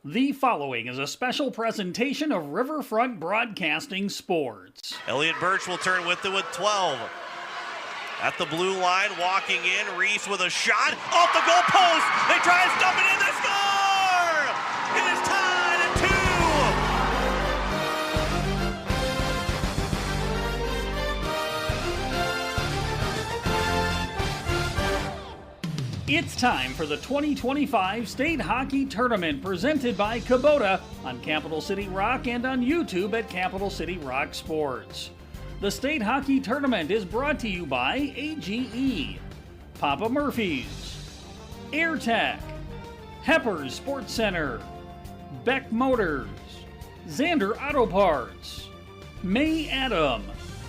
The following is a special presentation of Riverfront Broadcasting Sports. Elliot Birch will turn with it with 12. At the blue line, walking in, Reese with a shot off the goal post. They try and stuff it in, they score! It is tied at 2. It's time for the 2025 State Hockey Tournament presented by Kubota on Capital City Rock and on YouTube at Capital City Rock Sports. The State Hockey Tournament is brought to you by AGE, Papa Murphy's, AirTech, Hepper's Sports Center, Beck Motors, Xander Auto Parts, May Adam,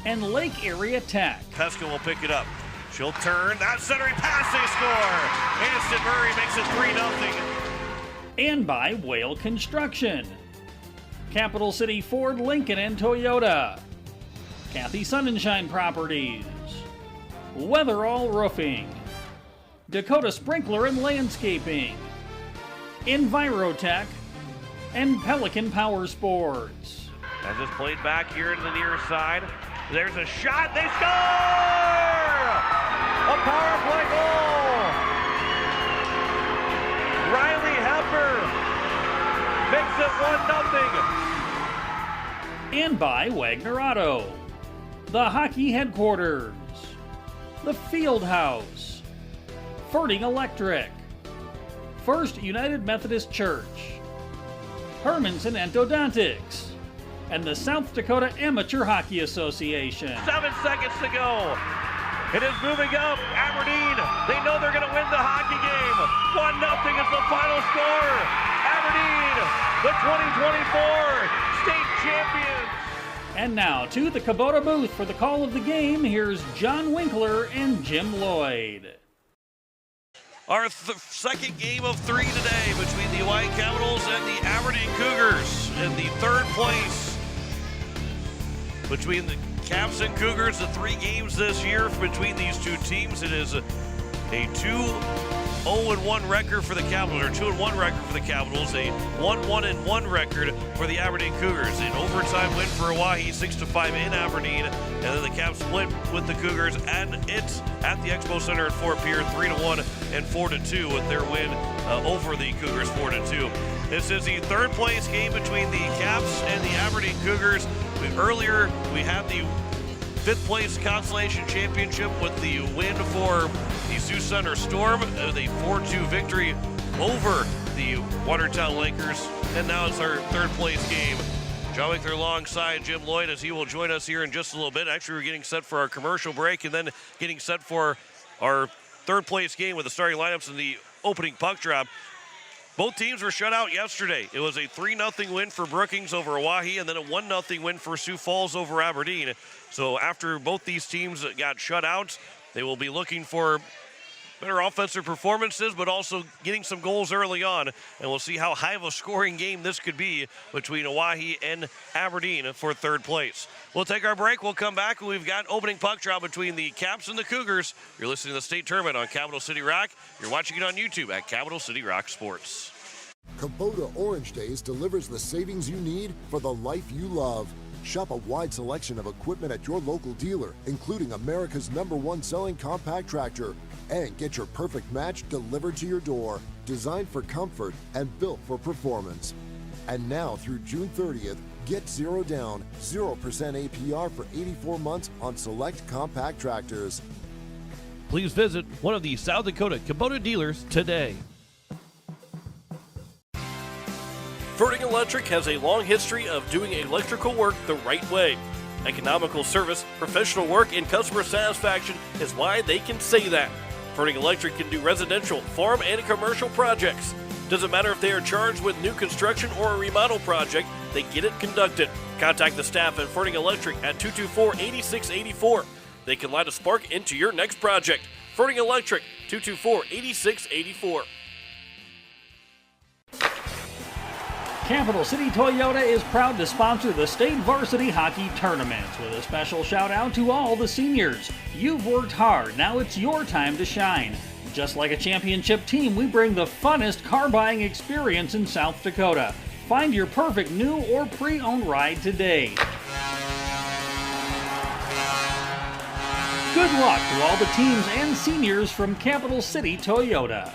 and Lake Area Tech. Pesca will pick it up. She'll turn, that centering pass, they score! Aniston Murray makes it 3-0. And by Whale Construction, Capital City Ford, Lincoln, and Toyota, Kathy Sunshine Properties, Weatherall Roofing, Dakota Sprinkler and Landscaping, Envirotech, and Pelican Power Sports. As it's played back here to the near side, there's a shot, they score! A power play goal! Riley Hepper makes it 1-0. And by Wagner Auto, the Hockey Headquarters, the Field House, Ferding Electric, First United Methodist Church, Hermanson Endodontics, and the South Dakota Amateur Hockey Association. 7 seconds to go. It is moving up. Aberdeen, they know they're going to win the hockey game. 1-0 is the final score. Aberdeen, the 2024 state champions. And now to the Kubota booth for the call of the game. Here's John Winkler and Jim Lloyd. Our second game of 3 today between the Oahe Capitals and the Aberdeen Cougars. In the third place between the Caps and Cougars, the 3 games this year between these two teams. It is a 2-0-1 record for the Capitals, or 2-1 record for the Capitals, a 1-1-1 record for the Aberdeen Cougars. An overtime win for Oahe, 6-5 in Aberdeen, and then the Caps split with the Cougars, and it's at the Expo Center at Fort Pierre, 3-1 and 4-2 with their win over the Cougars, 4-2. This is the third place game between the Caps and the Aberdeen Cougars. Earlier, we had the 5th place Consolation Championship with the win for the Sioux Center Storm, the 4-2 victory over the Watertown Lakers, and now it's our third place game. John Winkler alongside Jim Lloyd as he will join us here in just a little bit. Actually, we're getting set for our commercial break and then getting set for our third place game with the starting lineups and the opening puck drop. Both teams were shut out yesterday. It was a 3-0 win for Brookings over Oahe and then a 1-0 win for Sioux Falls over Aberdeen. So after both these teams got shut out, they will be looking for better offensive performances, but also getting some goals early on. And we'll see how high of a scoring game this could be between Oahe and Aberdeen for third place. We'll take our break. We'll come back, and we've got opening puck drop between the Caps and the Cougars. You're listening to the state tournament on Capital City Rock. You're watching it on YouTube at Capital City Rock Sports. Kubota Orange Days delivers the savings you need for the life you love. Shop a wide selection of equipment at your local dealer, including America's #1 selling compact tractor. And get your perfect match delivered to your door, designed for comfort and built for performance. And now through June 30th, get 0 down, 0% APR for 84 months on select compact tractors. Please visit one of the South Dakota Kubota dealers today. Ferding Electric has a long history of doing electrical work the right way. Economical service, professional work, and customer satisfaction is why they can say that. Ferding Electric can do residential, farm, and commercial projects. Doesn't matter if they are charged with new construction or a remodel project, they get it conducted. Contact the staff at Ferding Electric at 224-8684. They can light a spark into your next project. Ferding Electric, 224-8684. Capital City Toyota is proud to sponsor the State Varsity Hockey Tournament with a special shout out to all the seniors. You've worked hard, now it's your time to shine. Just like a championship team, we bring the funnest car buying experience in South Dakota. Find your perfect new or pre-owned ride today. Good luck to all the teams and seniors from Capital City Toyota.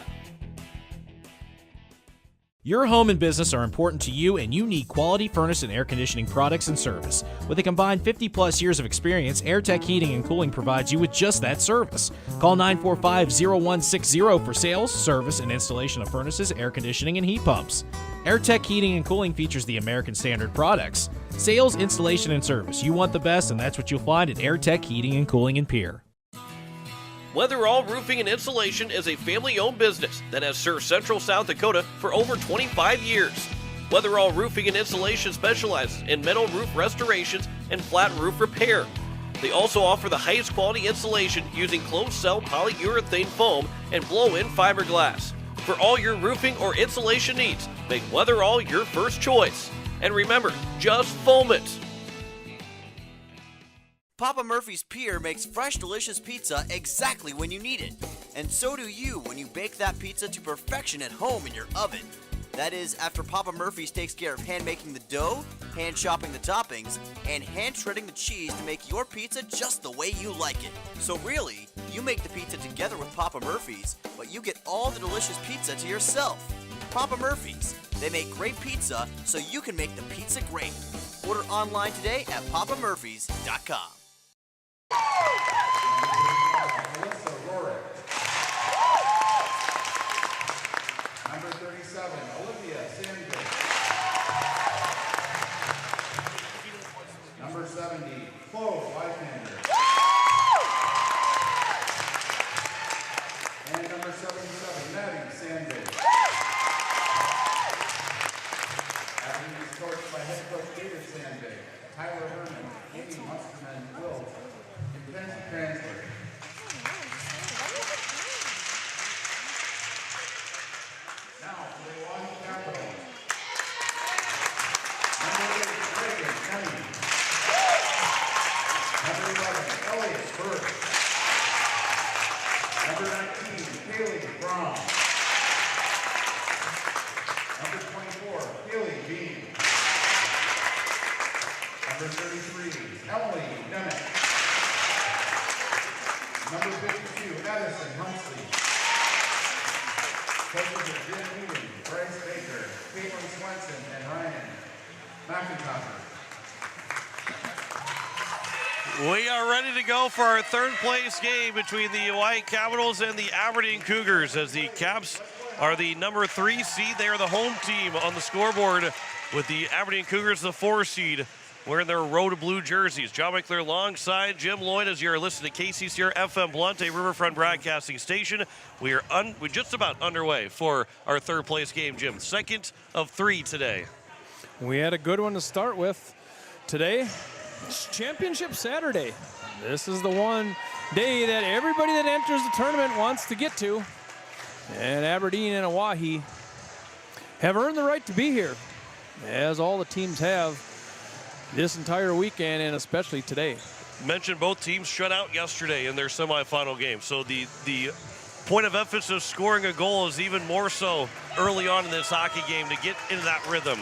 Your home and business are important to you, and you need quality furnace and air conditioning products and service. With a combined 50-plus years of experience, AirTech Heating and Cooling provides you with just that service. Call 945-0160 for sales, service, and installation of furnaces, air conditioning, and heat pumps. AirTech Heating and Cooling features the American Standard products. Sales, installation, and service. You want the best, and that's what you'll find at AirTech Heating and Cooling in Pierre. Weatherall Roofing and Insulation is a family-owned business that has served Central South Dakota for over 25 years. Weatherall Roofing and Insulation specializes in metal roof restorations and flat roof repair. They also offer the highest quality insulation using closed-cell polyurethane foam and blow-in fiberglass. For all your roofing or insulation needs, make Weatherall your first choice. And remember, just foam it. Papa Murphy's Pier makes fresh, delicious pizza exactly when you need it. And so do you when you bake that pizza to perfection at home in your oven. That is, after Papa Murphy's takes care of hand making the dough, hand chopping the toppings, and hand shredding the cheese to make your pizza just the way you like it. So really, you make the pizza together with Papa Murphy's, but you get all the delicious pizza to yourself. Papa Murphy's. They make great pizza so you can make the pizza great. Order online today at papamurphys.com. Number 37, Olivia Sandberg. Number 70, Chloe Wykander. And number 77, Maddie Sandberg. Aberdeen is coached by head coach David Sandberg, Tyler Herman, Amy Musterman, Will, and Penn Transfer. Now for the Oahe Capitals. Number 8, Reagan Kenny. Number 11, Elliot Burke. Number 19, Kaylee Brown. Number 24, Haley Bean. Number 33, Emily Nemec. Number 52, Addison Humphrey. Coaches are Jim Healy, Bryce Baker, Caitlin Swenson, and Ryan McIntyre. We are ready to go for our third place game between the Oahe Capitals and the Aberdeen Cougars, as the Caps are the number 3 seed. They are the home team on the scoreboard, with the Aberdeen Cougars the 4 seed, wearing their Road Blue jerseys. John McClure alongside Jim Lloyd as you're listening to KCCR FM Blunte Riverfront Broadcasting Station. We're just about underway for our third place game, Jim. Second of 3 today. We had a good one to start with today. It's Championship Saturday. This is the one day that everybody that enters the tournament wants to get to. And Aberdeen and Oahe have earned the right to be here, as all the teams have this entire weekend, and especially today. Mentioned both teams shut out yesterday in their semifinal game, so the point of emphasis scoring a goal is even more so early on in this hockey game to get into that rhythm.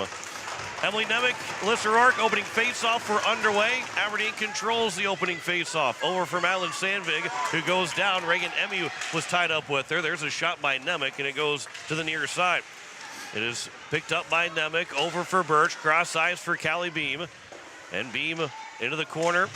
Emily Nemec, Alyssa Rourke, opening face-off for underway. Aberdeen controls the opening face-off. Over from Alan Sandvig, who goes down. Reagan Emu was tied up with her. There's a shot by Nemec, and it goes to the near side. It is picked up by Nemec, over for Birch, cross eyes for Callie Beam. And Beam into the corner.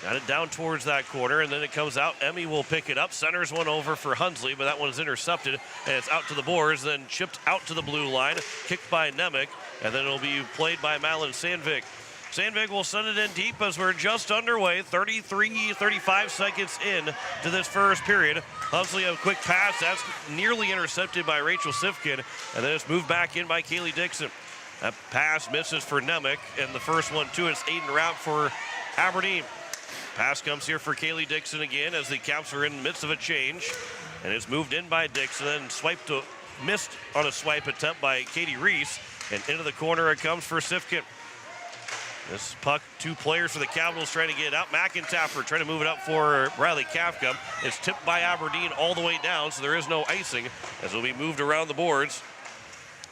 Got it down towards that corner, and then it comes out. Emmy will pick it up. Centers one over for Hunsley, but that one's intercepted, and it's out to the boards, then chipped out to the blue line. Kicked by Nemec, and then it'll be played by Malin Sandvig. Sandvig will send it in deep as we're just underway, 35 seconds in to this first period. Hunsley a quick pass. That's nearly intercepted by Rachel Sifkin, and then it's moved back in by Kaylee Dixon. That pass misses for Nemec, and the first one, too, is Aiden Rapp for Aberdeen. Pass comes here for Kaylee Dixon again as the Caps are in the midst of a change. And it's moved in by Dixon, then missed on a swipe attempt by Katie Reese. And into the corner it comes for Sifkin. This puck, 2 players for the Capitals trying to get it out. McIntyre trying to move it up for Riley Kafka. It's tipped by Aberdeen all the way down, so there is no icing as it will be moved around the boards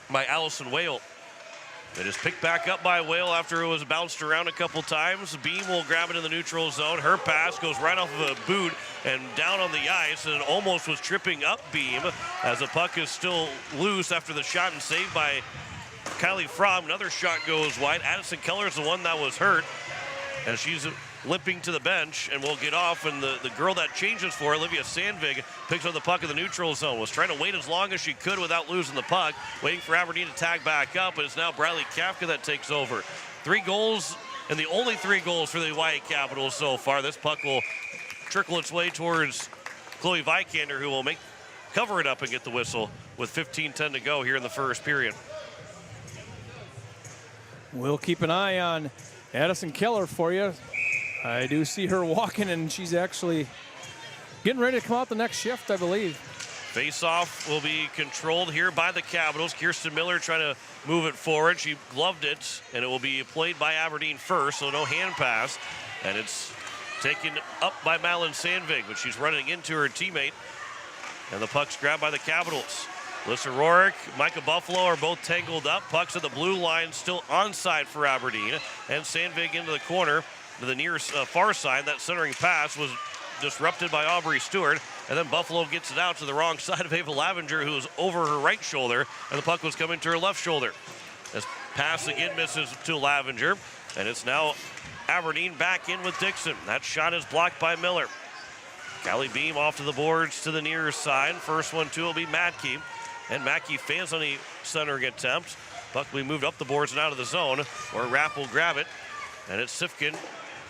by Allison Whale. It is picked back up by Whale after it was bounced around a couple times. Beam will grab it in the neutral zone. Her pass goes right off of a boot and down on the ice, and almost was tripping up Beam as the puck is still loose after the shot and saved by Kylie Fromm. Another shot goes wide. Addison Keller is the one that was hurt, and she's limping to the bench and will get off. And the girl that changes for Olivia Sandvig picks up the puck in the neutral zone. Was trying to wait as long as she could without losing the puck, waiting for Aberdeen to tag back up. But it's now Bradley Kafka that takes over. 3 goals, and the only 3 goals for the Oahe Capitals so far. This puck will trickle its way towards Chloe Vikander, who will cover it up and get the whistle with 15:10 to go here in the first period. We'll keep an eye on Addison Keller for you. I do see her walking, and she's actually getting ready to come out the next shift, I believe. Face-off will be controlled here by the Capitals. Kirsten Miller trying to move it forward. She gloved it, and it will be played by Aberdeen first, so no hand pass. And it's taken up by Malin Sandvig, but she's running into her teammate. And the puck's grabbed by the Capitals. Alyssa Rorick, Micah Buffalo are both tangled up. Puck's at the blue line, still onside for Aberdeen. And Sandvig into the corner to the near far side. That centering pass was disrupted by Aubrey Stewart. And then Buffalo gets it out to the wrong side of Ava Lavenger, who is over her right shoulder. And the puck was coming to her left shoulder. This pass again misses to Lavenger. And it's now Aberdeen back in with Dixon. That shot is blocked by Miller. Callie Beam off to the boards to the near side. First one, too, will be Matkey. And Mackey fails on the centering attempt. Puck will be moved up the boards and out of the zone, where Rapp will grab it. And it's Sifkin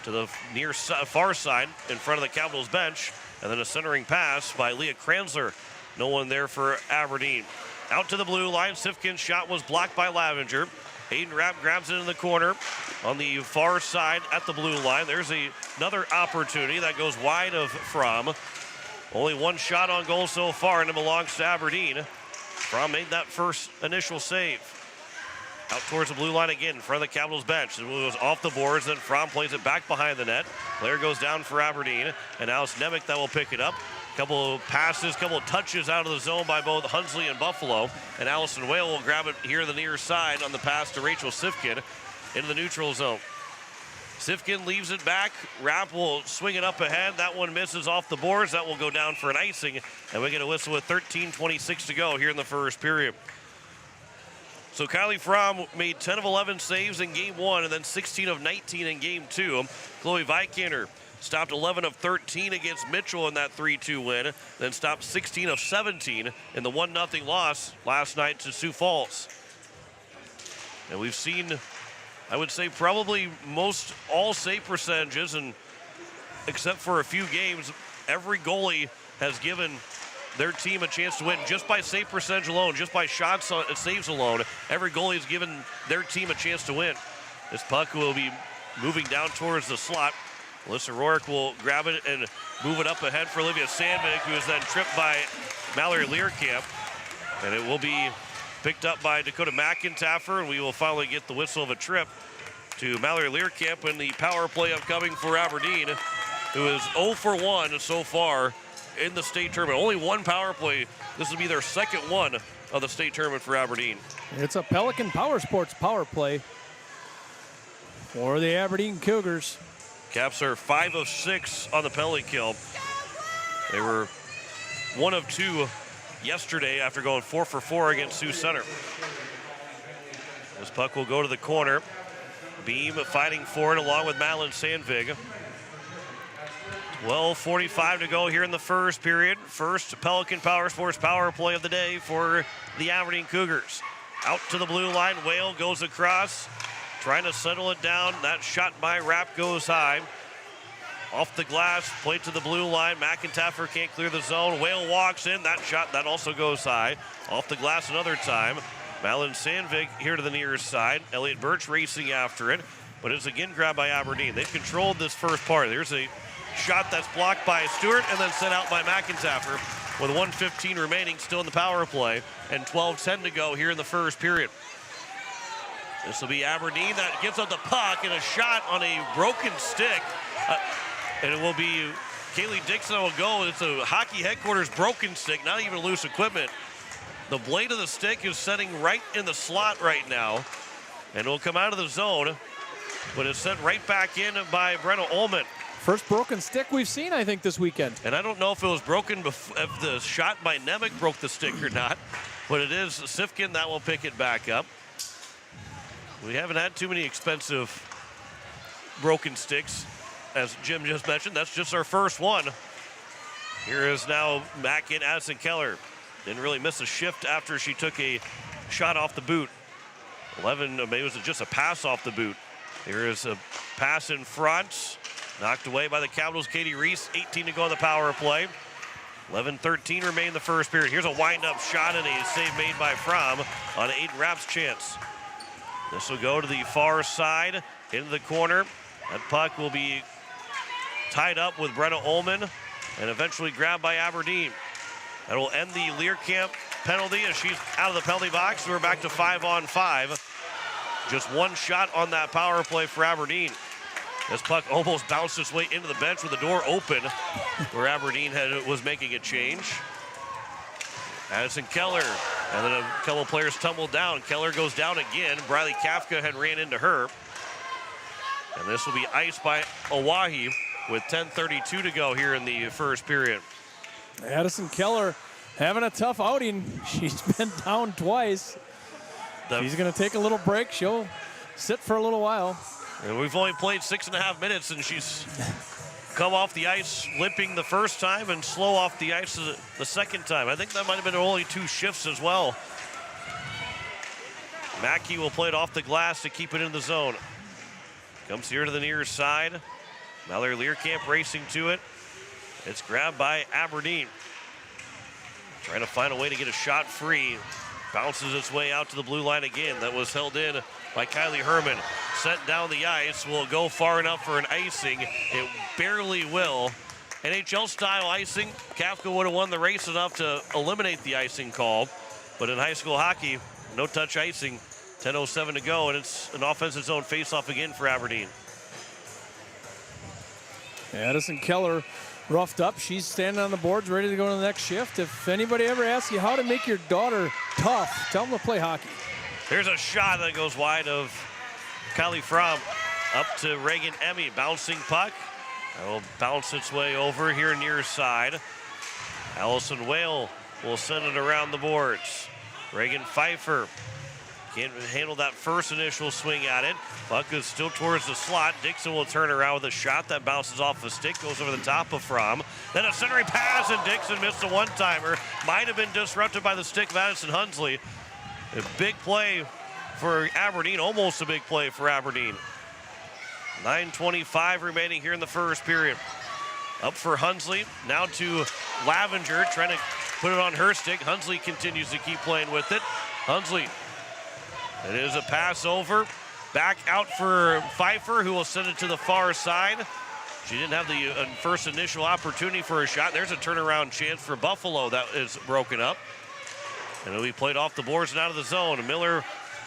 to the near far side in front of the Capitals bench. And then a centering pass by Leah Kranzler. No one there for Aberdeen. Out to the blue line. Sifkin's shot was blocked by Lavenger. Hayden Rapp grabs it in the corner on the far side at the blue line. There's another opportunity that goes wide of Fromm. Only 1 shot on goal so far, and it belongs to Aberdeen. Fromm made that first initial save. Out towards the blue line again in front of the Capitals bench. It goes off the boards, then Fromm plays it back behind the net. Player goes down for Aberdeen, and now it's Nemec that will pick it up. Couple of passes, couple of touches out of the zone by both Hunsley and Buffalo. And Allison Whale will grab it here on the near side on the pass to Rachel Sifkin into the neutral zone. Sifkin leaves it back. Rapp will swing it up ahead. That one misses off the boards. That will go down for an icing. And we get a whistle with 13:26 to go here in the first period. So Kylie Fromm made 10 of 11 saves in game 1 and then 16 of 19 in game 2. Chloe Vikander stopped 11 of 13 against Mitchell in that 3-2 win, then stopped 16 of 17 in the 1-0 loss last night to Sioux Falls. And we've seen, I would say, probably most all save percentages, and except for a few games, every goalie has given their team a chance to win just by save percentage alone, just by shots and saves alone. Every goalie has given their team a chance to win. This puck will be moving down towards the slot. Alyssa Rorick will grab it and move it up ahead for Olivia Sandvig, who is then tripped by Mallory Learcamp. And it will be picked up by Dakota McIntyre, and we will finally get the whistle of a trip to Mallory Learcamp in the power play upcoming for Aberdeen, who is 0 for 1 so far in the state tournament. Only 1 power play. This will be their second one of the state tournament for Aberdeen. It's a Pelican Power Sports power play for the Aberdeen Cougars. Caps are 5 of 6 on the penalty kill. They were 1 of 2 yesterday after going 4 for 4 against Sioux Center. This puck will go to the corner. Beam fighting for it along with Madeline Sandvig. 12:45 to go here in the first period. First Pelican Power Sports power play of the day for the Aberdeen Cougars. Out to the blue line. Whale goes across, trying to settle it down. That shot by Rapp goes high. Off the glass, played to the blue line. McIntyre can't clear the zone. Whale walks in. That shot, that also goes high. Off the glass another time. Malin Sandvig here to the near side. Elliot Birch racing after it, but it's again grabbed by Aberdeen. They've controlled this first part. There's a shot that's blocked by Stewart and then sent out by McIntyre with 1:15 remaining still in the power play and 12:10 to go here in the first period. This will be Aberdeen that gives up the puck and a shot on a broken stick. And it will be Kaylee Dixon that will go. It's a hockey headquarters broken stick, not even loose equipment. The blade of the stick is setting right in the slot right now. And it will come out of the zone, but it's sent right back in by Brenna Ullman. First broken stick we've seen, I think, this weekend. And I don't know if it was broken, if the shot by Nemec broke the stick or not, but it is Sifkin that will pick it back up. We haven't had too many expensive broken sticks, as Jim just mentioned. That's just our first one. Here is now back in Addison Keller. Didn't really miss a shift after she took a shot off the boot. 11, maybe it was just a pass off the boot. Here is a pass in front. Knocked away by the Capitals, Katie Reese. 18 to go on the power play. 11-13 remain in the first period. Here's a wind-up shot and a save made by Fromm on Aiden Rapp's chance. This will go to the far side, into the corner. That puck will be tied up with Brenna Ullman and eventually grabbed by Aberdeen. That will end the Learcamp penalty as she's out of the penalty box. We're back to 5-on-5. Just one shot on that power play for Aberdeen. This puck almost bounced its way into the bench with the door open where Aberdeen was making a change. Addison Keller, and then a couple players tumbled down. Keller goes down again. Briley Kafka had ran into her. And this will be iced by Oahe with 10:32 to go here in the first period. Addison Keller having a tough outing. She's been down twice. She's going to take a little break. She'll sit for a little while. And we've only played 6.5 minutes, and she's come off the ice limping the first time and slow off the ice the second time. I think that might have been only 2 shifts as well. Mackey will play it off the glass to keep it in the zone. Comes here to the near side. Mallory Learcamp racing to it. It's grabbed by Aberdeen. Trying to find a way to get a shot free. Bounces its way out to the blue line again. That was held in by Kylie Herman. Sent down the ice. Will go far enough for an icing. It barely will. NHL-style icing. Kafka would have won the race enough to eliminate the icing call. But in high school hockey, no-touch icing. 10:07 to go, and it's an offensive zone face-off again for Aberdeen. Addison Keller roughed up. She's standing on the boards ready to go to the next shift. If anybody ever asks you how to make your daughter tough, tell them to play hockey. There's a shot that goes wide of Kylie Fromm. Up to Reagan Emmy, bouncing puck. That will bounce its way over here near side. Allison Whale will send it around the boards. Reagan Pfeiffer can't handle that first initial swing at it. Puck is still towards the slot. Dixon will turn around with a shot that bounces off the stick, goes over the top of Fromm. Then a centering pass, and Dixon missed a one-timer. Might have been disrupted by the stick of Addison Hunsley. A big play for Aberdeen, almost a big play for Aberdeen. 9:25 remaining here in the first period. Up for Hunsley, now to Lavenger, trying to put it on her stick. Hunsley continues to keep playing with it. Hunsley, it is a pass over. Back out for Pfeiffer, who will send it to the far side. She didn't have the first initial opportunity for a shot. There's a turnaround chance for Buffalo that is broken up. And it'll be played off the boards and out of the zone. Miller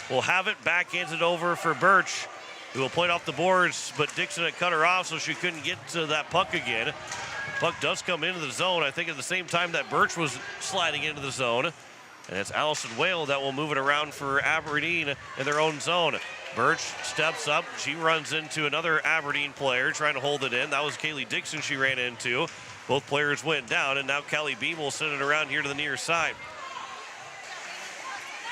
will have it, backhands it over for Birch, who will play it off the boards, but Dixon had cut her off, so she couldn't get to that puck again. The puck does come into the zone, I think at the same time that Birch was sliding into the zone. And it's Allison Whale that will move it around for Aberdeen in their own zone. Birch steps up. She runs into another Aberdeen player trying to hold it in. That was Kaylee Dixon she ran into. Both players went down, and now Kelly Beam will send it around here to the near side.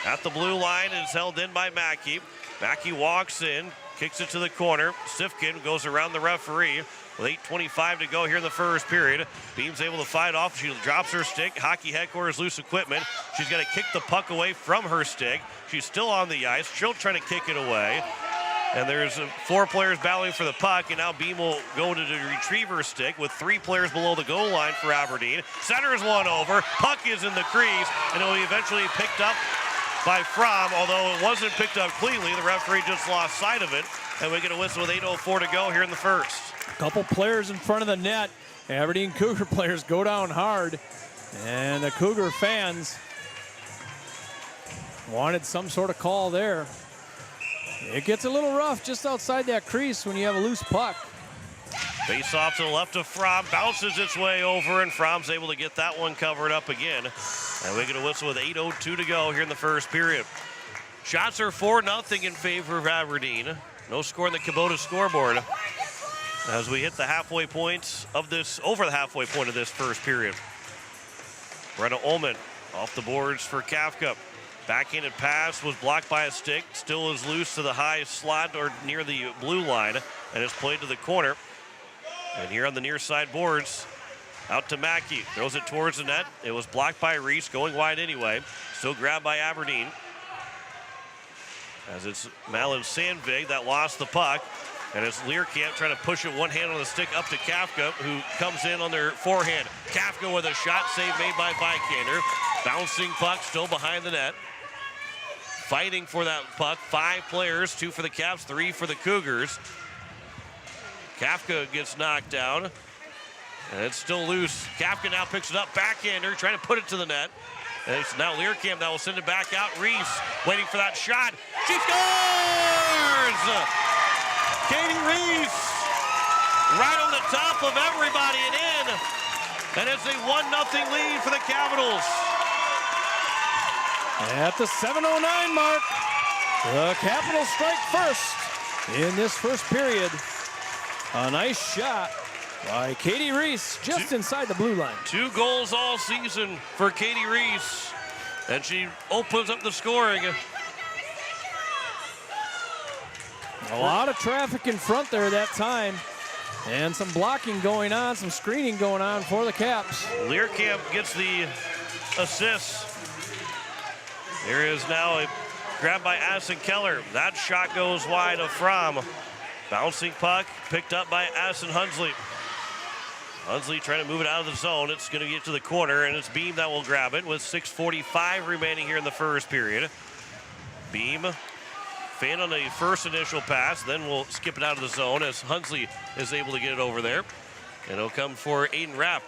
At the blue line, it's held in by Mackey. Mackey walks in, kicks it to the corner. Sifkin goes around the referee. With 8:25 to go here in the first period. Beam's able to fight off. She drops her stick. Hockey headquarters loose equipment. She's going to kick the puck away from her stick. She's still on the ice. She'll try to kick it away. And there's 4 players battling for the puck. And now Beam will go to the retriever stick with 3 players below the goal line for Aberdeen. Centers one over. Puck is in the crease. And it will be eventually picked up by Fromm. Although it wasn't picked up cleanly, the referee just lost sight of it. And we get a whistle with 8:04 to go here in the first. Couple players in front of the net. Aberdeen Cougar players go down hard. And the Cougar fans wanted some sort of call there. It gets a little rough just outside that crease when you have a loose puck. Face off to the left of Fromm, bounces its way over, and Fromm's able to get that one covered up again. And we get a whistle with 8:02 to go here in the first period. Shots are 4-0 in favor of Aberdeen. No score in the Kubota scoreboard as we hit the halfway point of this, over the halfway point of this first period. Brenna Ullman off the boards for Kafka. Backhanded pass was blocked by a stick. Still is loose to the high slot or near the blue line and is played to the corner. And here on the near side boards, out to Mackey. Throws it towards the net. It was blocked by Reese, going wide anyway. Still grabbed by Aberdeen. As it's Malin Sandvig that lost the puck. And it's Learcamp trying to push it one hand on the stick up to Kafka, who comes in on their forehand. Kafka with a shot save made by Vikander. Bouncing puck still behind the net. Fighting for that puck. 5 players, 2 for the Caps, 3 for the Cougars. Kafka gets knocked down. And it's still loose. Kafka now picks it up. Backhander trying to put it to the net. And it's now Learcamp that will send it back out. Reese waiting for that shot. She scores! Katie Reese right on the top of everybody and in. And it's a 1-0 lead for the Capitals. At the 7:09 mark, the Capitals strike first in this first period. A nice shot by Katie Reese just inside the blue line. 2 goals all season for Katie Reese. And she opens up the scoring. A lot of traffic in front there that time. And some blocking going on, some screening going on for the Caps. Learcamp gets the assist. There is now a grab by Addison Keller. That shot goes wide of Fromm. Bouncing puck picked up by Addison Hunsley. Hunsley trying to move it out of the zone. It's going to get to the corner, and it's Beam that will grab it with 6:45 remaining here in the first period. Beam fan on the first initial pass, then we'll skip it out of the zone as Hunsley is able to get it over there. And it'll come for Aiden Rapp.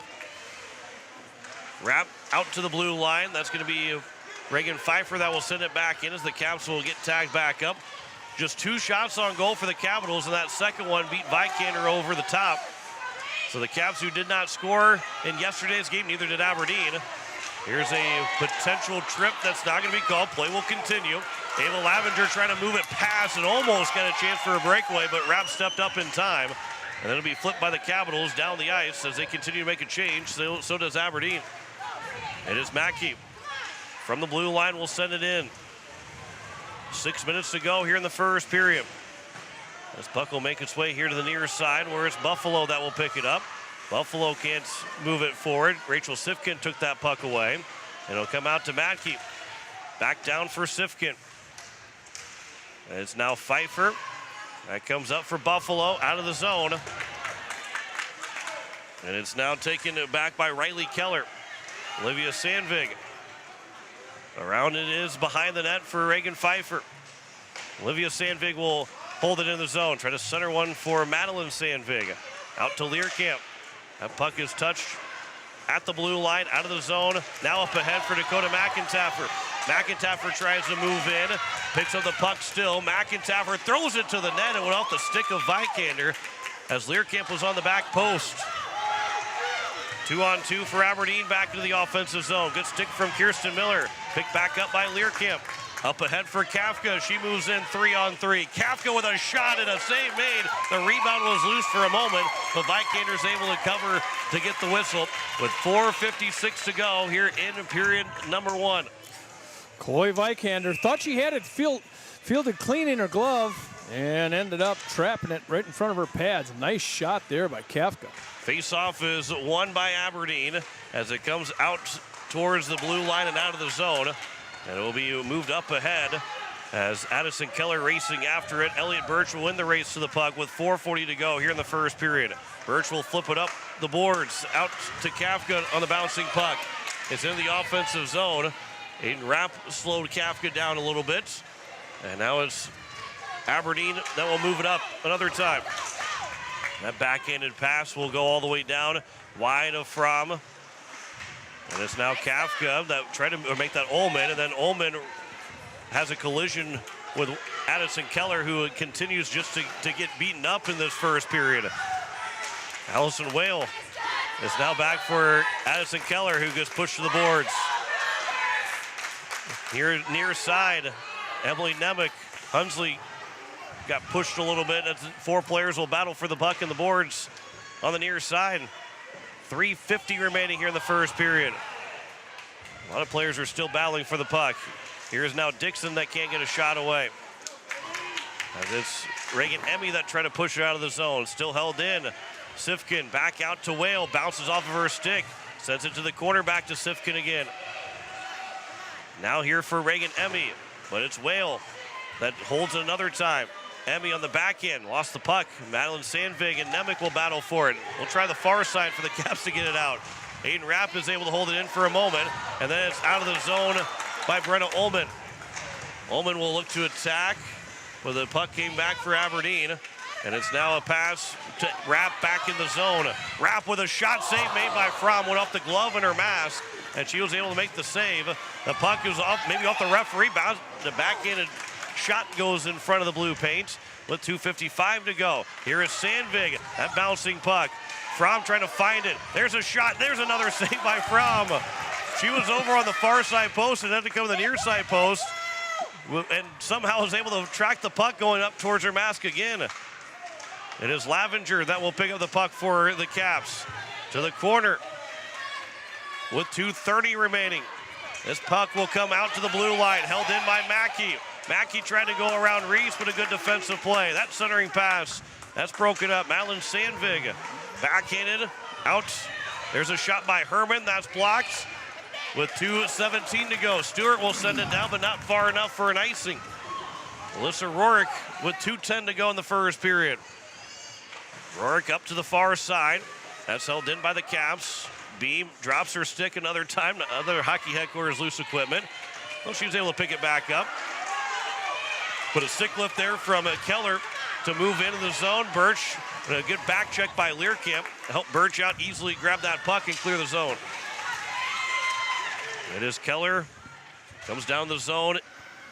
Rapp out to the blue line. That's going to be Reagan Pfeiffer that will send it back in as the Caps will get tagged back up. Just 2 shots on goal for the Capitals, and that second one beat Vikander over the top. So the Caps, who did not score in yesterday's game, neither did Aberdeen. Here's a potential trip that's not going to be called. Play will continue. Ava Lavender trying to move it past and almost got a chance for a breakaway, but Rapp stepped up in time. And then it'll be flipped by the Capitals down the ice as they continue to make a change. So does Aberdeen. It is Mackey. From the blue line, will send it in. 6 minutes to go here in the first period. This puck will make its way here to the near side where it's Buffalo that will pick it up. Buffalo can't move it forward. Rachel Sifkin took that puck away. And it'll come out to Mackey. Back down for Sifkin. And it's now Pfeiffer. That comes up for Buffalo out of the zone. And it's now taken back by Riley Keller. Olivia Sandvig. Around it is behind the net for Reagan Pfeiffer. Olivia Sandvig will hold it in the zone. Try to center one for Madeline Sandvig. Out to Learcamp. That puck is touched at the blue line, out of the zone. Now up ahead for Dakota McIntaffer. McIntaffer tries to move in. Picks up the puck still. McIntaffer throws it to the net and went off the stick of Vikander as Learcamp was on the back post. 2-on-2 for Aberdeen back into the offensive zone. Good stick from Kirsten Miller. Picked back up by Learcamp. Up ahead for Kafka. She moves in 3-on-3. Kafka with a shot and a save made. The rebound was loose for a moment, but Vikander's able to cover to get the whistle with 4:56 to go here in period number 1. Chloe Vikander thought she had it fielded clean in her glove and ended up trapping it right in front of her pads. Nice shot there by Kafka. Face-off is won by Aberdeen as it comes out towards the blue line and out of the zone. And it will be moved up ahead as Addison Keller racing after it. Elliot Birch will win the race to the puck with 4:40 to go here in the first period. Birch will flip it up the boards out to Kafka on the bouncing puck. It's in the offensive zone. Aiden Rapp slowed Kafka down a little bit. And now it's Aberdeen that will move it up another time. That backhanded pass will go all the way down wide of Fromm. And it's now Kafka that tried to make that Ullman, and then Ullman has a collision with Addison Keller, who continues just to get beaten up in this first period. Allison Whale is now back for Addison Keller, who gets pushed to the boards. Here near side, Emily Nemec. Hunsley got pushed a little bit. 4 players will battle for the puck and the boards on the near side. 3:50 remaining here in the first period. A lot of players are still battling for the puck. Here's now Dixon that can't get a shot away. As it's Reagan Emmy that tried to push it out of the zone. Still held in. Sifkin back out to Whale. Bounces off of her stick. Sends it to the corner, back to Sifkin again. Now here for Reagan Emmy. But it's Whale that holds it another time. Emmy on the back end. Lost the puck. Madeline Sandvig and Nemec will battle for it. We'll try the far side for the Caps to get it out. Aiden Rapp is able to hold it in for a moment. And then it's out of the zone by Brenna Ullman. Ullman will look to attack. But the puck came back for Aberdeen. And it's now a pass to Rapp back in the zone. Rapp with a shot save made by Fromm. Went off the glove and her mask. And she was able to make the save. The puck is off, maybe off the referee. Bounce, the backhanded shot goes in front of the blue paint with 2:55 to go. Here is Sandvig, that bouncing puck. Fromm trying to find it. There's a shot. There's another save by Fromm. She was over on the far side post and had to come to the near side post. And somehow was able to track the puck going up towards her mask again. It is Lavenger that will pick up the puck for the Caps. To the corner with 2:30 remaining. This puck will come out to the blue line, held in by Mackey. Mackey tried to go around Reese, but a good defensive play. That centering pass, that's broken up. Madeline Sandvig, backhanded, out. There's a shot by Herman, that's blocked. With 2:17 to go, Stewart will send it down, but not far enough for an icing. Alyssa Rorick with 2:10 to go in the first period. Rorick up to the far side. That's held in by the Caps. Beam drops her stick another time. Other hockey headquarters loose equipment. Well, she was able to pick it back up. But a stick lift there from Keller to move into the zone. Birch, and a good back check by Learcamp. Help Birch out, easily grab that puck and clear the zone. It is Keller. Comes down the zone.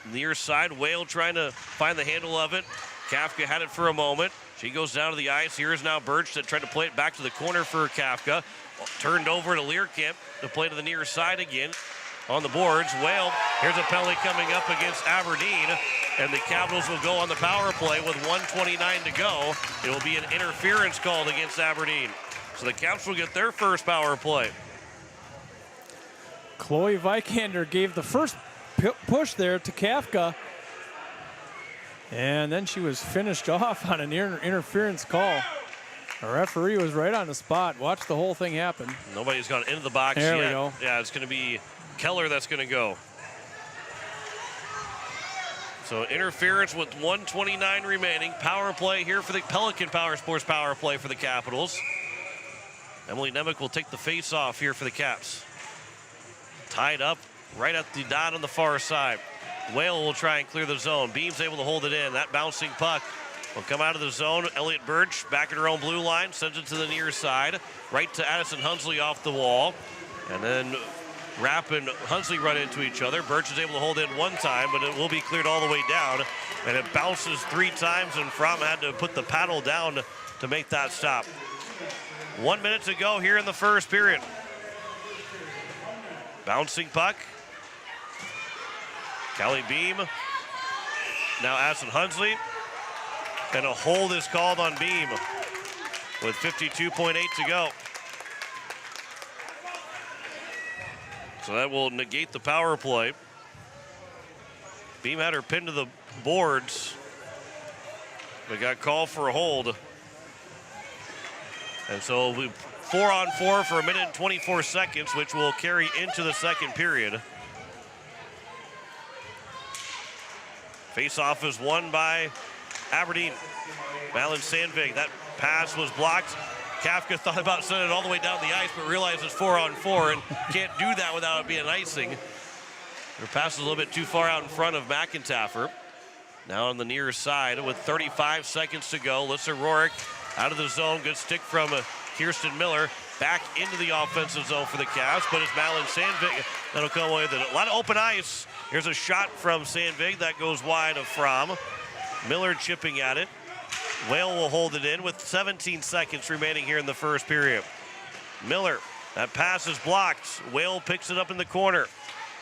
Near side, Whale trying to find the handle of it. Kafka had it for a moment. She goes down to the ice. Here is now Birch that tried to play it back to the corner for Kafka. Turned over to Learcamp to play to the near side again. On the boards, Whale, here's a penalty coming up against Aberdeen. And the Capitals will go on the power play with 1:29 to go. It will be an interference called against Aberdeen. So the Caps will get their first power play. Chloe Vikander gave the first push there to Kafka. And then she was finished off on an interference call. The referee was right on the spot. Watch the whole thing happen. Nobody's gone into the box there yet. We go. Yeah, it's going to be Keller that's going to go. So interference with 1:29 remaining. Power play here for the Pelican Power Sports power play for the Capitals. Emily Nemec will take the face off here for the Caps. Tied up right at the dot on the far side. Whale will try and clear the zone. Beam's able to hold it in. That bouncing puck will come out of the zone. Elliott Birch back at her own blue line, sends it to the near side. Right to Addison Hunsley off the wall. And then Rapp and Hunsley run into each other. Birch is able to hold in one time, but it will be cleared all the way down. And it bounces 3 times, and Fromm had to put the paddle down to make that stop. 1 minute to go here in the first period. Bouncing puck. Callie Beam. Now Addison Hunsley. And a hold is called on Beam with 52.8 to go. So that will negate the power play. Beam had her pinned to the boards, but got called for a hold. And so we 4-on-4 for 1 minute and 24 seconds, which will carry into the second period. Face-off is won by Aberdeen. Madeline Sandvig, that pass was blocked. Kafka thought about sending it all the way down the ice, but realized it's 4-on-4 and can't do that without it being icing. Her pass is a little bit too far out in front of McIntaffer. Now on the near side with 35 seconds to go. Alyssa Rorick out of the zone. Good stick from Kirsten Miller. Back into the offensive zone for the Cavs, but it's Madeline Sandvig that'll come away with it. A lot of open ice. Here's a shot from Sandvig that goes wide of Fromm. Miller chipping at it. Whale will hold it in with 17 seconds remaining here in the first period. Miller, that pass is blocked. Whale picks it up in the corner.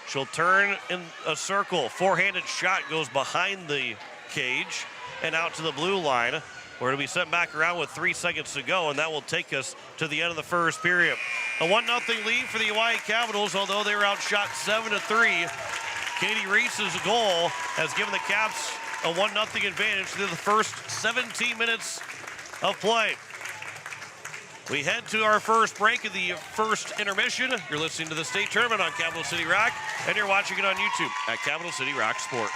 She'll turn in a circle. Forehanded shot goes behind the cage and out to the blue line, where it'll be sent back around with 3 seconds to go, and that will take us to the end of the first period. A 1-0 lead for the Oahe Capitals, although they were outshot 7-3. Katie Reese's goal has given the Caps a 1-0 advantage through the first 17 minutes of play. We head to our first break of the first intermission. You're listening to the state tournament on Capital City Rock, and you're watching it on YouTube at Capital City Rock Sports.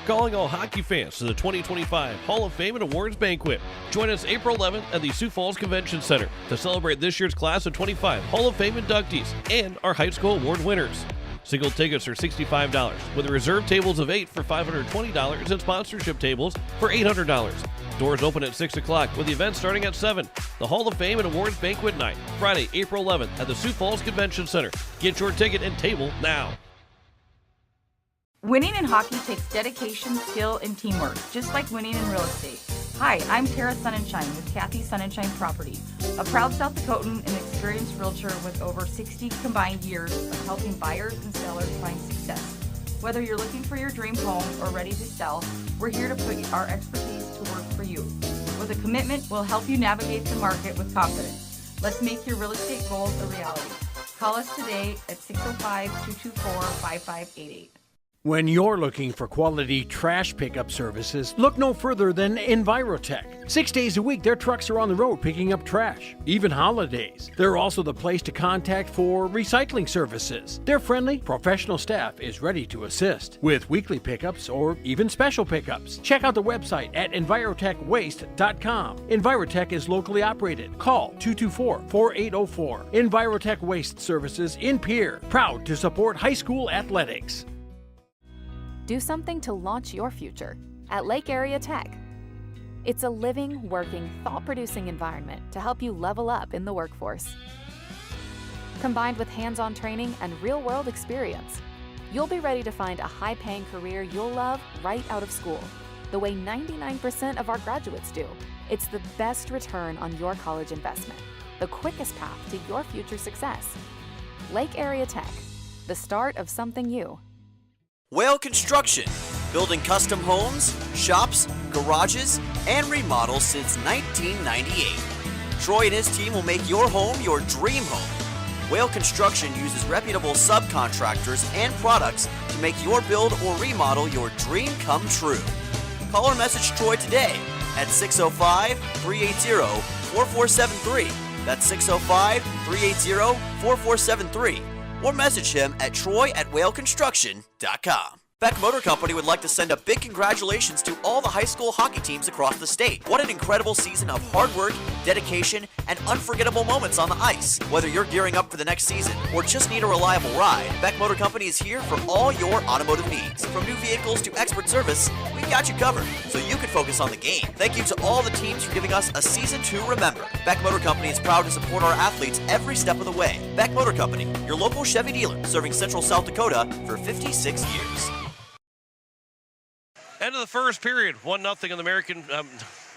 Calling all hockey fans to the 2025 Hall of Fame and Awards Banquet. Join us April 11th at the Sioux Falls Convention Center to celebrate this year's class of 25 Hall of Fame inductees and our high school award winners. Single tickets are $65, with reserved tables of 8 for $520 and sponsorship tables for $800. Doors open at 6 o'clock with the event starting at 7. The Hall of Fame and Awards Banquet Night, Friday, April 11th at the Sioux Falls Convention Center. Get your ticket and table now. Winning in hockey takes dedication, skill, and teamwork, just like winning in real estate. Hi, I'm Tara Sunshine with Kathy Sunshine Property, a proud South Dakotan and experienced realtor with over 60 combined years of helping buyers and sellers find success. Whether you're looking for your dream home or ready to sell, we're here to put our expertise to work for you. With a commitment, we'll help you navigate the market with confidence. Let's make your real estate goals a reality. Call us today at 605-224-5588. When you're looking for quality trash pickup services, look no further than Envirotech. 6 days a week, their trucks are on the road picking up trash, even holidays. They're also the place to contact for recycling services. Their friendly, professional staff is ready to assist with weekly pickups or even special pickups. Check out the website at EnvirotechWaste.com. Envirotech is locally operated. Call 224-4804. Envirotech Waste Services in Pierre, proud to support high school athletics. Do something to launch your future at Lake Area Tech. It's a living, working, thought-producing environment to help you level up in the workforce. Combined with hands-on training and real-world experience, you'll be ready to find a high-paying career you'll love right out of school, the way 99% of our graduates do. It's the best return on your college investment, the quickest path to your future success. Lake Area Tech, the start of something new. Whale Construction, building custom homes, shops, garages, and remodels since 1998. Troy and his team will make your home your dream home. Whale Construction uses reputable subcontractors and products to make your build or remodel your dream come true. Call or message Troy today at 605-380-4473. That's 605-380-4473. Or message him at troy@whaleconstruction.com. Beck Motor Company would like to send a big congratulations to all the high school hockey teams across the state. What an incredible season of hard work, dedication, and unforgettable moments on the ice. Whether you're gearing up for the next season or just need a reliable ride, Beck Motor Company is here for all your automotive needs. From new vehicles to expert service, we've got you covered so you can focus on the game. Thank you to all the teams for giving us a season to remember. Beck Motor Company is proud to support our athletes every step of the way. Beck Motor Company, your local Chevy dealer, serving Central South Dakota for 56 years. End of the first period, 1-0 on the American,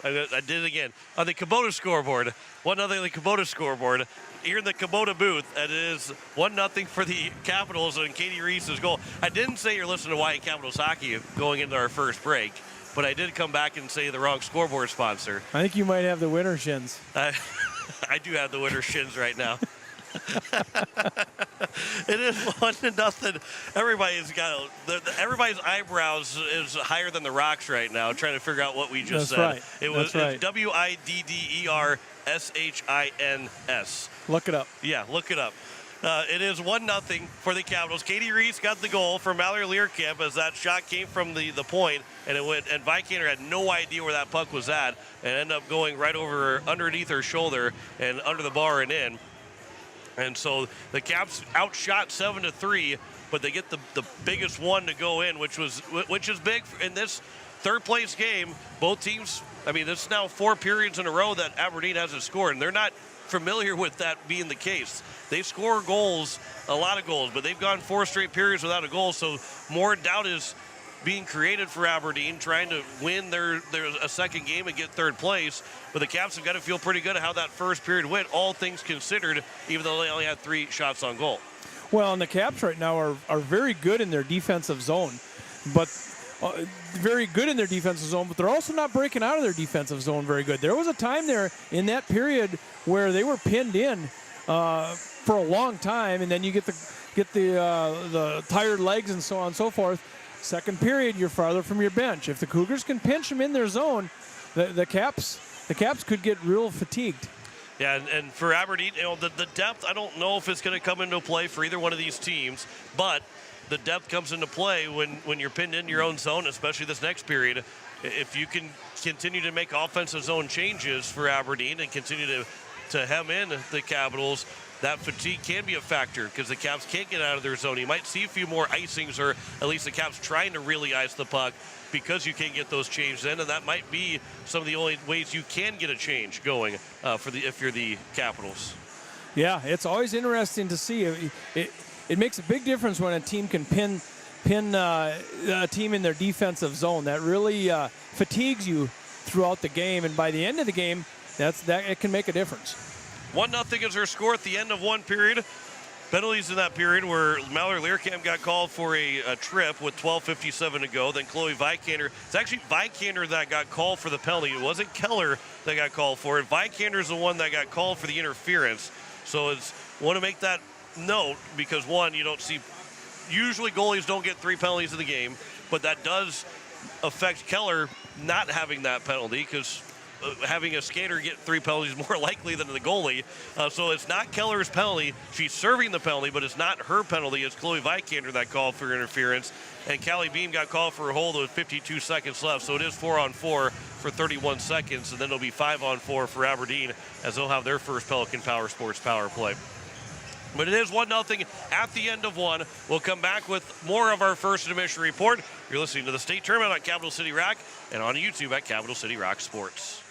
I did it again, on the Kubota scoreboard. 1-0 on the Kubota scoreboard. Here in the Kubota booth, it is 1-0 for the Capitals and Katie Reese's goal. I didn't say you're listening to Oahe Capitals hockey going into our first break, but I did come back and say the wrong scoreboard sponsor. I think you might have the winter shins. I do have the winter shins right now. It is 1-0. Everybody's eyebrows is higher than the rocks right now, trying to figure out what we just said. Right. It was right. WIDDERSHINS. Look it up. Yeah, look it up. It is 1-0 for the Capitals. Katie Reese got the goal from Mallory Learcamp as that shot came from the point, and it went. And Vikander had no idea where that puck was at, and ended up going right over underneath her shoulder and under the bar and in. And so the Caps outshot 7-3, but they get the biggest one to go in, which is big in this third place game. Both teams, I mean, this is now 4 periods in a row that Aberdeen hasn't scored, and they're not familiar with that being the case. They score goals, a lot of goals, but they've gone 4 straight periods without a goal, so more doubt is being created for Aberdeen, trying to win their a second game and get third place. But the Caps have got to feel pretty good at how that first period went, all things considered, even though they only had 3 shots on goal. Well, and the Caps right now are very good in their defensive zone, but they're also not breaking out of their defensive zone very good. There was a time there in that period where they were pinned in for a long time, and then you get the tired legs and so on and so forth. Second period, you're farther from your bench. If the Cougars can pinch them in their zone, the Caps could get real fatigued. Yeah, and for Aberdeen, the depth, I don't know if it's going to come into play for either one of these teams, but the depth comes into play when you're pinned in your own zone, especially this next period. If you can continue to make offensive zone changes for Aberdeen and continue to hem in the Capitals, that fatigue can be a factor because the Caps can't get out of their zone. You might see a few more icings, or at least the Caps trying to really ice the puck because you can't get those changes in, and that might be some of the only ways you can get a change going if you're the Capitals. Yeah, it's always interesting to see. It makes a big difference when a team can pin a team in their defensive zone. That really fatigues you throughout the game, and by the end of the game, it can make a difference. 1-0 is our score at the end of one period. Penalties in that period where Mallory Learcamp got called for a trip with 12:57 to go. Then Chloe Vikander. It's actually Vikander that got called for the penalty. It wasn't Keller that got called for it. Vikander's the one that got called for the interference. So want to make that note because, one, you don't see – usually goalies don't get 3 penalties in the game, but that does affect Keller not having that penalty because – having a skater get 3 penalties more likely than the goalie. So it's not Keller's penalty. She's serving the penalty, but it's not her penalty. It's Chloe Vikander that called for interference. And Callie Beam got called for a hold with 52 seconds left. So it is 4-on-4 for 31 seconds. And then it'll be 5-on-4 for Aberdeen as they'll have their first Pelican Power Sports power play. But it is 1-0 at the end of one. We'll come back with more of our first intermission report. You're listening to the state tournament on Capital City Rock and on YouTube at Capital City Rock Sports.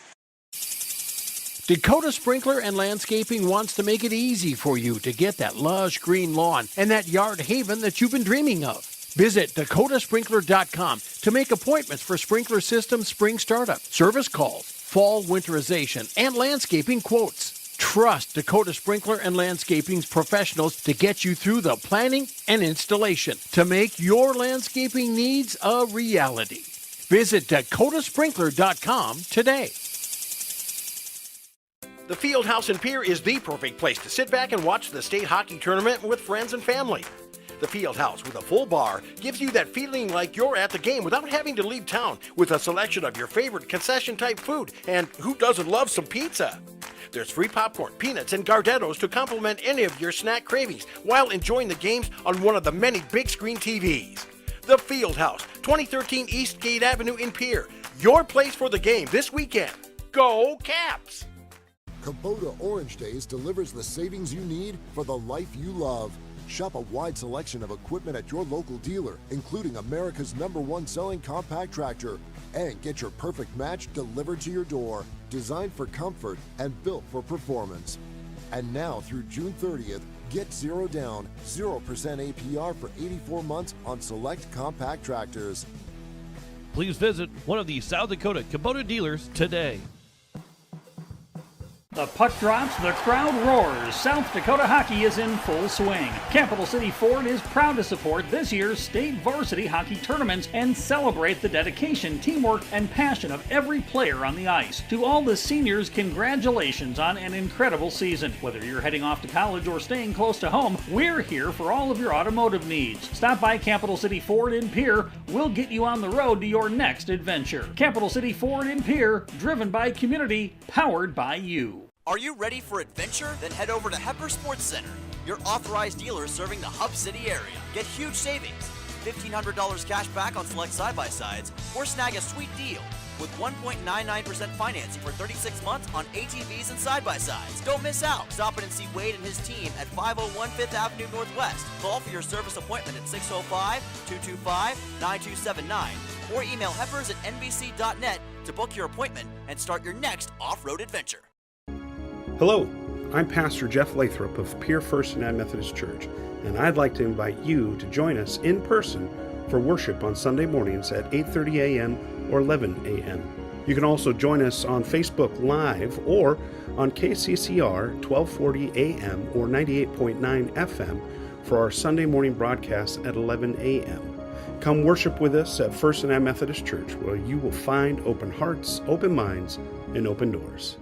Dakota Sprinkler and Landscaping wants to make it easy for you to get that lush green lawn and that yard haven that you've been dreaming of. Visit dakotasprinkler.com to make appointments for sprinkler system spring startup, service calls, fall winterization, and landscaping quotes. Trust Dakota Sprinkler and Landscaping's professionals to get you through the planning and installation to make your landscaping needs a reality. Visit dakotasprinkler.com today. The Fieldhouse in Pierre is the perfect place to sit back and watch the state hockey tournament with friends and family. The Fieldhouse with a full bar gives you that feeling like you're at the game without having to leave town, with a selection of your favorite concession-type food, and who doesn't love some pizza? There's free popcorn, peanuts, and Gardettos to complement any of your snack cravings while enjoying the games on one of the many big screen TVs. The Fieldhouse, 2013 Eastgate Avenue in Pierre. Your place for the game this weekend. Go Caps! Kubota Orange Days delivers the savings you need for the life you love. Shop a wide selection of equipment at your local dealer, including America's #1 selling compact tractor. And get your perfect match delivered to your door. Designed for comfort and built for performance. And now through June 30th, get 0 down, 0% APR for 84 months on select compact tractors. Please visit one of the South Dakota Kubota dealers today. The puck drops, the crowd roars. South Dakota hockey is in full swing. Capital City Ford is proud to support this year's state varsity hockey tournaments and celebrate the dedication, teamwork, and passion of every player on the ice. To all the seniors, congratulations on an incredible season. Whether you're heading off to college or staying close to home, we're here for all of your automotive needs. Stop by Capital City Ford in Pierre. We'll get you on the road to your next adventure. Capital City Ford in Pierre, driven by community, powered by you. Are you ready for adventure? Then head over to Hepper Sports Center, your authorized dealer serving the Hub City area. Get huge savings, $1,500 cash back on select side-by-sides, or snag a sweet deal with 1.99% financing for 36 months on ATVs and side-by-sides. Don't miss out. Stop in and see Wade and his team at 501 5th Avenue Northwest. Call for your service appointment at 605-225-9279 or email heppers@nbc.net to book your appointment and start your next off-road adventure. Hello, I'm Pastor Jeff Lathrop of Pierre First United Methodist Church, and I'd like to invite you to join us in person for worship on Sunday mornings at 8:30 a.m. or 11 a.m. You can also join us on Facebook Live or on KCCR 1240 a.m. or 98.9 FM for our Sunday morning broadcast at 11 a.m. Come worship with us at First United Methodist Church, where you will find open hearts, open minds, and open doors.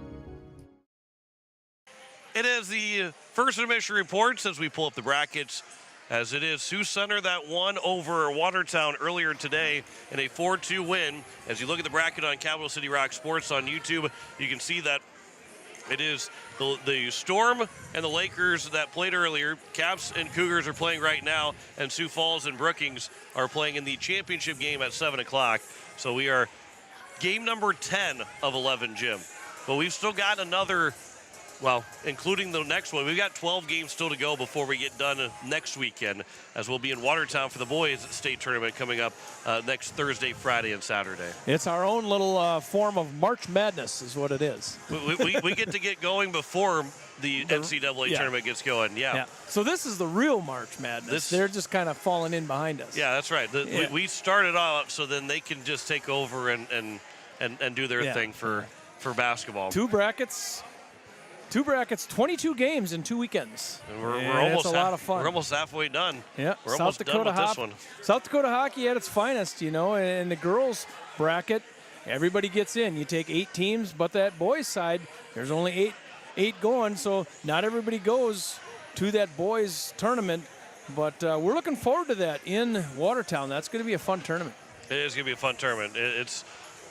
It is the first intermission reports as we pull up the brackets, as it is Sioux Center that won over Watertown earlier today in a 4-2 win. As you look at the bracket on Capital City Rock Sports on YouTube, you can see that it is the Storm and the Lakers that played earlier. Caps and Cougars are playing right now, and Sioux Falls and Brookings are playing in the championship game at 7 o'clock. So we are game number 10 of 11, Jim. But we've still got another, well, including the next one, we've got 12 games still to go before we get done next weekend, as we'll be in Watertown for the boys state tournament coming up next Thursday, Friday, and Saturday. It's our own little form of March Madness is what it is. We get to get going before the NCAA tournament gets going, yeah. So this is the real March Madness. They're just kind of falling in behind us. Yeah, that's right. We started out so then they can just take over and do their thing for basketball. Two brackets, 22 games in 2 weekends. And we're almost a lot of fun. We're almost halfway done. Yeah, we're almost done with this one. South Dakota hockey at its finest, you know. And the girls bracket, everybody gets in. You take 8 teams, but that boys side, there's only eight going, so not everybody goes to that boys tournament. But we're looking forward to that in Watertown. That's going to be a fun tournament. It is going to be a fun tournament.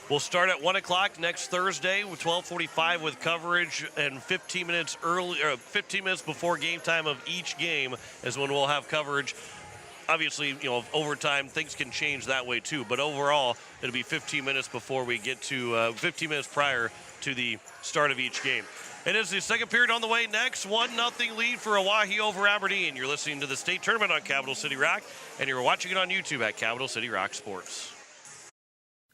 We'll start at 1 o'clock next Thursday with 12:45 with coverage, and 15 minutes early, or 15 minutes before game time of each game is when we'll have coverage. Obviously, you know, overtime things can change that way too, but overall it'll be 15 minutes before we get to 15 minutes prior to the start of each game. It is the second period on the way next. 1-0 lead for Oahe over Aberdeen. You're listening to the state tournament on Capital City Rock, and you're watching it on YouTube at Capital City Rock Sports.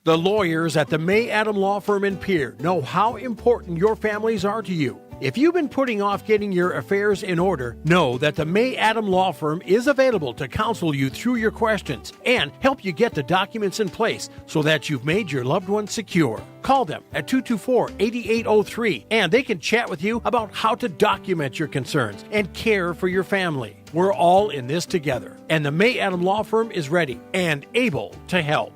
The lawyers at the May Adam Law Firm in Pierre know how important your families are to you. If you've been putting off getting your affairs in order, know that the May Adam Law Firm is available to counsel you through your questions and help you get the documents in place so that you've made your loved ones secure. Call them at 224-8803 and they can chat with you about how to document your concerns and care for your family. We're all in this together, and the May Adam Law Firm is ready and able to help.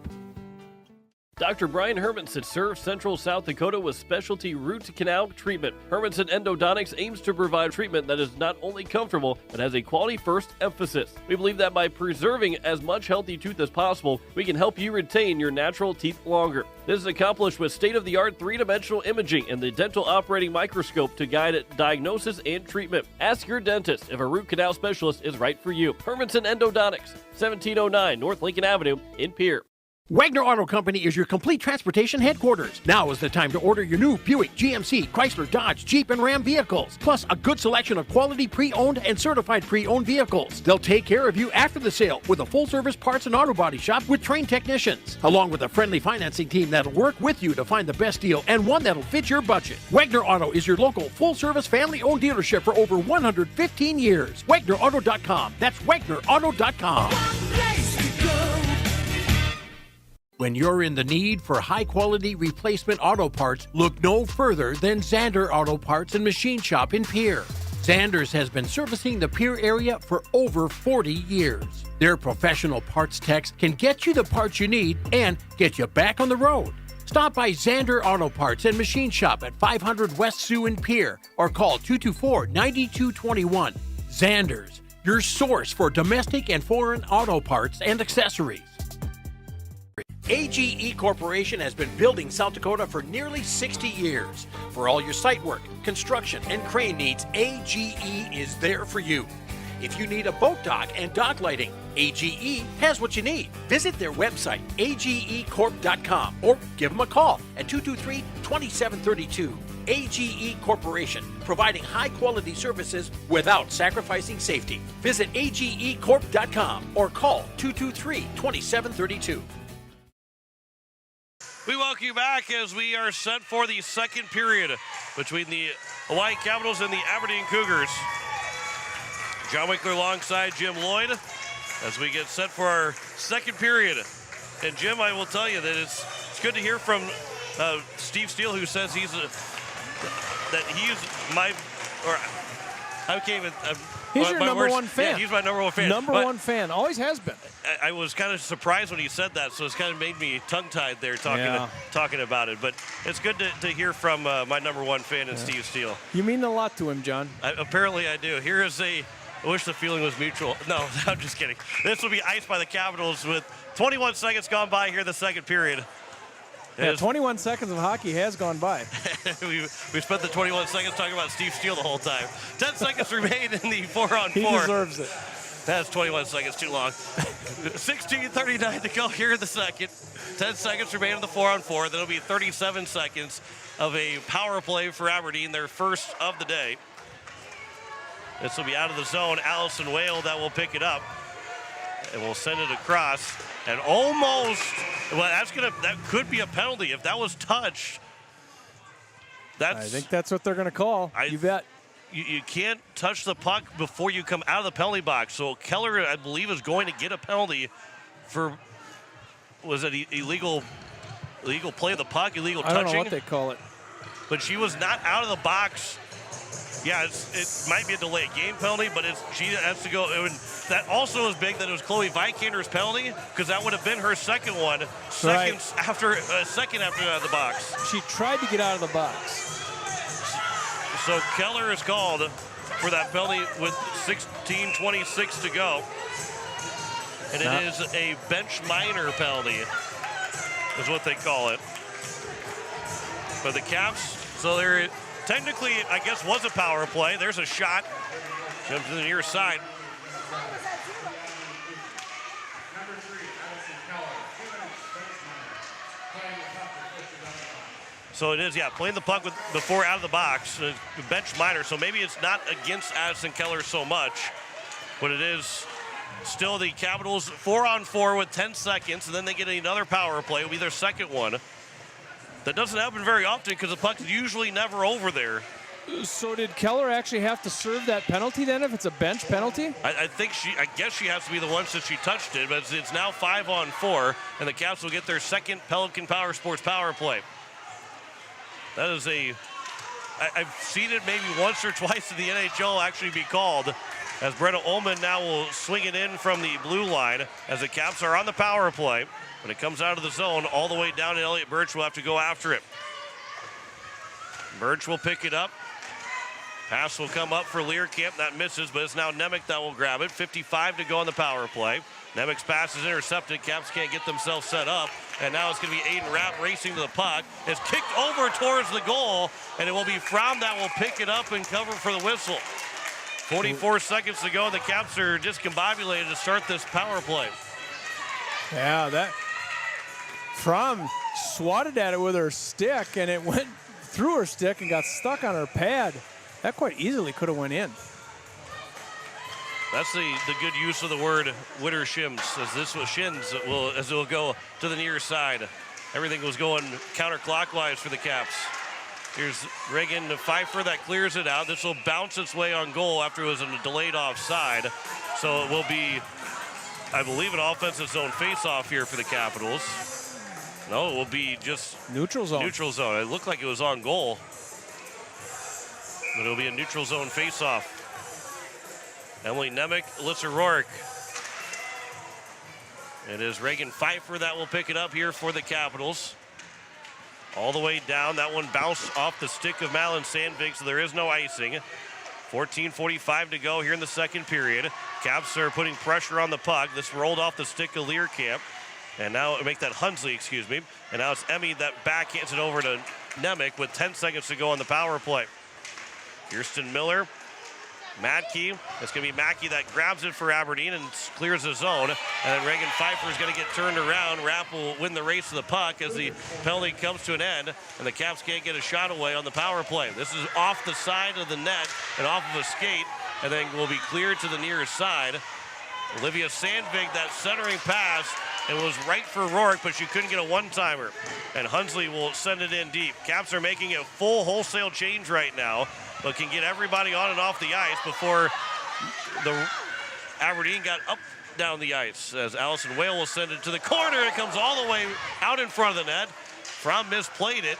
Dr. Brian Hermanson serves Central South Dakota with specialty root canal treatment. Hermanson Endodontics aims to provide treatment that is not only comfortable, but has a quality-first emphasis. We believe that by preserving as much healthy tooth as possible, we can help you retain your natural teeth longer. This is accomplished with state-of-the-art three-dimensional imaging and the dental operating microscope to guide diagnosis and treatment. Ask your dentist if a root canal specialist is right for you. Hermanson Endodontics, 1709 North Lincoln Avenue in Pierre. Wagner Auto Company is your complete transportation headquarters. Now is the time to order your new Buick, GMC, Chrysler, Dodge, Jeep, and Ram vehicles, plus a good selection of quality pre-owned and certified pre-owned vehicles. They'll take care of you after the sale with a full-service parts and auto body shop with trained technicians, along with a friendly financing team that'll work with you to find the best deal and one that'll fit your budget. Wagner Auto is your local full-service family-owned dealership for over 115 years. WagnerAuto.com. That's WagnerAuto.com. When you're in the need for high-quality replacement auto parts, look no further than Zander Auto Parts and Machine Shop in Pierre. Zander's has been servicing the Pierre area for over 40 years. Their professional parts techs can get you the parts you need and get you back on the road. Stop by Zander Auto Parts and Machine Shop at 500 West Sioux in Pierre or call 224-9221. Zander's, your source for domestic and foreign auto parts and accessories. AGE Corporation has been building South Dakota for nearly 60 years. For all your site work, construction, and crane needs, AGE is there for you. If you need a boat dock and dock lighting, AGE has what you need. Visit their website, agecorp.com, or give them a call at 223-2732. AGE Corporation, providing high-quality services without sacrificing safety. Visit agecorp.com or call 223-2732. We welcome you back as we are set for the second period between the Hawaii Capitals and the Aberdeen Cougars. John Winkler alongside Jim Lloyd as we get set for our second period. And Jim, I will tell you that it's good to hear from Steve Steele, who says he's my, or I can't even. He's your number one fan. Yeah, he's my number one fan. Number one fan, always has been. I was kind of surprised when he said that, so it's kind of made me tongue-tied there talking about it. But it's good to hear from my number one fan and Steve Steele. You mean a lot to him, John. Apparently I do. Here is I wish the feeling was mutual. No, I'm just kidding. This will be iced by the Capitals with 21 seconds gone by here in the second period. Yeah, 21 seconds of hockey has gone by. we spent the 21 seconds talking about Steve Steele the whole time. 10 seconds remain in the 4-on-4. He deserves it. That's 21 seconds too long. 16:39 to go here in the second. 10 seconds remain in the 4-on-4. That'll be 37 seconds of a power play for Aberdeen, their first of the day. This will be out of the zone. Allison Whale that will pick it up. And we'll send it across. And almost, well, that could be a penalty if that was touched. I think that's what they're going to call. You bet. You can't touch the puck before you come out of the penalty box. So Keller, I believe, is going to get a penalty for, was it illegal play of the puck, illegal touching? I don't know what they call it. But she was not out of the box. Yeah, it might be a delayed game penalty, but she has to go. That also is big that it was Chloe Vikander's penalty, because that would have been her second one, after out of the box. She tried to get out of the box. So Keller is called for that penalty with 16:26 to go. And it is a bench minor penalty, is what they call it. But the Caps, so they're technically, I guess, was a power play. There's a shot. Jumps to the near side. So it is, playing the puck before out of the box, bench minor. So maybe it's not against Addison Keller so much, but it is still the Capitals 4-on-4 with 10 seconds, and then they get another power play. It'll be their second one. That doesn't happen very often because the puck's usually never over there. So did Keller actually have to serve that penalty then if it's a bench penalty? I guess she has to be the one since she touched it, but it's now 5-on-4, and the Caps will get their second Pelican Power Sports power play. That is I've seen it maybe once or twice in the NHL actually be called, as Brenna Ullman now will swing it in from the blue line as the Caps are on the power play. When it comes out of the zone, all the way down, and Elliot Birch will have to go after it. Birch will pick it up. Pass will come up for Learcamp. That misses, but it's now Nemec that will grab it. 55 to go on the power play. Nemec's pass is intercepted. Caps can't get themselves set up. And now it's going to be Aiden Rapp racing to the puck. It's kicked over towards the goal, and it will be Fromm that will pick it up and cover for the whistle. 44 seconds to go. The Caps are discombobulated to start this power play. Yeah, that Fromm swatted at it with her stick, and it went through her stick and got stuck on her pad. That quite easily could have went in. That's the good use of the word winter shims, as this was shins as it will go to the near side. Everything was going counterclockwise for the Caps. Here's Reagan Pfeiffer that clears it out. This will bounce its way on goal after it was in a delayed offside. So it will be, I believe, an offensive zone face-off here for the Capitals. No, it will be just neutral zone. Neutral zone. It looked like it was on goal, but it'll be a neutral zone face-off. Emily Nemec, Alyssa Rourke. It is Reagan Pfeiffer that will pick it up here for the Capitals. All the way down. That one bounced off the stick of Malin Sandvig, so there is no icing. 14:45 to go here in the second period. Caps are putting pressure on the puck. This rolled off the stick of Learcamp. And now make that Hunsley, excuse me. And now it's Emmy that backhands it over to Nemec with 10 seconds to go on the power play. Kirsten Miller, Mackey. It's going to be Mackey that grabs it for Aberdeen and clears the zone. And then Reagan Pfeiffer is going to get turned around. Rapp will win the race to the puck as the penalty comes to an end. And the Caps can't get a shot away on the power play. This is off the side of the net and off of a skate. And then will be cleared to the near side. Olivia Sandvig, that centering pass. It was right for Rourke, but she couldn't get a one-timer. And Hunsley will send it in deep. Caps are making a full wholesale change right now. but can get everybody on and off the ice before the Aberdeen got up down the ice. As Allison Whale will send it to the corner. It comes all the way out in front of the net. Fromm misplayed it.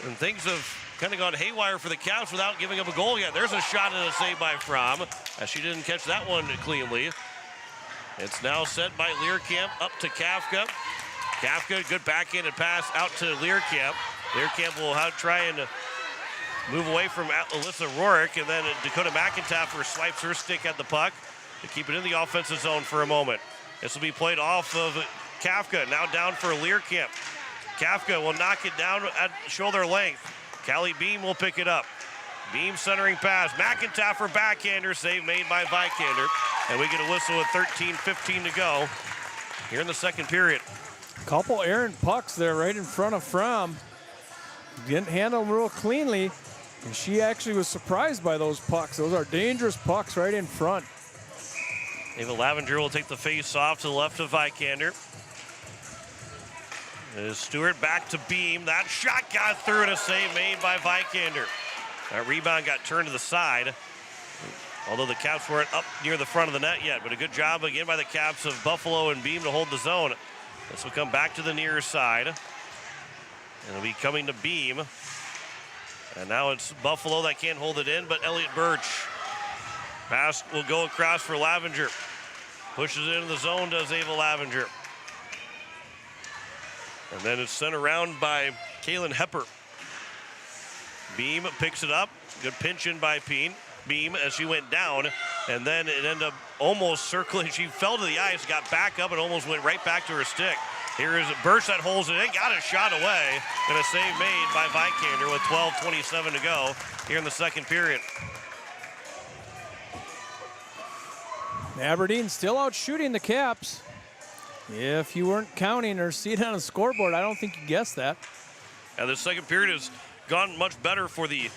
And things have kind of gone haywire for the Caps without giving up a goal yet. There's a shot and a save by Fromm, as she didn't catch that one cleanly. It's now sent by Learcamp up to Kafka. Kafka, good backhanded pass out to Learcamp. Learcamp will try and move away from Alyssa Rourke, and then Dakota McIntyre swipes her stick at the puck to keep it in the offensive zone for a moment. This will be played off of Kafka, now down for Learcamp. Kafka will knock it down at shoulder length. Callie Beam will pick it up. Beam centering pass. McIntyre backhander, save made by Vikander. And we get a whistle with 13:15 to go here in the second period. Couple errant pucks there right in front of Fromm. Didn't handle them real cleanly. And she actually was surprised by those pucks. Those are dangerous pucks right in front. Ava Lavenger will take the face off to the left of Vikander. As Stewart back to Beam. That shot got through and a save made by Vikander. That rebound got turned to the side. Although the Caps weren't up near the front of the net yet, but a good job again by the Caps of Buffalo and Beam to hold the zone. This will come back to the near side. And it'll be coming to Beam. And now it's Buffalo that can't hold it in, but Elliott Birch. Pass will go across for Lavenger. Pushes it into the zone, does Ava Lavenger. And then it's sent around by Kaylin Hepper. Beam picks it up. Good pinch in by Beam as she went down. And then it ended up almost circling. She fell to the ice, got back up, and almost went right back to her stick. Here is Birch that holds it in, got a shot away, and a save made by Vikander with 12:27 to go here in the second period. Aberdeen still out shooting the Caps. If you weren't counting or seeing it on the scoreboard, I don't think you guessed that. And the second period has gone much better for the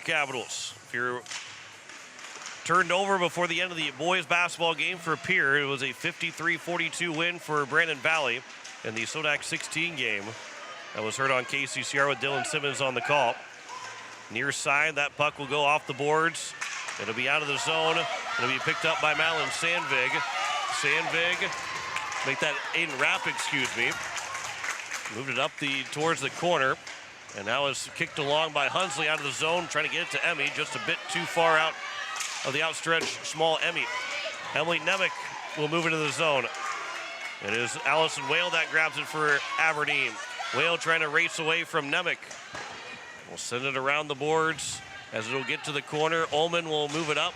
Capitals. If you're turned over before the end of the boys basketball game for Pierre, it was a 53-42 win for Brandon Valley in the Sodak 16 game. That was heard on KCCR with Dylan Simmons on the call. Near side, that puck will go off the boards. It'll be out of the zone. It'll be picked up by Madeline Sandvig. Sandvig, make that Aiden Rapp, excuse me. Moved it up towards the corner. And now is kicked along by Hunsley out of the zone, trying to get it to Emmy, just a bit too far out of the outstretched small Emmy. Emily Nemec will move into the zone. It is Allison Whale that grabs it for Aberdeen. Whale trying to race away from Nemec. We'll send it around the boards as it'll get to the corner. Ullman will move it up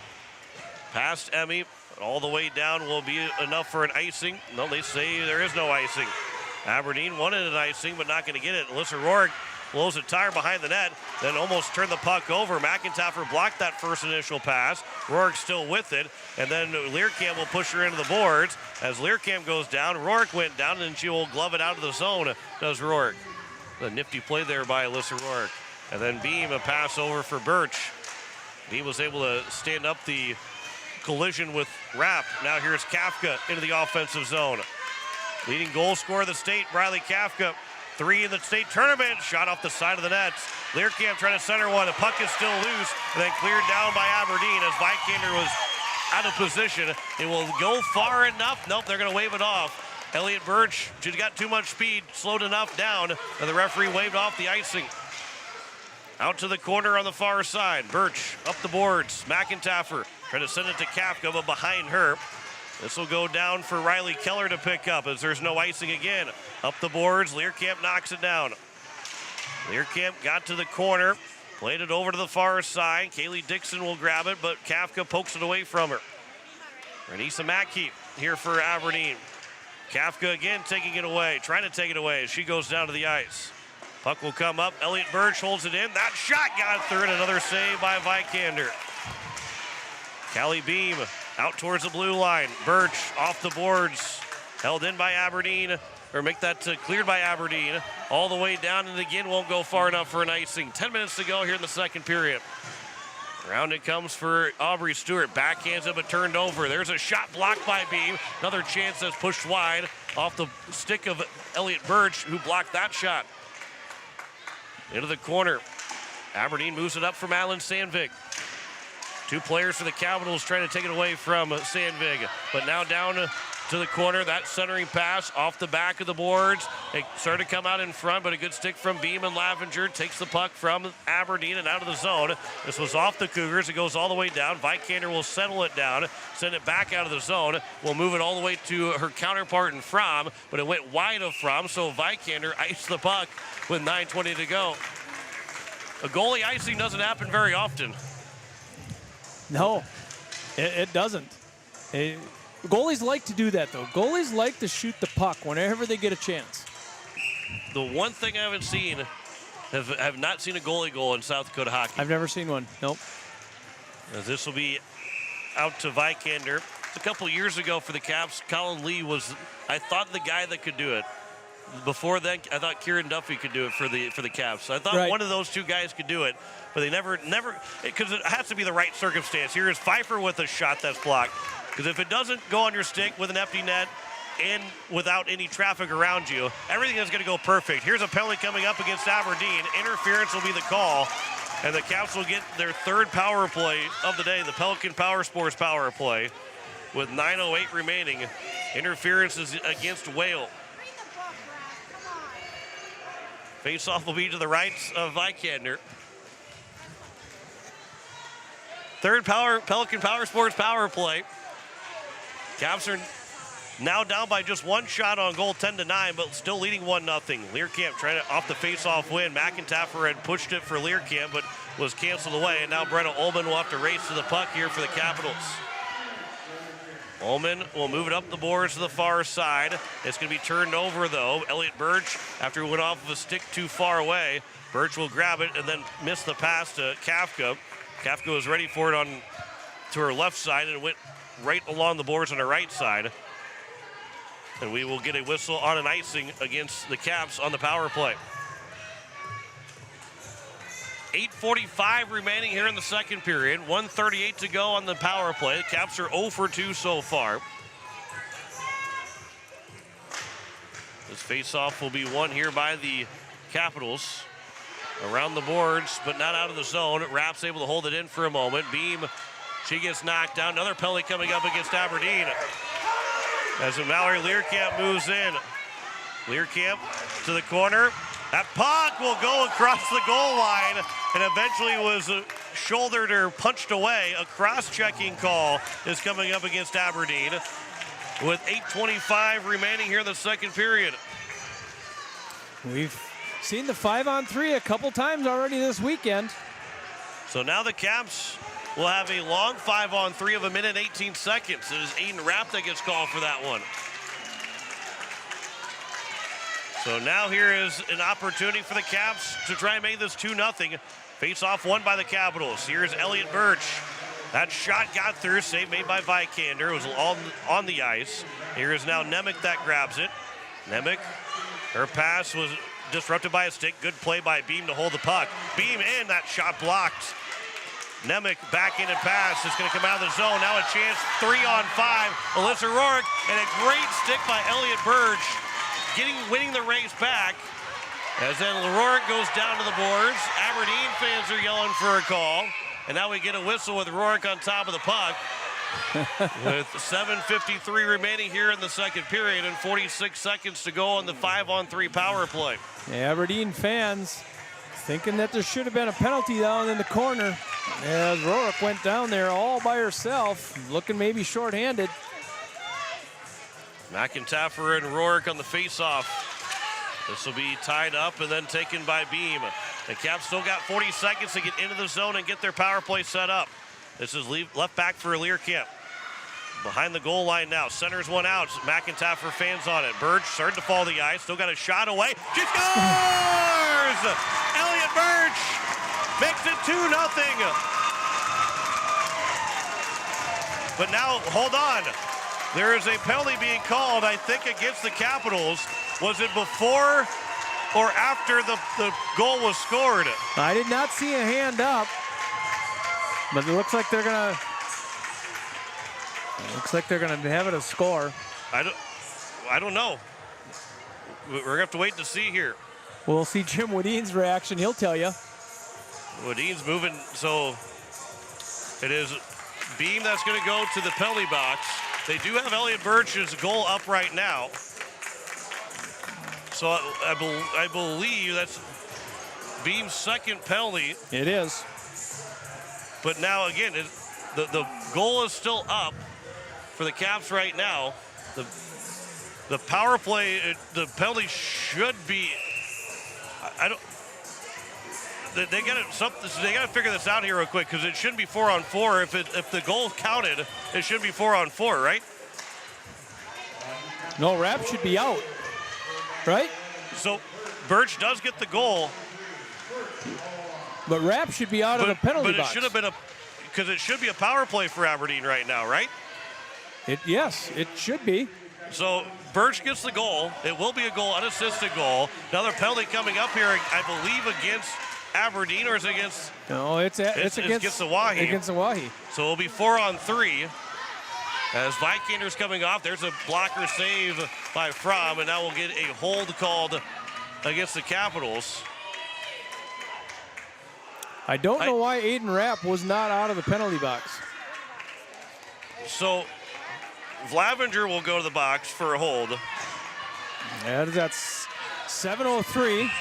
past Emmy. All the way down will be enough for an icing. No, they say there is no icing. Aberdeen wanted an icing, but not going to get it. Alyssa Rourke blows a tire behind the net, then almost turned the puck over. McIntyre blocked that first initial pass. Rourke still with it, and then Learcamp will push her into the boards. As Learcamp goes down, Rourke went down, and she will glove it out of the zone, does Rourke. A nifty play there by Alyssa Rourke. And then Beam, a pass over for Birch. Beam was able to stand up the collision with Rapp. Now here's Kafka into the offensive zone. Leading goal scorer of the state, Riley Kafka. 3 in the state tournament. Shot off the side of the net. Learcamp trying to center one. The puck is still loose, and then cleared down by Aberdeen as Vikander was out of position. It will go far enough. Nope, they're going to wave it off. Elliott Birch, she's got too much speed, slowed enough down, and the referee waved off the icing. Out to the corner on the far side. Birch up the boards. McIntyre trying to send it to Kafka, but behind her. This will go down for Riley Keller to pick up as there's no icing again. Up the boards, Learcamp knocks it down. Learcamp got to the corner, played it over to the far side. Kaylee Dixon will grab it, but Kafka pokes it away from her. Renisa Mackey here for Aberdeen. Kafka again taking it away, trying to take it away as she goes down to the ice. Puck will come up, Elliott Birch holds it in. That shot got through, and another save by Vikander. Callie Beam out towards the blue line. Birch off the boards, held in by Aberdeen, or make that cleared by Aberdeen. All the way down, and again won't go far enough for an icing. 10 minutes to go here in the second period. Round it comes for Aubrey Stewart. Backhands it, but turned over. There's a shot blocked by Beam. Another chance that's pushed wide off the stick of Elliott Birch, who blocked that shot. Into the corner. Aberdeen moves it up from Alan Sandvik. 2 players for the Capitals trying to take it away from Sandvik. But now down to the corner. That centering pass off the back of the boards. It started to come out in front, but a good stick from Beam and Lavenger. Takes the puck from Aberdeen and out of the zone. This was off the Cougars. It goes all the way down. Vikander will settle it down, send it back out of the zone. Will move it all the way to her counterpart in Fromm, but it went wide of Fromm, so Vikander iced the puck with 9:20 to go. A goalie icing doesn't happen very often. No, it doesn't. Goalies like to do that, though. Goalies like to shoot the puck whenever they get a chance. The one thing I haven't seen, have not seen a goalie goal in South Dakota hockey. I've never seen one. Nope. As this will be out to Vikander. A couple years ago for the Caps, Colin Lee was, I thought, the guy that could do it. Before then, I thought Kieran Duffy could do it for the Caps. I thought one of those 2 guys could do it, but they never, because it has to be the right circumstance. Here is Pfeiffer with a shot that's blocked. Because if it doesn't go on your stick with an empty net and without any traffic around you, everything is going to go perfect. Here's a penalty coming up against Aberdeen. Interference will be the call, and the Caps will get their 3rd power play of the day, the Pelican Power Sports power play, with 9:08 remaining. Interference is against Whale. Face-off will be to the right of Vikander. 3rd Pelican Power Sports power play. Caps are now down by just 1 shot on goal, 10-9, but still leading 1-0. Learcamp trying to off the face-off win. McIntyre had pushed it for Learcamp, but was canceled away, and now Brenna Ullman will have to race to the puck here for the Capitals. Ullman will move it up the boards to the far side. It's going to be turned over, though. Elliot Birch, after it went off of a stick too far away, Birch will grab it and then miss the pass to Kafka. Kafka was ready for it to her left side, and it went right along the boards on the right side. And we will get a whistle on an icing against the Caps on the power play. 8:45 remaining here in the second period. 1:38 to go on the power play. The Caps are 0 for 2 so far. This face-off will be won here by the Capitals. Around the boards, but not out of the zone. Rapp's able to hold it in for a moment. Beam, she gets knocked down. Another penalty coming up against Aberdeen. As Mallory Learcamp moves in. Learcamp to the corner. That puck will go across the goal line and eventually was shouldered or punched away. A cross-checking call is coming up against Aberdeen with 8:25 remaining here in the second period. We've seen the 5-on-3 a couple times already this weekend. So now the Caps will have a long 5-on-3 of 1 minute 18 seconds. It is Aiden Rapp that gets called for that one. So now here is an opportunity for the Caps to try and make this 2-0. Face-off won by the Capitals. Here's Elliot Birch. That shot got through, save made by Vikander. It was on the ice. Here is now Nemec that grabs it. Nemec, her pass was disrupted by a stick. Good play by Beam to hold the puck. Beam in, that shot blocked. Nemec back in and pass. It's going to come out of the zone. Now a chance, 3-on-5. Alyssa Rourke, and a great stick by Elliot Birch, winning the race back. As then Rourke goes down to the boards. Aberdeen fans are yelling for a call. And now we get a whistle with Rourke on top of the puck. With 7:53 remaining here in the second period and 46 seconds to go on the 5-on-3 power play. Aberdeen fans thinking that there should have been a penalty down in the corner. As Rourke went down there all by herself, looking maybe shorthanded. McIntyre and Rourke on the face-off. This will be tied up and then taken by Beam. The Caps still got 40 seconds to get into the zone and get their power play set up. This is left back for Learcamp. Behind the goal line now. Centers one out. McIntyre for fans on it. Birch starting to fall the ice. Still got a shot away. She scores! Elliot Birch makes it 2-0. But now, hold on. There is a penalty being called, I think, against the Capitals. Was it before or after the goal was scored? I did not see a hand up, but it looks like they're gonna have it a score. I don't know. We're gonna have to wait to see here. We'll see Jim Woodin's reaction. He'll tell you. Dean's moving, so it is Beam that's going to go to the penalty box. They do have Elliot Birch's goal up right now. So I believe that's Beam's second penalty. It is. But now, again, the goal is still up for the Caps right now. The power play, the penalty should be. I don't. They got to figure this out here real quick because it shouldn't be 4-on-4. If the goal counted, it should be 4-on-4, right? No, Rapp should be out, right? So Birch does get the goal, but Rapp should be out of the penalty box. But it should have been because it should be a power play for Aberdeen right now, right? Yes, it should be. So Birch gets the goal. It will be a goal, unassisted goal. Another penalty coming up here, I believe, against Aberdeen, or is it against? No, it's against Oahe. Against Oahe. So it'll be 4-on-3. As Vikingers coming off, there's a blocker save by Fromm, and now we'll get a hold called against the Capitals. I don't know why Aiden Rapp was not out of the penalty box. So Vlavinger will go to the box for a hold. That's 7:03.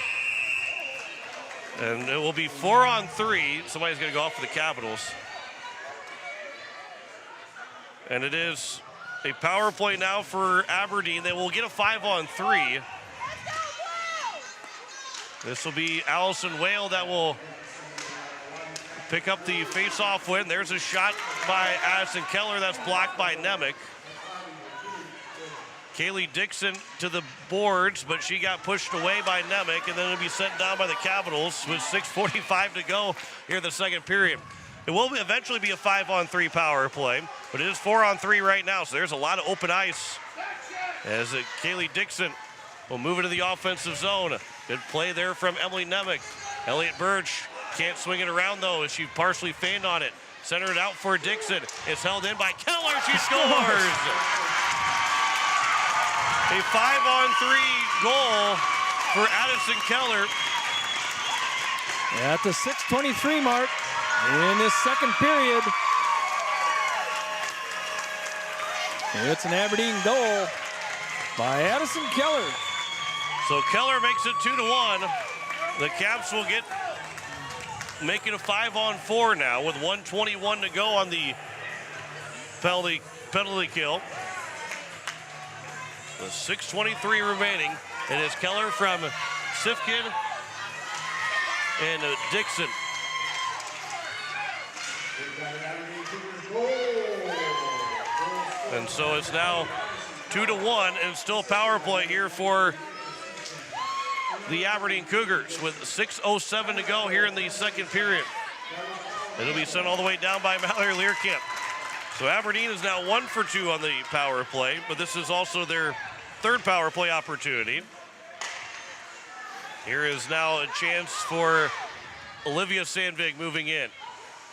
And it will be 4-on-3. Somebody's going to go off for the Capitals. And it is a power play now for Aberdeen. They will get a 5-on-3. This will be Allison Whale that will pick up the face-off win. There's a shot by Addison Keller that's blocked by Nemec. Kaylee Dixon to the boards, but she got pushed away by Nemec, and then it'll be sent down by the Capitals with 6:45 to go here in the second period. It will eventually be a 5-on-3 power play, but it is 4-on-3 right now, so there's a lot of open ice as Kaylee Dixon will move into the offensive zone. Good play there from Emily Nemec. Elliot Birch can't swing it around, though, as she partially fanned on it. Center it out for Dixon. It's held in by Keller. She scores! A 5-on-3 goal for Addison Keller. At the 6:23 mark in this second period. It's an Aberdeen goal by Addison Keller. So Keller makes it 2-1. The Caps will make it a 5-on-4 now with 1:21 to go on the penalty kill. With 6:23 remaining, it is Keller from Sifkin and Dixon. And so it's now 2-1 and still power play here for the Aberdeen Cougars with 6:07 to go here in the second period. It'll be sent all the way down by Mallory Learkamp. So Aberdeen is now 1 for 2 on the power play, but this is also their third power play opportunity. Here is now a chance for Olivia Sandvig moving in.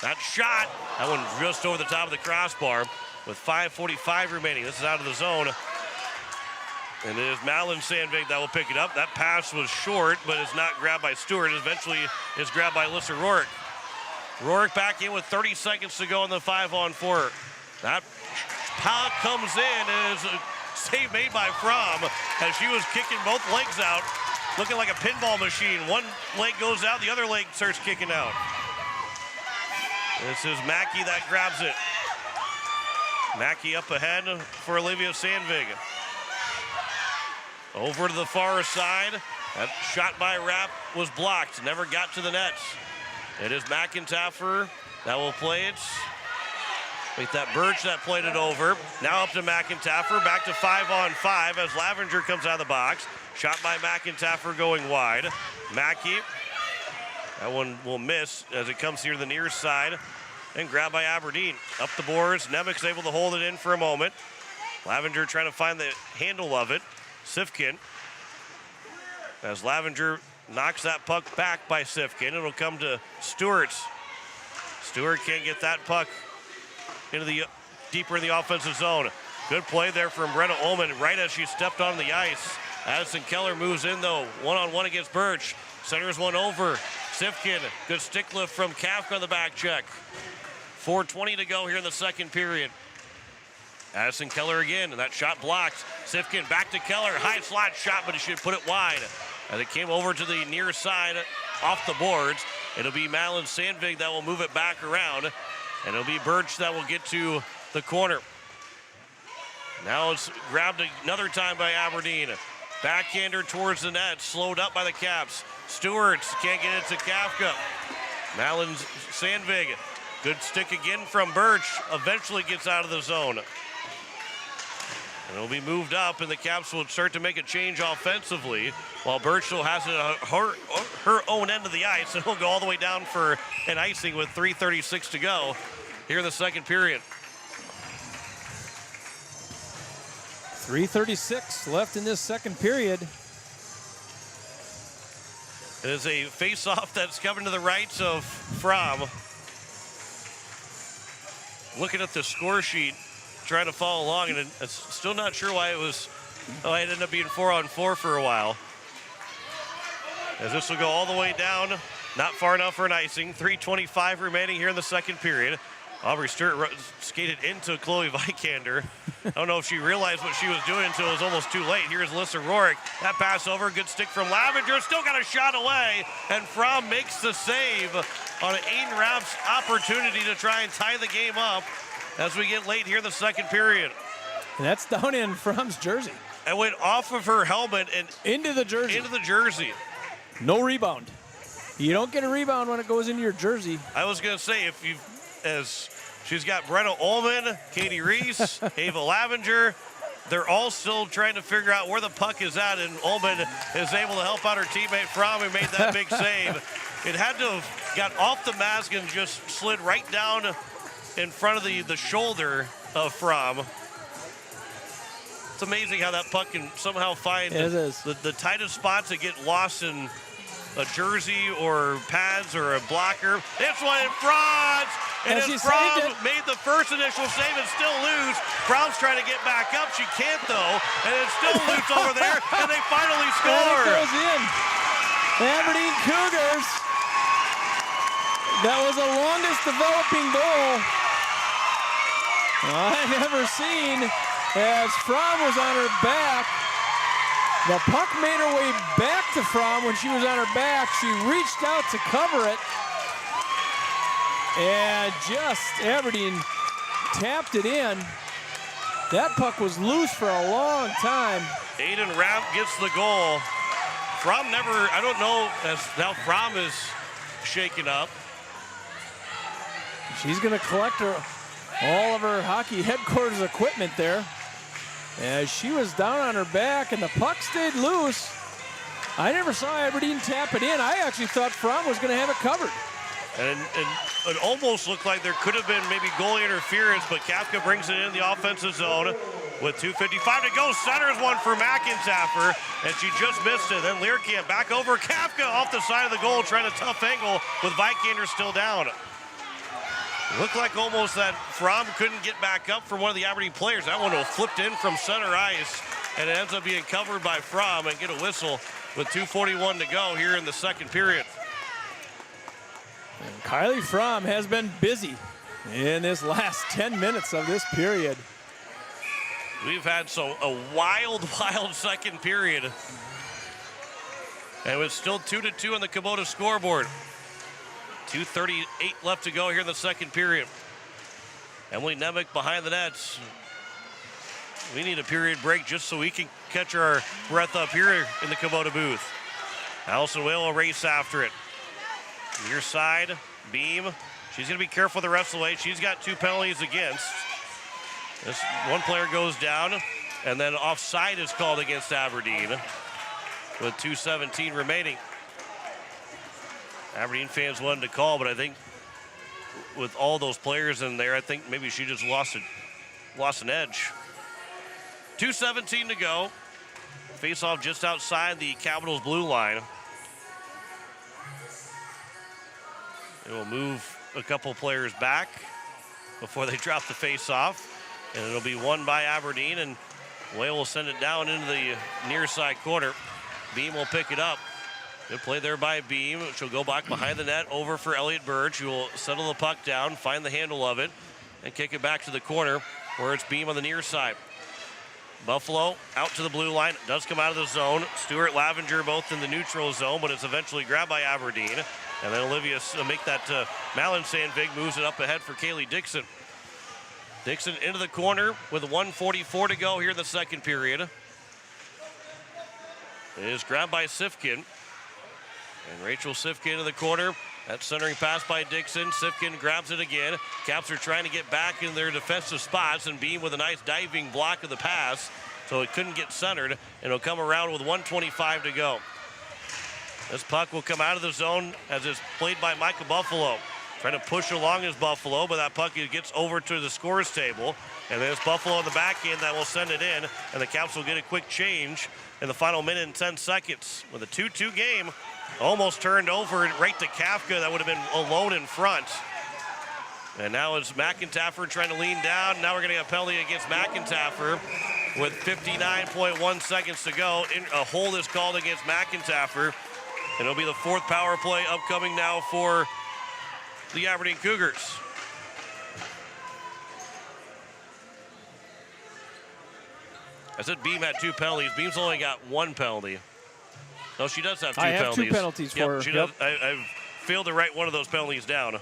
That shot, that one just over the top of the crossbar with 5:45 remaining. This is out of the zone. And it is Madeline Sandvig that will pick it up. That pass was short, but it's not grabbed by Stewart. It eventually is grabbed by Alyssa Rourke. Rourke back in with 30 seconds to go in the 5-on-4. That puck comes in and is a save made by Fromm as she was kicking both legs out, looking like a pinball machine. One leg goes out, the other leg starts kicking out. This is Mackey that grabs it. Mackey up ahead for Olivia Sandvig. Over to the far side. That shot by Rapp was blocked. Never got to the nets. It is McIntyre that will play it. With that Birch that played it over. Now up to McIntyre. Back to 5-on-5 as Lavenger comes out of the box. Shot by McIntyre going wide. Mackey. That one will miss as it comes here to the near side. And grabbed by Aberdeen. Up the boards. Nemec's able to hold it in for a moment. Lavenger trying to find the handle of it. Sifkin. As Lavenger knocks that puck back by Sifkin. It'll come to Stewart. Stewart can't get that puck into the deeper in the offensive zone. Good play there from Brenna Ullman right as she stepped on the ice. Addison Keller moves in though, one-on-one against Birch. Centers one over. Sifkin, good stick lift from Kafka on the back check. 4:20 to go here in the second period. Addison Keller again, and that shot blocked. Sifkin back to Keller, high slot shot, but he should put it wide. And it came over to the near side off the boards. It'll be Madeline Sandvig that will move it back around, and it'll be Birch that will get to the corner. Now it's grabbed another time by Aberdeen. Backhander towards the net, slowed up by the Caps. Stewarts can't get it to Kafka. Madeline Sandvig, good stick again from Birch, eventually gets out of the zone. And it'll be moved up, and the Caps will start to make a change offensively, while Birch still has it on her own end of the ice, and he'll go all the way down for an icing with 3:36 to go here in the second period. 3:36 left in this second period. It is a face-off that's coming to the right of Fromm. Looking at the score sheet, trying to follow along, and it's still not sure why it ended up being 4-on-4 for a while. As this will go all the way down, not far enough for an icing. 3:25 remaining here in the second period. Aubrey Stewart skated into Chloe Vikander. I don't know if she realized what she was doing until it was almost too late. Here's Alyssa Rorick. That pass over, good stick from Lavenger. Still got a shot away, and Fromm makes the save on an Aiden Rapp's opportunity to try and tie the game up as we get late here in the second period. And that's down in Fromm's jersey. It went off of her helmet and into the jersey. Into the jersey. No rebound. You don't get a rebound when it goes into your jersey. I was going to say, as she's got Brenna Ullman, Katie Reese, Ava Lavenger. They're all still trying to figure out where the puck is at, and Ullman is able to help out her teammate Fromm, who made that big save. It had to have got off the mask and just slid right down in front of the shoulder of Fromm. It's amazing how that puck can somehow find the tightest spots that get lost in a jersey or pads or a blocker. This one in front! And as Fromm made the first initial save and still loose, Fromm's trying to get back up. She can't, though, and it's still loose over there, and they finally score. And it goes in. Aberdeen Cougars. That was the longest developing goal I've ever seen, as Fromm was on her back. The puck made her way back to Fromm. When she was on her back, she reached out to cover it. And just Aberdeen tapped it in. That puck was loose for a long time. Aiden Rapp gets the goal. Fromm never, I don't know as now Fromm is shaken up. She's going to collect all of her hockey headquarters equipment there, as she was down on her back and the puck stayed loose. I never saw Aberdeen tap it in. I actually thought Fromm was going to have it covered. And it almost looked like there could have been maybe goalie interference, but Kafka brings it in the offensive zone with 2:55 to go. Centers one for McIntaffer, and she just missed it. Then Learkamp back over Kafka off the side of the goal, trying a tough angle with Vikander still down. Looked like almost that Fromm couldn't get back up from one of the Aberdeen players. That one was flipped in from center ice, and it ends up being covered by Fromm and get a whistle with 2:41 to go here in the second period. And Kylie Fromm has been busy in this last 10 minutes of this period. We've had a wild second period. And it's still 2-2 on the Kubota scoreboard. 2:38 left to go here in the second period. Emily Nemec behind the nets. We need a period break just so we can catch our breath up here in the Kubota booth. Allison Whale will race after it. Near side, Beam. She's going to be careful the rest of the way. She's got 2 penalties against. This one player goes down, and then offside is called against Aberdeen with 2:17 remaining. Aberdeen fans wanted to call, but I think with all those players in there, I think maybe she just lost an edge. 2:17 to go. Face-off just outside the Capitals blue line. It will move a couple players back before they drop the face-off, and it'll be won by Aberdeen, and Whale will send it down into the near side corner. Beam will pick it up. Good play there by Beam. She'll go back behind the net over for Elliott Burge, who will settle the puck down, find the handle of it, and kick it back to the corner where it's Beam on the near side. Buffalo out to the blue line, does come out of the zone. Stewart, Lavenger both in the neutral zone, but it's eventually grabbed by Aberdeen. And then Olivia make that Malin Sandvig, moves it up ahead for Kaylee Dixon. Dixon into the corner with 1:44 to go here in the second period. It is grabbed by Sifkin. And Rachel Sifkin in the corner. That centering pass by Dixon. Sifkin grabs it again. Caps are trying to get back in their defensive spots, and Beam with a nice diving block of the pass, so it couldn't get centered, and it'll come around with 1:25 to go. This puck will come out of the zone as it's played by Micah Buffalo. Trying to push along as Buffalo, but that puck gets over to the scores table. And there's Buffalo on the back end that will send it in, and the Caps will get a quick change in the final minute and 10 seconds. With a 2-2 game, almost turned over right to Kafka. That would have been alone in front. And now it's McIntaffer trying to lean down. Now we're going to get a penalty against McIntaffer with 59.1 seconds to go. A hold is called against McIntaffer. And it'll be the fourth power play upcoming now for the Aberdeen Cougars. I said Beam had 2 penalties. Beam's only got 1 penalty. No, she does have 2 penalties. I have 2 penalties for her. She does. I've failed to write one of those penalties down.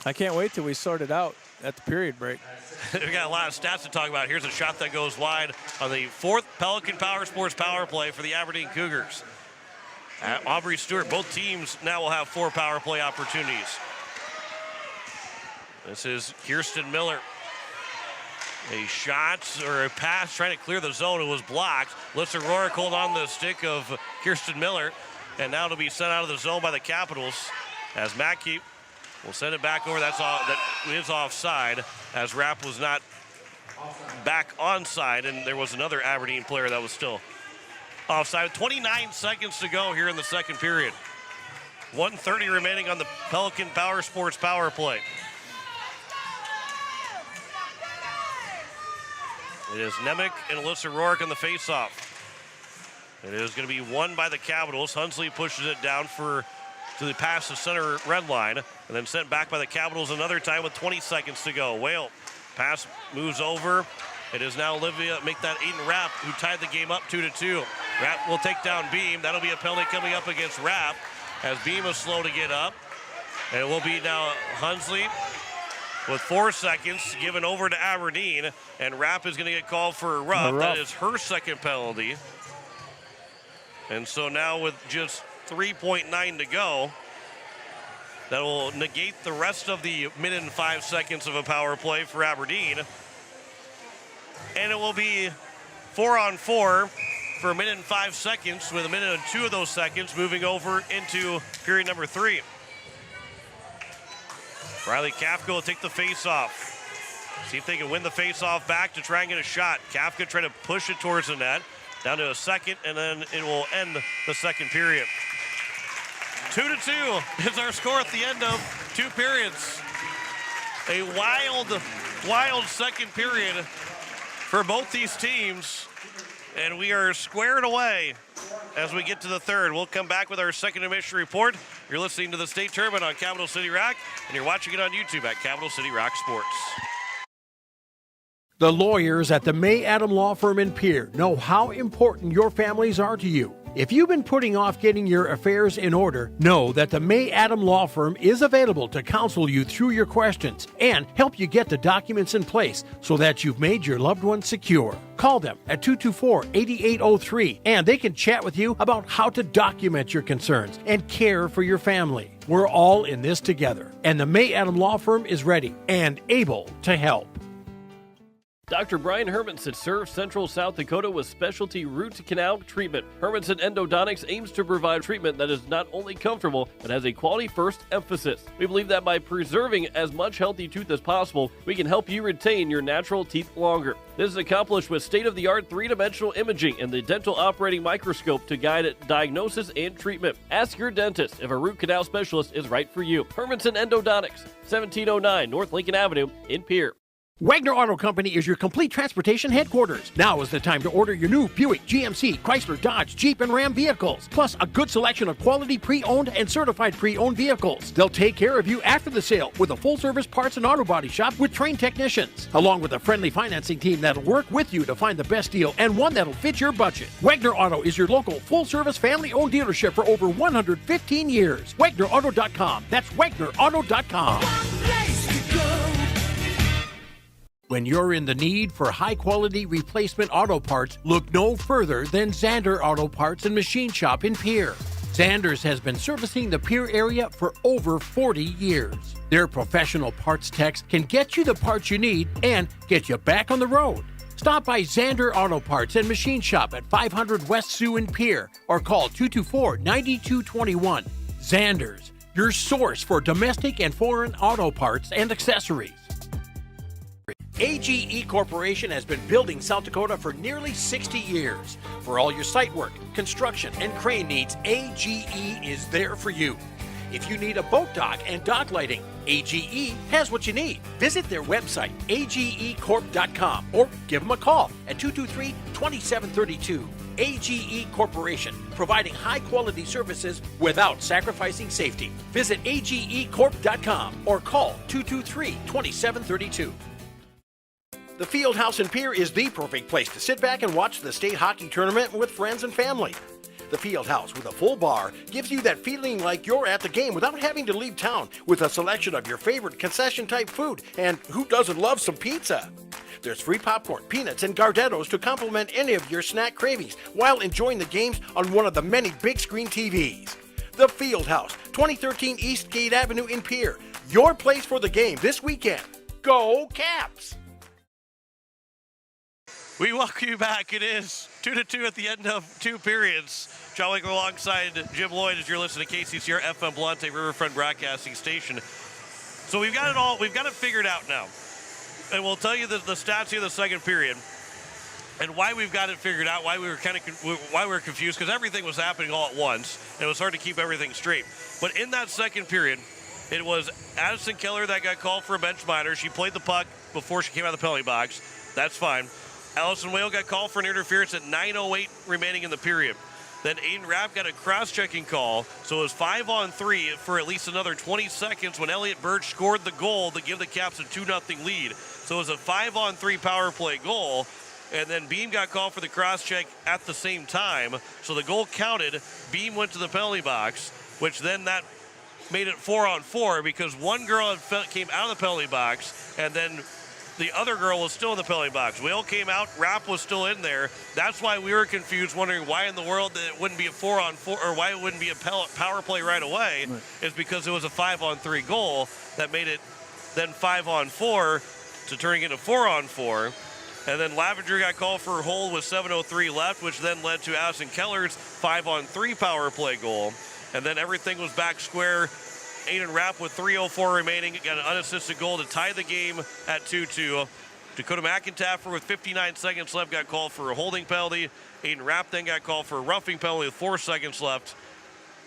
I can't wait till we sort it out at the period break. We got a lot of stats to talk about. Here's a shot that goes wide on the 4th Pelican Power Sports power play for the Aberdeen Cougars. Aubrey Stewart, both teams now will have 4 power play opportunities. This is Kirsten Miller. A shot or a pass trying to clear the zone. It was blocked. Lissa Rourke hold on the stick of Kirsten Miller. And now it'll be sent out of the zone by the Capitals as Mackey will send it back over. That is offside as Rapp was not back onside. And there was another Aberdeen player that was still offside. 29 seconds to go here in the second period. 1:30 remaining on the Pelican Power Sports power play. It is Nemec and Alyssa Rourke on the faceoff. It is going to be won by the Capitals. Hunsley pushes it down to the pass the center red line, and then sent back by the Capitals another time with 20 seconds to go. Whale pass moves over. It is now Olivia, make that Aiden Rapp, who tied the game up 2-2. Rapp will take down Beam. That'll be a penalty coming up against Rapp as Beam is slow to get up. And it will be now Hunsley with 4 seconds given over to Aberdeen, and Rapp is going to get called for a rough. That is her second penalty. And so now with just 3.9 to go, that will negate the rest of the minute and 5 seconds of a power play for Aberdeen. And it will be 4-on-4 for a minute and 5 seconds, with a minute and 2 of those seconds moving over into period number 3. Riley Kafka will take the face-off. See if they can win the face-off back to try and get a shot. Kafka trying to push it towards the net. Down to a second, and then it will end the second period. 2-2 is our score at the end of 2 periods. A wild second period for both these teams. And we are squared away as we get to the third. We'll come back with our second intermission report. You're listening to the state tournament on Capital City Rock, and you're watching it on YouTube at Capital City Rock Sports. The lawyers at the May Adam Law Firm in Pierre know how important your families are to you. If you've been putting off getting your affairs in order, know that the May Adam Law Firm is available to counsel you through your questions and help you get the documents in place so that you've made your loved ones secure. Call them at 224-8803 and they can chat with you about how to document your concerns and care for your family. We're all in this together, and the May Adam Law Firm is ready and able to help. Dr. Brian Hermanson serves Central South Dakota with specialty root canal treatment. Hermanson Endodontics aims to provide treatment that is not only comfortable, but has a quality-first emphasis. We believe that by preserving as much healthy tooth as possible, we can help you retain your natural teeth longer. This is accomplished with state-of-the-art three-dimensional imaging and the dental operating microscope to guide diagnosis and treatment. Ask your dentist if a root canal specialist is right for you. Hermanson Endodontics, 1709 North Lincoln Avenue in Pierre. Wagner Auto Company is your complete transportation headquarters. Now is the time to order your new Buick, GMC, Chrysler, Dodge, Jeep, and Ram vehicles, plus a good selection of quality pre-owned and certified pre-owned vehicles. They'll take care of you after the sale with a full-service parts and auto body shop with trained technicians, along with a friendly financing team that'll work with you to find the best deal and one that'll fit your budget. Wagner Auto is your local full-service family-owned dealership for over 115 years. WagnerAuto.com. That's WagnerAuto.com. When you're in the need for high-quality replacement auto parts, look no further than Zander Auto Parts and Machine Shop in Pierre. Zander's has been servicing the Pierre area for over 40 years. Their professional parts techs can get you the parts you need and get you back on the road. Stop by Zander Auto Parts and Machine Shop at 500 West Sioux in Pierre or call 224-9221. Zander's, your source for domestic and foreign auto parts and accessories. AGE Corporation has been building South Dakota for nearly 60 years. For all your site work, construction, and crane needs, AGE is there for you. If you need a boat dock and dock lighting, AGE has what you need. Visit their website, agecorp.com, or give them a call at 223-2732. AGE Corporation, providing high-quality services without sacrificing safety. Visit agecorp.com or call 223-2732. The Fieldhouse in Pierre is the perfect place to sit back and watch the state hockey tournament with friends and family. The Fieldhouse with a full bar gives you that feeling like you're at the game without having to leave town, with a selection of your favorite concession-type food, and who doesn't love some pizza? There's free popcorn, peanuts, and Gardettos to complement any of your snack cravings while enjoying the games on one of the many big screen TVs. The Fieldhouse, 2013 Eastgate Avenue in Pierre. Your place for the game this weekend. Go Caps! We welcome you back. It is 2-2 at the end of two periods. John Winkler alongside Jim Lloyd as you're listening to KCCR FM Blante Riverfront Broadcasting Station. So we've got it figured out now. And we'll tell you the stats here of the second period and why we've got it figured out, why we were confused, because everything was happening all at once, and it was hard to keep everything straight. But in that second period, it was Addison Keller that got called for a bench minor. She played the puck before she came out of the penalty box. That's fine. Allison Whale got called for an interference at 9:08 remaining in the period. Then Aiden Rapp got a cross-checking call, so it was 5-on-3 for at least another 20 seconds when Elliot Birch scored the goal to give the Caps a 2-0 lead. So it was a 5-on-3 power play goal, and then Beam got called for the cross-check at the same time. So the goal counted. Beam went to the penalty box, which then that made it 4-on-4 because one girl came out of the penalty box, and then the other girl was still in the penalty box. Whale came out, Rapp was still in there. That's why we were confused, wondering why in the world that it wouldn't be a 4-on-4 or why it wouldn't be a power play right away. Right. Is because it was a 5-on-3 goal that made it then 5-on-4 to turning into 4-on-4. And then Lavenger got called for a hold with 7:03 left, which then led to Addison Keller's 5-on-3 power play goal. And then everything was back square. Aiden Rapp with 3:04 remaining got an unassisted goal to tie the game at 2-2. Dakota McIntaffer with 59 seconds left got called for a holding penalty. Aiden Rapp then got called for a roughing penalty with 4 seconds left.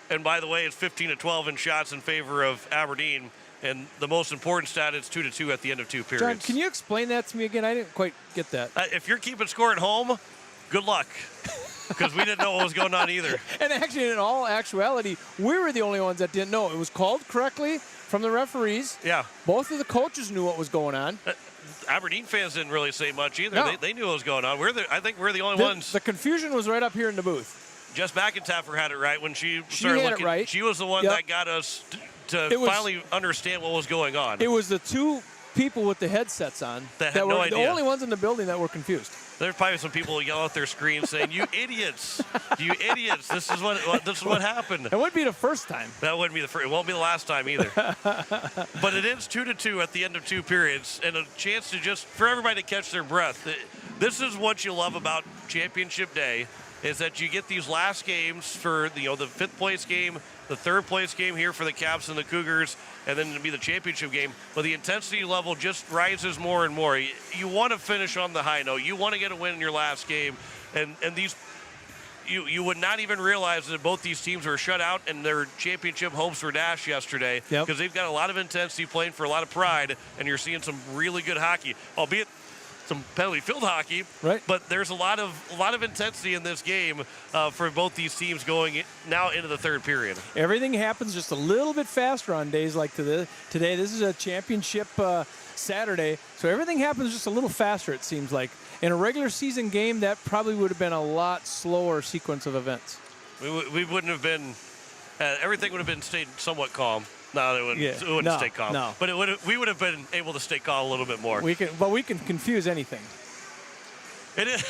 And by the way, it's 15-12 in shots in favor of Aberdeen. And the most important stat is 2-2 at the end of two periods. John, can you explain that to me again? I didn't quite get that. If you're keeping score at home, good luck. Because we didn't know what was going on either. And actually, in all actuality, we were the only ones that didn't know. It was called correctly from the referees. Yeah. Both of the coaches knew what was going on. Aberdeen fans didn't really say much either. No. They knew what was going on. I think we're the only ones. The confusion was right up here in the booth. Jess McIntaffer had it right when she started looking. It right. She was the one that got us to finally understand what was going on. It was the two people with the headsets on that had no idea. The only ones in the building that were confused. There's probably some people yell at their screens saying, "You idiots! You idiots! This is what happened." It wouldn't be the first time. That wouldn't be the first. It won't be the last time either. But it is 2-2 at the end of two periods, and a chance to just for everybody to catch their breath. This is what you love about Championship Day, is that you get these last games for the fifth place game, the third place game here for the Caps and the Cougars, and then to be the championship game. But the intensity level just rises more and more. You want to finish on the high note. You want to get a win in your last game, and these you would not even realize that both these teams were shut out and their championship hopes were dashed yesterday, because they've got a lot of intensity, playing for a lot of pride, and you're seeing some really good hockey, albeit some penalty-filled hockey. Right. But there's a lot of intensity in this game for both these teams going now into the third period. Everything happens just a little bit faster on days like today. This is a championship Saturday, so everything happens just a little faster, it seems like. In a regular season game, that probably would have been a lot slower sequence of events. We wouldn't have been, everything would have been stayed somewhat calm. No, it wouldn't stay calm. No. But we would have been able to stay calm a little bit more. We can confuse anything. It is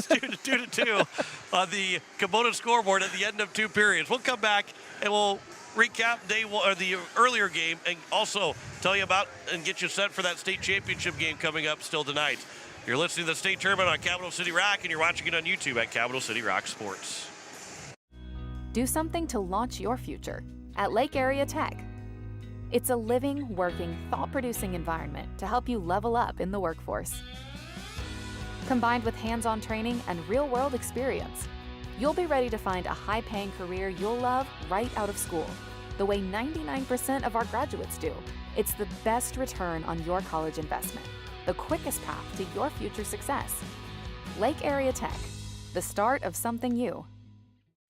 2-2 on the Kubota scoreboard at the end of two periods. We'll come back and we'll recap the earlier game, and also tell you about and get you set for that state championship game coming up still tonight. You're listening to the state tournament on Capital City Rock, and you're watching it on YouTube at Capital City Rock Sports. Do something to launch your future at Lake Area Tech. It's a living, working, thought-producing environment to help you level up in the workforce. Combined with hands-on training and real-world experience, you'll be ready to find a high-paying career you'll love right out of school, the way 99% of our graduates do. It's the best return on your college investment, the quickest path to your future success. Lake Area Tech, the start of something new.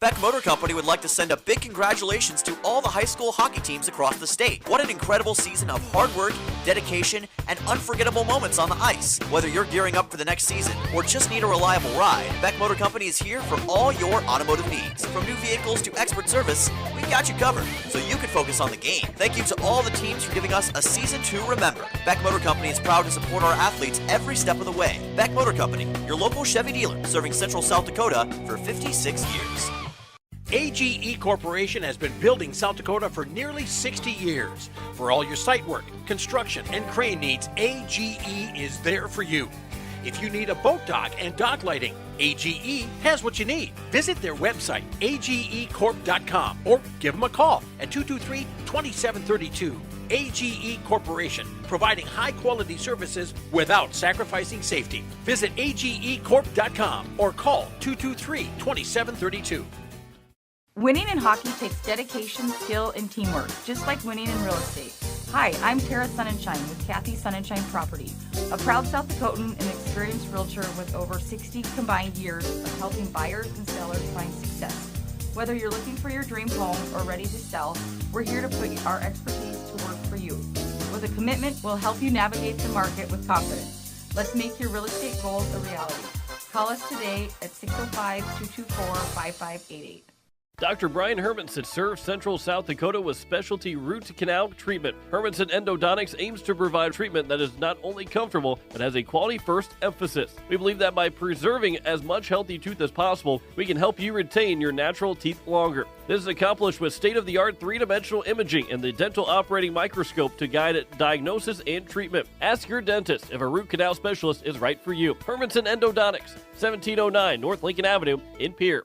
Beck Motor Company would like to send a big congratulations to all the high school hockey teams across the state. What an incredible season of hard work, dedication, and unforgettable moments on the ice. Whether you're gearing up for the next season or just need a reliable ride, Beck Motor Company is here for all your automotive needs. From new vehicles to expert service, we've got you covered, so you can focus on the game. Thank you to all the teams for giving us a season to remember. Beck Motor Company is proud to support our athletes every step of the way. Beck Motor Company, your local Chevy dealer, serving Central South Dakota for 56 years. AGE Corporation has been building South Dakota for nearly 60 years. For all your site work, construction, and crane needs, AGE is there for you. If you need a boat dock and dock lighting, AGE has what you need. Visit their website, agecorp.com, or give them a call at 223-2732. AGE Corporation, providing high-quality services without sacrificing safety. Visit agecorp.com or call 223-2732. Winning in hockey takes dedication, skill, and teamwork, just like winning in real estate. Hi, I'm Tara Sunshine with Kathy Sunshine Property, a proud South Dakotan and experienced realtor with over 60 combined years of helping buyers and sellers find success. Whether you're looking for your dream home or ready to sell, we're here to put our expertise to work for you. With a commitment, we'll help you navigate the market with confidence. Let's make your real estate goals a reality. Call us today at 605-224-5588. Dr. Brian Hermanson serves Central South Dakota with specialty root canal treatment. Hermanson Endodontics aims to provide treatment that is not only comfortable, but has a quality first emphasis. We believe that by preserving as much healthy tooth as possible, we can help you retain your natural teeth longer. This is accomplished with state-of-the-art three-dimensional imaging and the dental operating microscope to guide diagnosis and treatment. Ask your dentist if a root canal specialist is right for you. Hermanson Endodontics, 1709 North Lincoln Avenue in Pierre.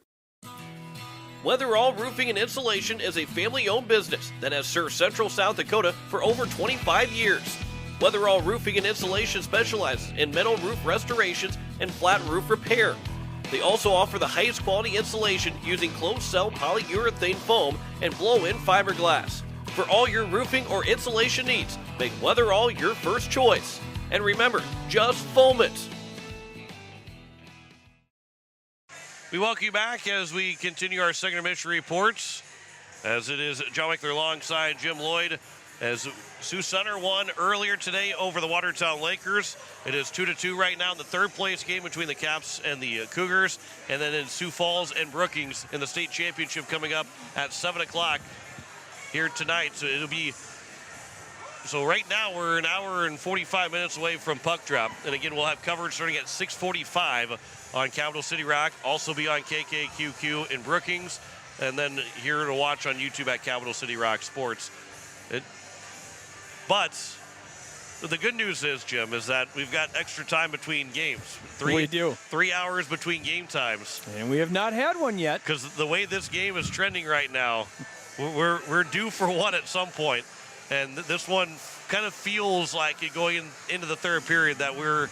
Weatherall Roofing and Insulation is a family-owned business that has served Central South Dakota for over 25 years. Weatherall Roofing and Insulation specializes in metal roof restorations and flat roof repair. They also offer the highest quality insulation using closed-cell polyurethane foam and blow-in fiberglass. For all your roofing or insulation needs, make Weatherall your first choice. And remember, just foam it. We welcome you back as we continue our second intermission reports, as it is John Wickler alongside Jim Lloyd, as Sioux Center won earlier today over the Watertown Lakers. It is 2-2 right now in the third place game between the Caps and the Cougars, and then in Sioux Falls and Brookings in the state championship coming up at 7 o'clock here tonight. So right now we're an hour and 45 minutes away from puck drop, and again we'll have coverage starting at 6:45 on Capital City Rock, also be on KKQQ in Brookings, and then here to watch on YouTube at Capital City Rock Sports. But the good news is, Jim, is that we've got extra time between games. We do. 3 hours between game times. And we have not had one yet. Because the way this game is trending right now, we're due for one at some point. And this one kind of feels like it going into the third period that we're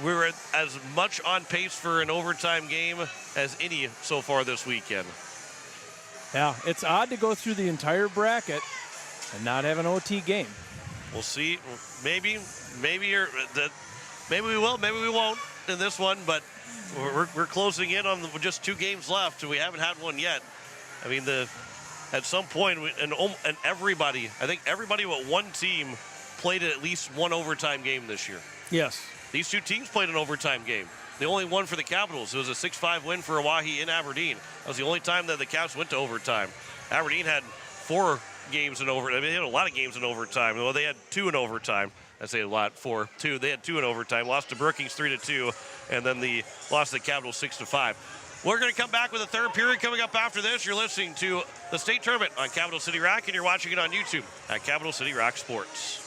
we're as much on pace for an overtime game as any so far this weekend. Yeah, it's odd to go through the entire bracket and not have an OT game. We'll see. Maybe we will, maybe we won't in this one, but we're closing in on just 2 games left, and we haven't had one yet. I mean, at some point, and everybody, I think everybody but one team played at least one overtime game this year. Yes. These 2 teams played an overtime game. The only one for the Capitals. It was a 6-5 win for Oahe in Aberdeen. That was the only time that the Caps went to overtime. Aberdeen had 4 games in overtime. I mean, they had a lot of games in overtime. Well, they had 2 in overtime. I say a lot, 2. They had 2 in overtime. Lost to Brookings 3-2, and then the lost to the Capitals 6-5. We're going to come back with a third period coming up after this. You're listening to the state tournament on Capital City Rock, and you're watching it on YouTube at Capital City Rock Sports.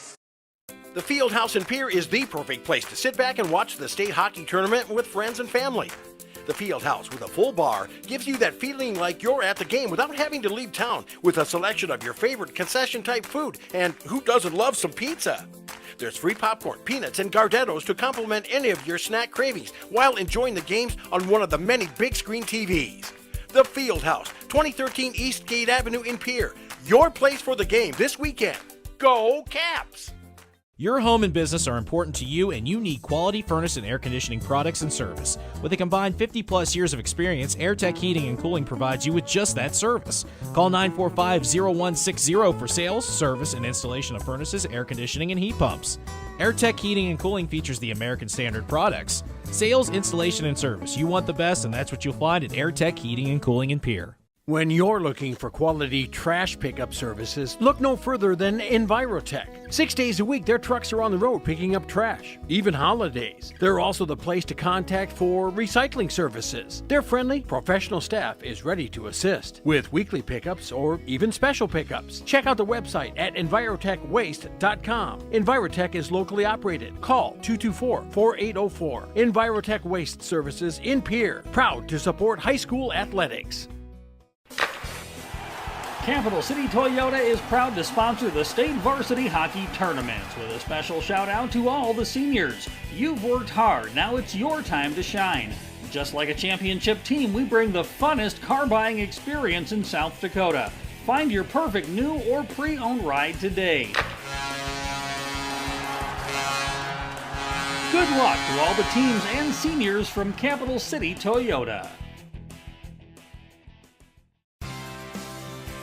The Fieldhouse in Pierre is the perfect place to sit back and watch the state hockey tournament with friends and family. The Fieldhouse with a full bar gives you that feeling like you're at the game without having to leave town, with a selection of your favorite concession-type food, and who doesn't love some pizza? There's free popcorn, peanuts, and Gardettos to complement any of your snack cravings while enjoying the games on one of the many big screen TVs. The Fieldhouse, 2013 Eastgate Avenue in Pierre. Your place for the game this weekend. Go Caps! Your home and business are important to you, and you need quality furnace and air conditioning products and service. With a combined 50-plus years of experience, AirTech Heating and Cooling provides you with just that service. Call 945-0160 for sales, service, and installation of furnaces, air conditioning, and heat pumps. AirTech Heating and Cooling features the American Standard products. Sales, installation, and service. You want the best, and that's what you'll find at AirTech Heating and Cooling in Pierre. When you're looking for quality trash pickup services, look no further than Envirotech. 6 days a week, their trucks are on the road picking up trash, even holidays. They're also the place to contact for recycling services. Their friendly, professional staff is ready to assist with weekly pickups or even special pickups. Check out the website at envirotechwaste.com. Envirotech is locally operated. Call 224-4804. Envirotech Waste Services in Pierre, proud to support high school athletics. Capital City Toyota is proud to sponsor the state varsity hockey tournaments with a special shout out to all the seniors. You've worked hard, now it's your time to shine. Just like a championship team, we bring the funnest car buying experience in South Dakota. Find your perfect new or pre-owned ride today. Good luck to all the teams and seniors from Capital City Toyota.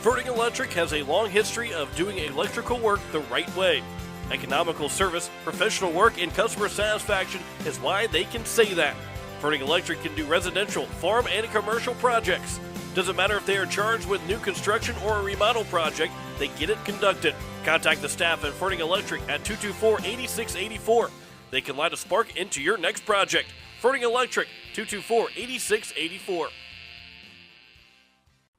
Verting Electric has a long history of doing electrical work the right way. Economical service, professional work, and customer satisfaction is why they can say that. Verting Electric can do residential, farm, and commercial projects. Doesn't matter if they are charged with new construction or a remodel project, they get it conducted. Contact the staff at Verting Electric at 224-8684. They can light a spark into your next project. Verting Electric, 224-8684.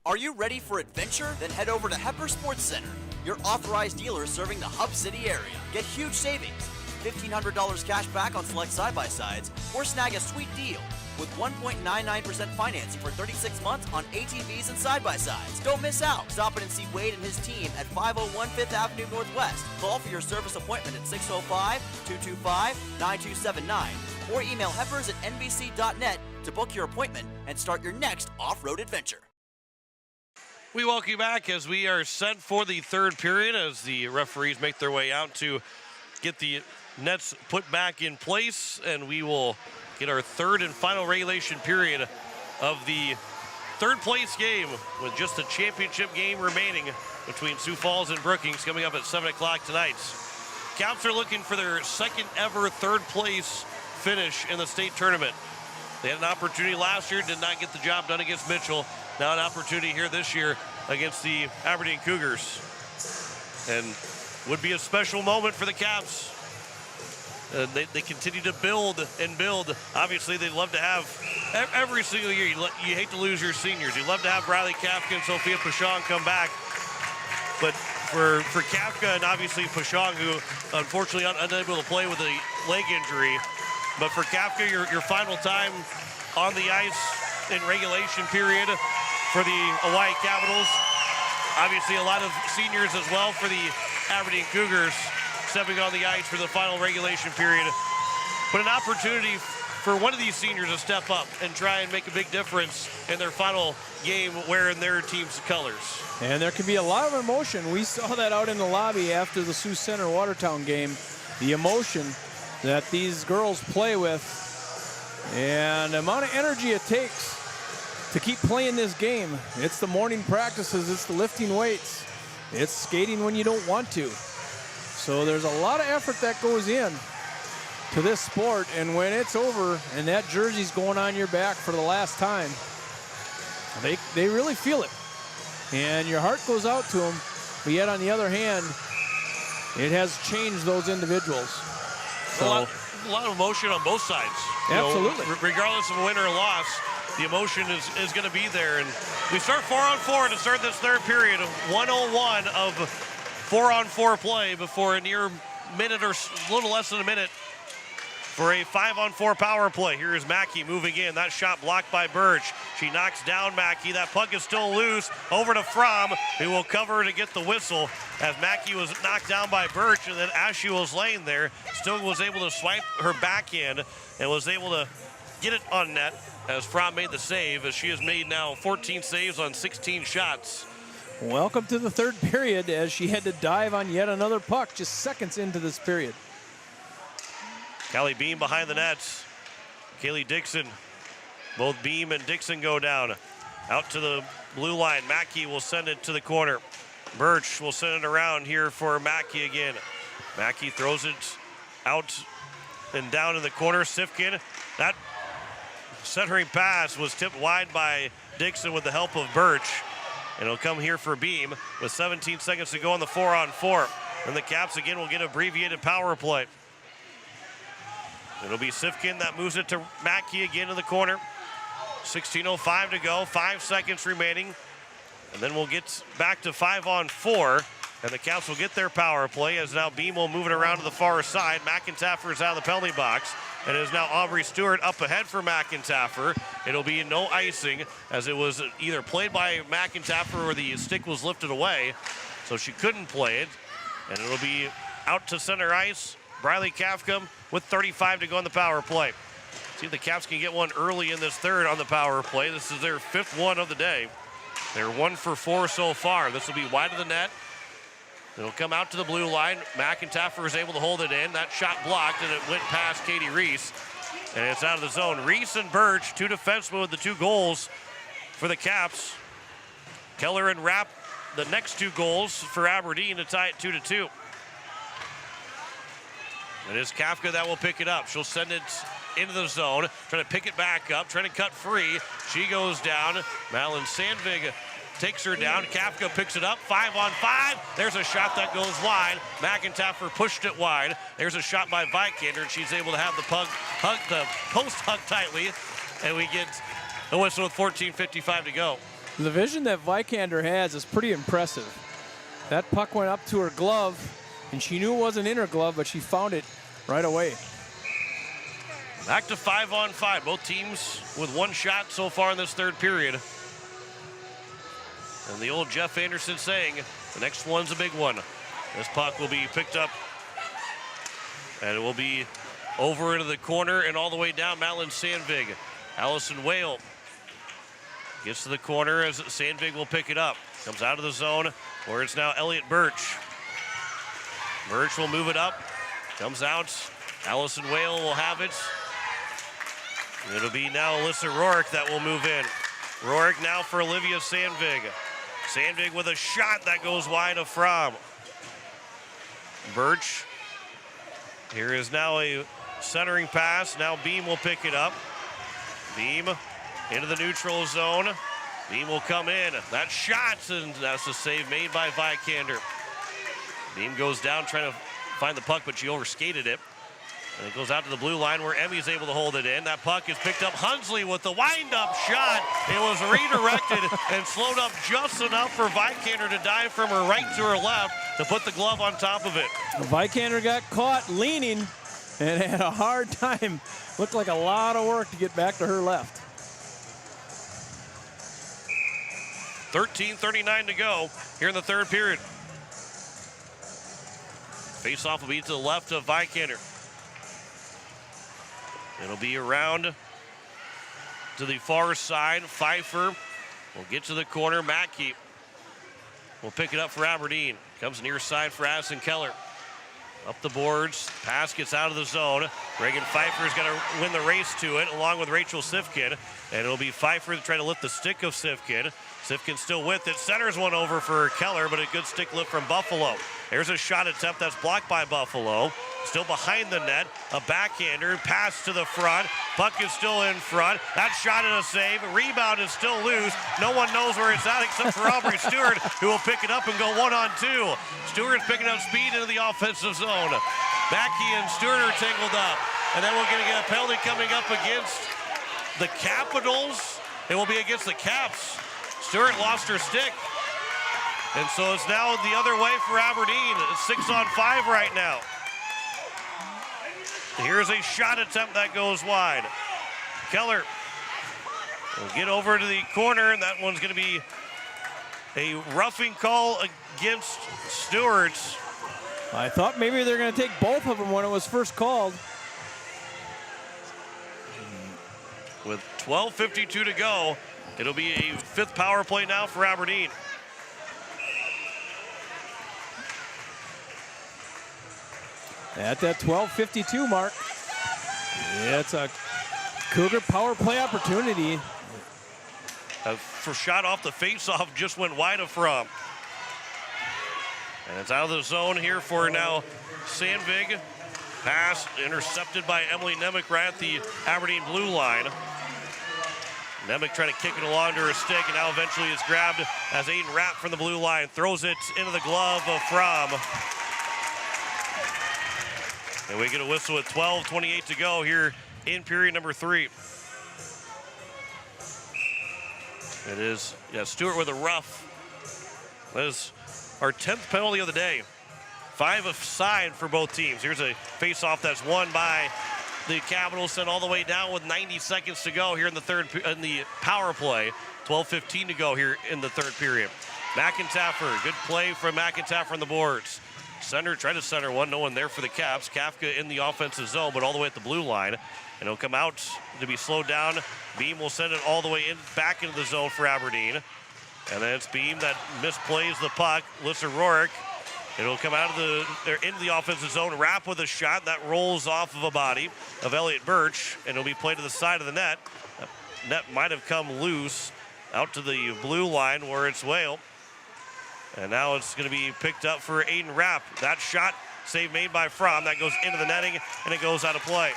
Are you ready for adventure? Then head over to Hepper Sports Center, your authorized dealer serving the Hub City area. Get huge savings, $1,500 cash back on select side-by-sides, or snag a sweet deal with 1.99% financing for 36 months on ATVs and side-by-sides. Don't miss out. Stop in and see Wade and his team at 501 5th Avenue Northwest. Call for your service appointment at 605-225-9279 or email heppers@nbc.net to book your appointment and start your next off-road adventure. We welcome you back as we are set for the third period as the referees make their way out to get the nets put back in place, and we will get our third and final regulation period of the third place game with just a championship game remaining between Sioux Falls and Brookings coming up at 7 o'clock tonight. Caps are looking for their second ever third place finish in the state tournament. They had an opportunity last year, did not get the job done against Mitchell. Now an opportunity here this year against the Aberdeen Cougars. And would be a special moment for the Caps. They continue to build and build. Obviously, they'd love to have every single year. You hate to lose your seniors. You love to have Riley Kafka and Sophia Pashong come back. But for Kafka and obviously Pashong, who unfortunately unable to play with a leg injury, but for Kafka, your final time on the ice in regulation period for the Oahe Capitals. Obviously, a lot of seniors as well for the Aberdeen Cougars stepping on the ice for the final regulation period. but an opportunity for one of these seniors to step up and try and make a big difference in their final game wearing their team's colors. And there can be a lot of emotion. We saw that out in the lobby after the Sioux Center Watertown game. The emotion that these girls play with and the amount of energy it takes to keep playing this game. It's the morning practices, it's the lifting weights, it's skating when you don't want to. So there's a lot of effort that goes in to this sport, and when it's over and that jersey's going on your back for the last time, they really feel it. And your heart goes out to them, but yet on the other hand, it has changed those individuals. So, a lot of emotion on both sides. Absolutely. Regardless of a win or a loss, the emotion is going to be there. And we start 4-on-4 to start this third period. 1:01 of 4-on-4 play before a near minute or a little less than a minute for a 5-on-4 power play. Here is Mackey moving in. That shot blocked by Birch. She knocks down Mackey. That puck is still loose. Over to Fromm, who will cover to get the whistle as Mackey was knocked down by Birch, and then as she was laying there, still was able to swipe her backhand and was able to get it on net as Fromm made the save, as she has made now 14 saves on 16 shots. Welcome to the third period as she had to dive on yet another puck just seconds into this period. Callie Beam behind the nets. Kaylee Dixon. Both Beam and Dixon go down. Out to the blue line. Mackey will send it to the corner. Birch will send it around here for Mackey again. Mackey throws it out and down in the corner. Sifkin. That centering pass was tipped wide by Dixon with the help of Birch. And it'll come here for Beam with 17 seconds to go on the 4-on-4. And the Caps again will get abbreviated power play. It'll be Sifkin that moves it to Mackey again in the corner. 16:05 to go, 5 seconds remaining. And then we'll get back to 5-on-4. And the Caps will get their power play as now Beam will move it around to the far side. McIntaffer is out of the penalty box. And it is now Aubrey Stewart up ahead for McIntaffer. It'll be no icing as it was either played by McIntaffer or the stick was lifted away. So she couldn't play it. And it'll be out to center ice. Briley Kafka with 35 to go on the power play. See if the Caps can get one early in this third on the power play. This is their 5th one of the day. They're 1 for 4 so far. This will be wide of the net. It'll come out to the blue line. McIntaffer is able to hold it in. That shot blocked, and it went past Katie Reese. And it's out of the zone. Reese and Birch, 2 defensemen with the 2 goals for the Caps. Keller and Rapp, the next 2 goals for Aberdeen to tie it 2-2. It is Kafka that will pick it up. She'll send it into the zone, trying to pick it back up, trying to cut free. She goes down. Malin Sandvig takes her down. Kafka picks it up, 5-on-5. There's a shot that goes wide. McIntaffer pushed it wide. There's a shot by Vikander, and she's able to have the post hugged tightly. And we get a whistle with 14:55 to go. The vision that Vikander has is pretty impressive. That puck went up to her glove, and she knew it wasn't in her glove, but she found it right away. Back to 5-on-5. Both teams with 1 shot so far in this third period. And the old Jeff Anderson saying, the next one's a big one. This puck will be picked up, and it will be over into the corner and all the way down. Madeline Sandvig. Allison Whale gets to the corner as Sandvig will pick it up. Comes out of the zone where it's now Elliot Birch. Birch will move it up. Comes out. Allison Whale will have it. It'll be now Alyssa Rourke that will move in. Rourke now for Olivia Sandvig. Sandvig with a shot that goes wide of Fromm. Birch. Here is now a centering pass. Now Beam will pick it up. Beam into the neutral zone. Beam will come in. That shot, and that's a save made by Vikander. Beam goes down trying to find the puck, but she overskated it. And it goes out to the blue line where Emmy's able to hold it in. That puck is picked up. Hunsley with the wind-up shot. It was redirected and slowed up just enough for Vikander to dive from her right to her left to put the glove on top of it. Vikander got caught leaning and had a hard time. Looked like a lot of work to get back to her left. 13:39 to go here in the third period. Face-off will be to the left of Vikander. It'll be around to the far side. Pfeiffer will get to the corner. Mackey will pick it up for Aberdeen. Comes near side for Addison Keller. Up the boards. Pass gets out of the zone. Reagan Pfeiffer's going to win the race to it along with Rachel Sifkin. And it'll be Pfeiffer to try to lift the stick of Sifkin. Sifkin still with it. Centers one over for Keller, but a good stick lift from Buffalo. There's a shot attempt that's blocked by Buffalo. Still behind the net. A backhander. Pass to the front. Puck is still in front. That shot and a save. Rebound is still loose. No one knows where it's at except for Aubrey Stewart, who will pick it up and go 1-on-2. Stewart's picking up speed into the offensive zone. Mackey and Stewart are tangled up. And then we're going to get a penalty coming up against the Capitals. It will be against the Caps. Stewart lost her stick. And so it's now the other way for Aberdeen. It's 6-on-5 right now. Here's a shot attempt that goes wide. Keller will get over to the corner, and that one's going to be a roughing call against Stewart. I thought maybe they're going to take both of them when it was first called. With 12:52 to go, it'll be a fifth power play now for Aberdeen. At that 12:52 mark, it's a Cougar power play opportunity. For shot off the face-off just went wide of Fromm. And it's out of the zone here for now Sandvig. Pass intercepted by Emily Nemec right at the Aberdeen blue line. Nemec trying to kick it along to her stick, and now eventually it's grabbed as Aiden Rapp from the blue line throws it into the glove of Fromm. And we get a whistle with 12:28 to go here in period number 3. It is, Stewart with a rough. That is our 10th penalty of the day. 5 aside for both teams. Here's a face-off that's won by the Capitals, sent all the way down with 90 seconds to go here in the power play. 12:15 to go here in the third period. McIntaffer, good play from McIntaffer on the boards. Center, tried to center one, no one there for the Caps. Kafka in the offensive zone, but all the way at the blue line. And it'll come out to be slowed down. Beam will send it all the way in, back into the zone for Aberdeen. And then it's Beam that misplays the puck. Lissa Rourke. It'll come out of into the offensive zone. Rapp with a shot that rolls off of a body of Elliott Birch, and it'll be played to the side of the net. Net might have come loose out to the blue line where it's Whale. And now it's going to be picked up for Aiden Rapp. That shot, save made by Fromm. That goes into the netting, and it goes out of play.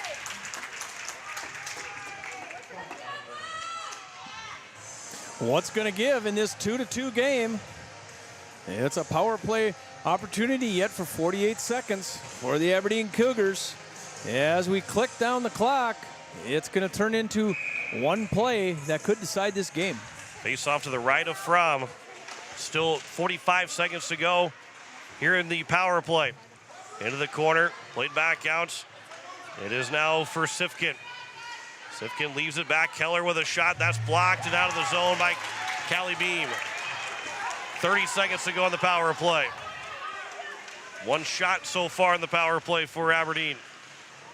What's going to give in this 2-2 game? It's a power play opportunity yet for 48 seconds for the Aberdeen Cougars. As we click down the clock, it's going to turn into one play that could decide this game. Face off to the right of Fromm. Still 45 seconds to go here in the power play. Into the corner, played back out. It is now for Sifkin. Sifkin leaves it back. Keller with a shot. That's blocked and out of the zone by Callie Beam. 30 seconds to go on the power play. One shot so far in the power play for Aberdeen.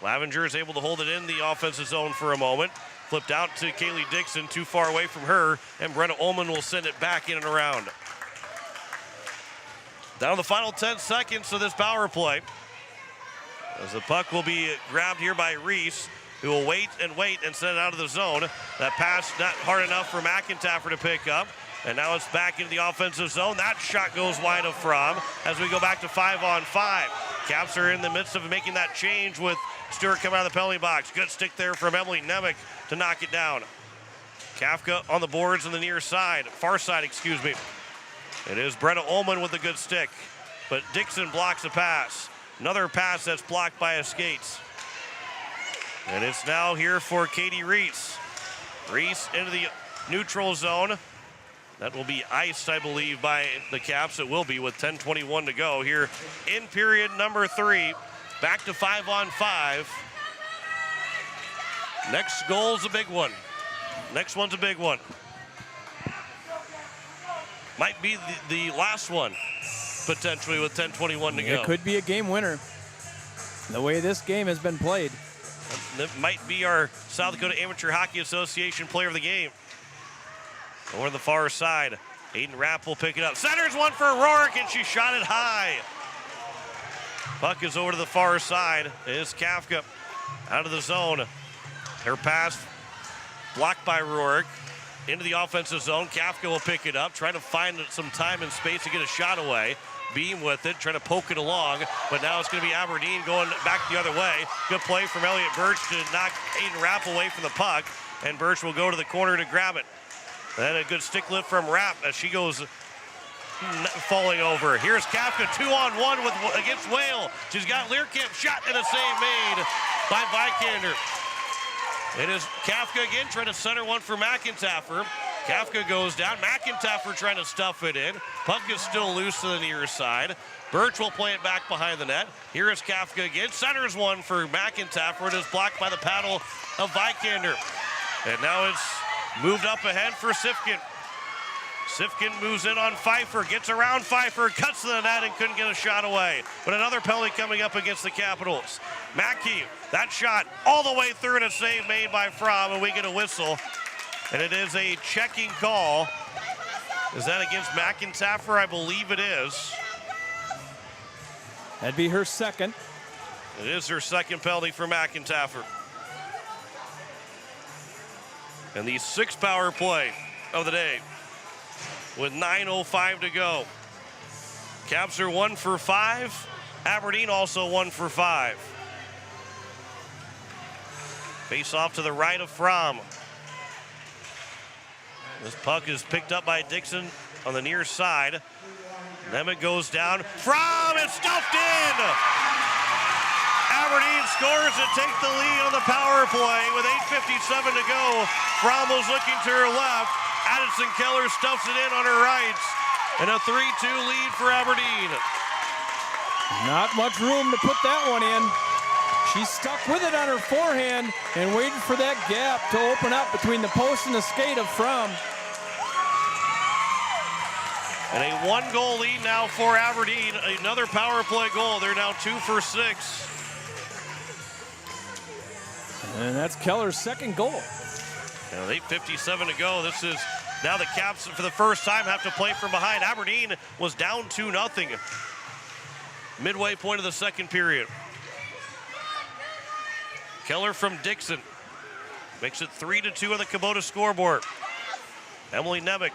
Lavenger is able to hold it in the offensive zone for a moment. Flipped out to Kaylee Dixon, too far away from her, and Brenna Ullman will send it back in and around. Down to the final 10 seconds of this power play. As the puck will be grabbed here by Reese, who will wait and send it out of the zone. That pass not hard enough for McIntaffer to pick up. And now it's back into the offensive zone. That shot goes wide of Fromm as we go back to 5-on-5. Caps are in the midst of making that change with Stewart coming out of the penalty box. Good stick there from Emily Nemec to knock it down. Kafka on the boards on the near side, far side, excuse me. It is Brenna Ullman with a good stick, but Dixon blocks a pass. Another pass that's blocked by a skates. And it's now here for Katie Reese. Reese into the neutral zone. That will be iced, I believe, by the Caps. It will be with 10:21 to go here in period number 3. Back to 5-on-5. Next goal's a big one. Next one's a big one. Might be the last one, potentially, with 10:21 to go. It could be a game winner, the way this game has been played. That might be our South Dakota Amateur Hockey Association player of the game. Over the far side, Aiden Rapp will pick it up. Centers one for Rourke, and she shot it high. Puck is over to the far side. It is Kafka out of the zone. Her pass blocked by Rourke into the offensive zone. Kafka will pick it up, try to find some time and space to get a shot away. Beam with it, trying to poke it along, but now it's going to be Aberdeen going back the other way. Good play from Elliot Birch to knock Aiden Rapp away from the puck, and Birch will go to the corner to grab it. Then a good stick lift from Rapp as she goes falling over. Here's Kafka 2-on-1 against Whale. She's got Learkamp shot and a save made by Vikander. It is Kafka again trying to center one for McIntaffer. Kafka goes down. McIntaffer trying to stuff it in. Puck is still loose to the near side. Birch will play it back behind the net. Here is Kafka again. Centers one for McIntaffer. It is blocked by the paddle of Vikander. And now it's moved up ahead for Sifkin. Sifkin moves in on Pfeiffer, gets around Pfeiffer, cuts to the net and couldn't get a shot away. But another penalty coming up against the Capitals. Mackey, that shot all the way through and a save made by Fromm, and we get a whistle. And it is a checking call. Is that against McIntaffer? I believe it is. That'd be her second. It is her second penalty for McIntaffer. And the sixth power play of the day with 9:05 to go. Caps are 1 for 5. Aberdeen also 1 for 5. Face off to the right of Fromm. This puck is picked up by Dixon on the near side. Nemeth goes down. Fromm is stuffed in! Aberdeen scores to take the lead on the power play with 8:57 to go. Fromm was looking to her left. Addison Keller stuffs it in on her right. And a 3-2 lead for Aberdeen. Not much room to put that one in. She stuck with it on her forehand and waited for that gap to open up between the post and the skate of Fromm. And a 1-goal lead now for Aberdeen. Another power play goal. They're now 2 for 6. And that's Keller's second goal. And with 8:57 to go, this is now the Caps for the first time have to play from behind. Aberdeen was down 2-0. Midway point of the second period. Keller from Dixon makes it 3-2 on the Kubota scoreboard. Emily Nemeth,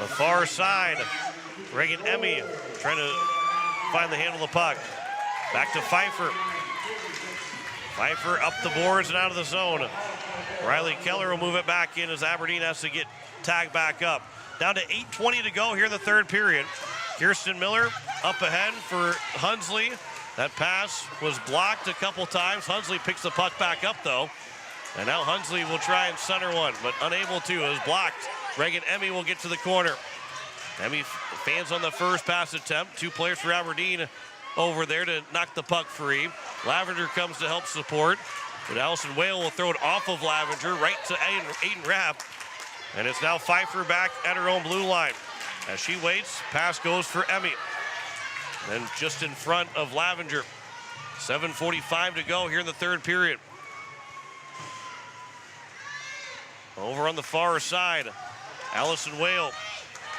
the far side. Reagan Emmy trying to find the handle of the puck. Back to Pfeiffer. Pfeiffer up the boards and out of the zone. Riley Keller will move it back in as Aberdeen has to get tagged back up. Down to 8:20 to go here in the third period. Kirsten Miller up ahead for Hunsley. That pass was blocked a couple times. Hunsley picks the puck back up though. And now Hunsley will try and center one, but unable to. It was blocked. Reagan Emmy will get to the corner. Emmy fans on the first pass attempt. 2 players for Aberdeen over there to knock the puck free. Lavender comes to help support. But Allison Whale will throw it off of Lavender right to Aiden Rapp. And it's now Pfeiffer back at her own blue line. As she waits, pass goes for Emmy. Then just in front of Lavender. 7:45 to go here in the third period. Over on the far side, Allison Whale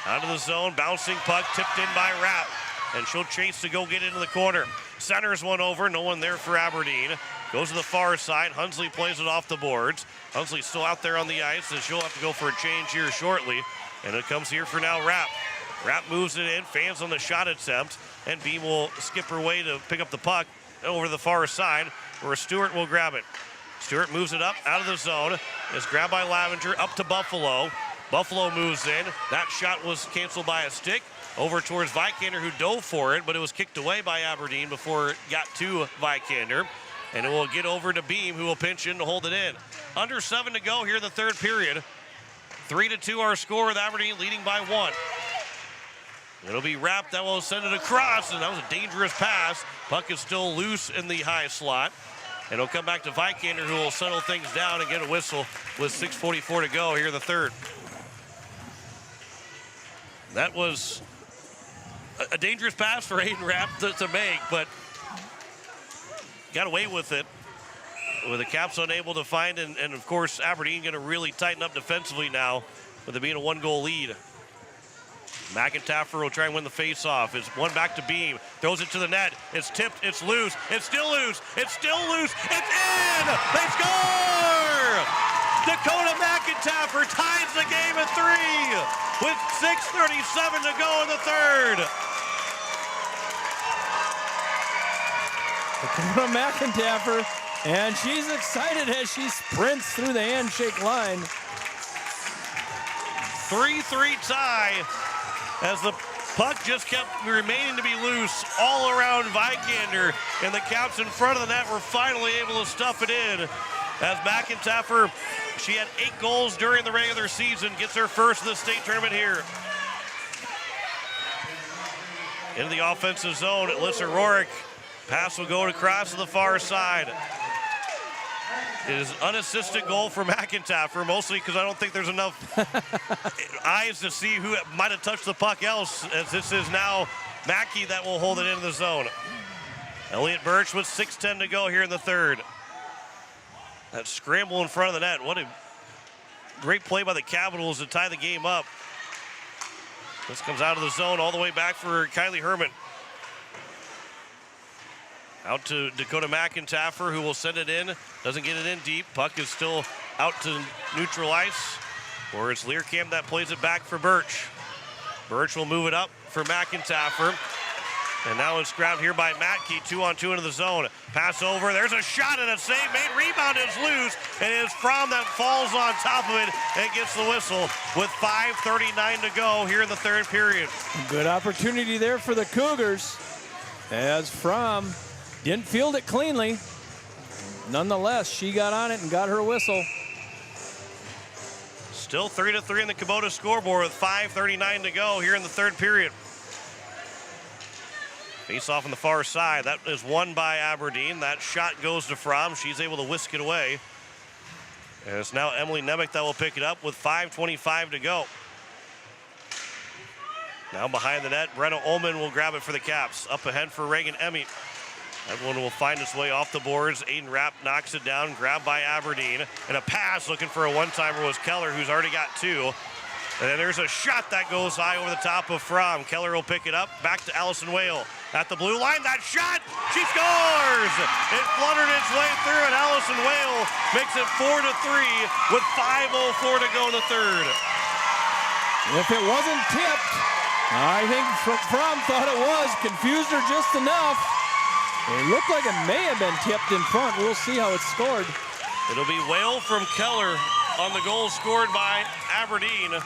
out of the zone, bouncing puck, tipped in by Rapp. And she'll chase to go get into the corner. Centers one over, no one there for Aberdeen. Goes to the far side, Hunsley plays it off the boards. Hunsley's still out there on the ice, and she'll have to go for a change here shortly. And it comes here for now Rapp. Rapp moves it in, fans on the shot attempt, and Beam will skip her way to pick up the puck over the far side, where Stewart will grab it. Stewart moves it up out of the zone, is grabbed by Lavender, up to Buffalo. Buffalo moves in. That shot was canceled by a stick. Over towards Vikander, who dove for it, but it was kicked away by Aberdeen before it got to Vikander. And it will get over to Beam, who will pinch in to hold it in. Under 7 to go here in the third period. 3-2 our score with Aberdeen leading by 1. It'll be Rapp that will send it across, and that was a dangerous pass. Puck is still loose in the high slot. And it'll come back to Vikander, who will settle things down and get a whistle with 6:44 to go here in the third. That was a dangerous pass for Aiden Rapp to make, but got away with it. with the Caps unable to find, and of course Aberdeen going to really tighten up defensively now with it being a 1-goal lead. McIntyre will try and win the face-off. It's one back to Beam. Throws it to the net. It's tipped. It's loose. It's still loose. It's still loose. It's in! They score! Dakota McIntyre ties the game at 3 with 6:37 to go in the third. Dakota McIntyre, and she's excited as she sprints through the handshake line. 3-3 tie as the puck just kept remaining to be loose all around Vikander, and the Caps in front of the net were finally able to stuff it in. As McIntyre, she had 8 goals during the regular season, gets her first of the state tournament here. Into the offensive zone, Alyssa Rorick. Pass will go across to the far side. It is unassisted goal for McIntyre, mostly because I don't think there's enough eyes to see who might have touched the puck else, as this is now Mackey that will hold it into the zone. Elliott Birch with 6:10 to go here in the third. That scramble in front of the net. What a great play by the Capitals to tie the game up. This comes out of the zone all the way back for Kylie Herman. Out to Dakota McIntyre, who will send it in. Doesn't get it in deep. Puck is still out to neutral ice. Or it's Learcamp that plays it back for Birch. Birch will move it up for McIntyre. And now it's grabbed here by Matke, 2-on-2 into the zone. Pass over, there's a shot and a save made. Rebound is loose, and it is Fromm that falls on top of it and gets the whistle with 5:39 to go here in the third period. Good opportunity there for the Cougars, as Fromm didn't field it cleanly. Nonetheless, she got on it and got her whistle. Still 3-3 in the Kubota scoreboard with 5:39 to go here in the third period. Face off on the far side. That is won by Aberdeen. That shot goes to Fromm. She's able to whisk it away. And it's now Emily Nemec that will pick it up with 5:25 to go. Now behind the net, Brenna Ullman will grab it for the Caps. Up ahead for Reagan Emmy. That one will find its way off the boards. Aiden Rapp knocks it down, grabbed by Aberdeen. And a pass looking for a one-timer was Keller, who's already got 2. And then there's a shot that goes high over the top of Fromm. Keller will pick it up, back to Allison Whale. At the blue line, that shot, she scores! It fluttered its way through, and Allison Whale makes it 4-3 with 5:04 to go in the third. If it wasn't tipped, I think Fromm thought it was, confused her just enough. It looked like it may have been tipped in front. We'll see how it's scored. It'll be Whale from Keller on the goal scored by Aberdeen.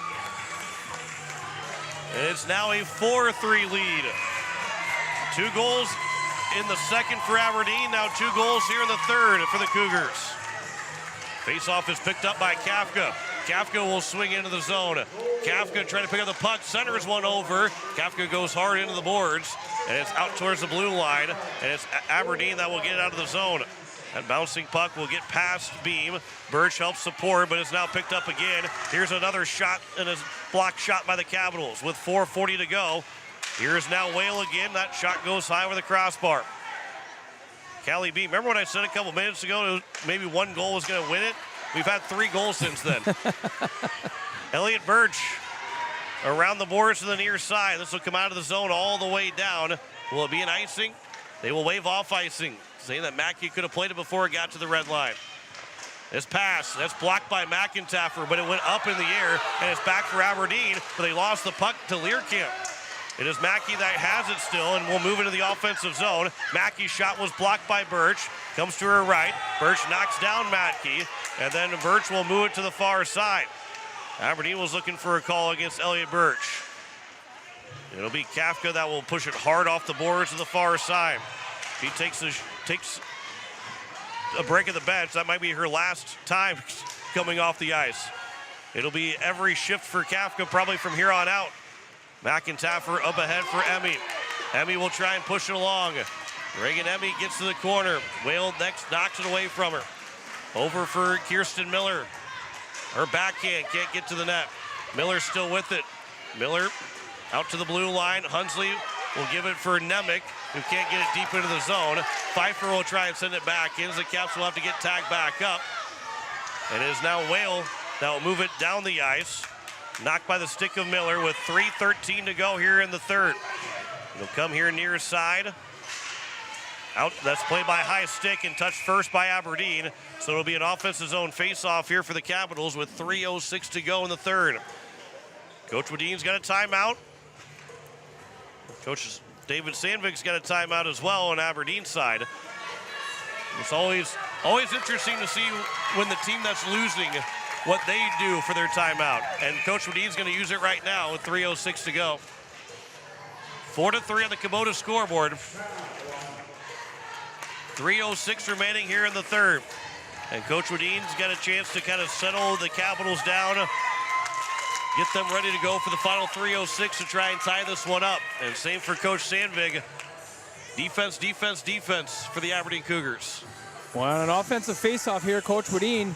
And it's now a 4-3 lead. 2 goals in the second for Aberdeen, now 2 goals here in the third for the Cougars. Faceoff is picked up by Kafka. Kafka will swing into the zone. Kafka trying to pick up the puck, centers one over. Kafka goes hard into the boards, and it's out towards the blue line, and it's Aberdeen that will get it out of the zone. That bouncing puck will get past Beam. Birch helps support, but it's now picked up again. Here's another shot, and a blocked shot by the Capitals with 4:40 to go. Here's now Whale again. That shot goes high over the crossbar. Callie Beam, remember when I said a couple minutes ago maybe 1 goal was going to win it? We've had 3 goals since then. Elliott Birch around the boards to the near side. This will come out of the zone all the way down. Will it be an icing? They will wave off icing, saying that Mackey could have played it before it got to the red line. This pass, that's blocked by McIntyre, but it went up in the air, and it's back for Aberdeen, but they lost the puck to Learcamp. It is Mackey that has it still, and will move into the offensive zone. Mackey's shot was blocked by Birch. Comes to her right. Birch knocks down Mackey, and then Birch will move it to the far side. Aberdeen was looking for a call against Elliott Birch. It'll be Kafka that will push it hard off the boards to the far side. He takes a break at the bench. That might be her last time coming off the ice. It'll be every shift for Kafka probably from here on out. McIntyre up ahead for Emmy. Emmy will try and push it along. Reagan Emmy gets to the corner. Whale next knocks it away from her. Over for Kirsten Miller. Her backhand can't get to the net. Miller's still with it. Miller out to the blue line. Hunsley will give it for Nemec, who can't get it deep into the zone. Pfeiffer will try and send it back in. The Caps will have to get tagged back up. And it is now Whale that will move it down the ice. Knocked by the stick of Miller with 3:13 to go here in the third. It'll come here near side. Out, that's played by high stick and touched first by Aberdeen. So it'll be an offensive zone face-off here for the Capitals with 3:06 to go in the third. Coach Wadeen's got a timeout. Coach David Sandvik's got a timeout as well on Aberdeen's side. It's always interesting to see when the team that's losing what they do for their timeout. And Coach Wadeen's going to use it right now with 3:06 to go. 4-3 on the Kubota scoreboard. 3:06 remaining here in the third. And Coach Wadeen's got a chance to kind of settle the Capitals down, get them ready to go for the final 3:06 to try and tie this one up. And same for Coach Sandvik. Defense, defense, defense for the Aberdeen Cougars. Well, on an offensive faceoff here, Coach Wadeen,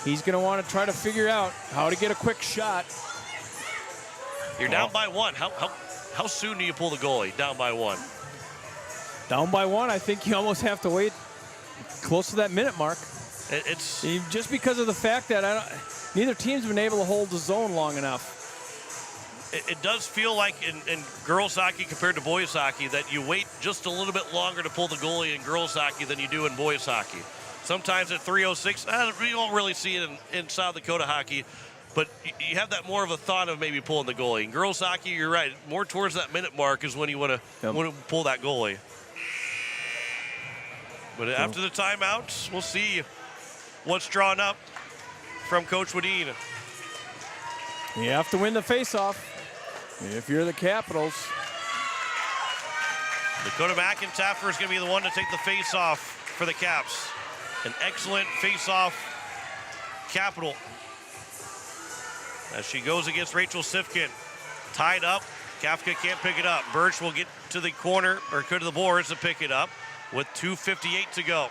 he's going to want to try to figure out how to get a quick shot. You're down by one. How soon do you pull the goalie down by one? Down by one, I think you almost have to wait close to that minute mark. It's just because of the fact that neither team's been able to hold the zone long enough. It does feel like in girls hockey compared to boys hockey that you wait just a little bit longer to pull the goalie in girls hockey than you do in boys hockey. Sometimes at 3:06, we don't really see it in South Dakota hockey, but you have that more of a thought of maybe pulling the goalie. In girls hockey, you're right. More towards that minute mark is when you want to pull that goalie. But after the timeouts, we'll see what's drawn up from Coach Wadeen. You have to win the faceoff if you're the Capitals. Dakota McIntaffer is going to be the one to take the faceoff for the Caps. An excellent faceoff Capital. As she goes against Rachel Sifkin. Tied up. Kafka can't pick it up. Birch will get to the corner, or go to the boards to pick it up with 2:58 to go.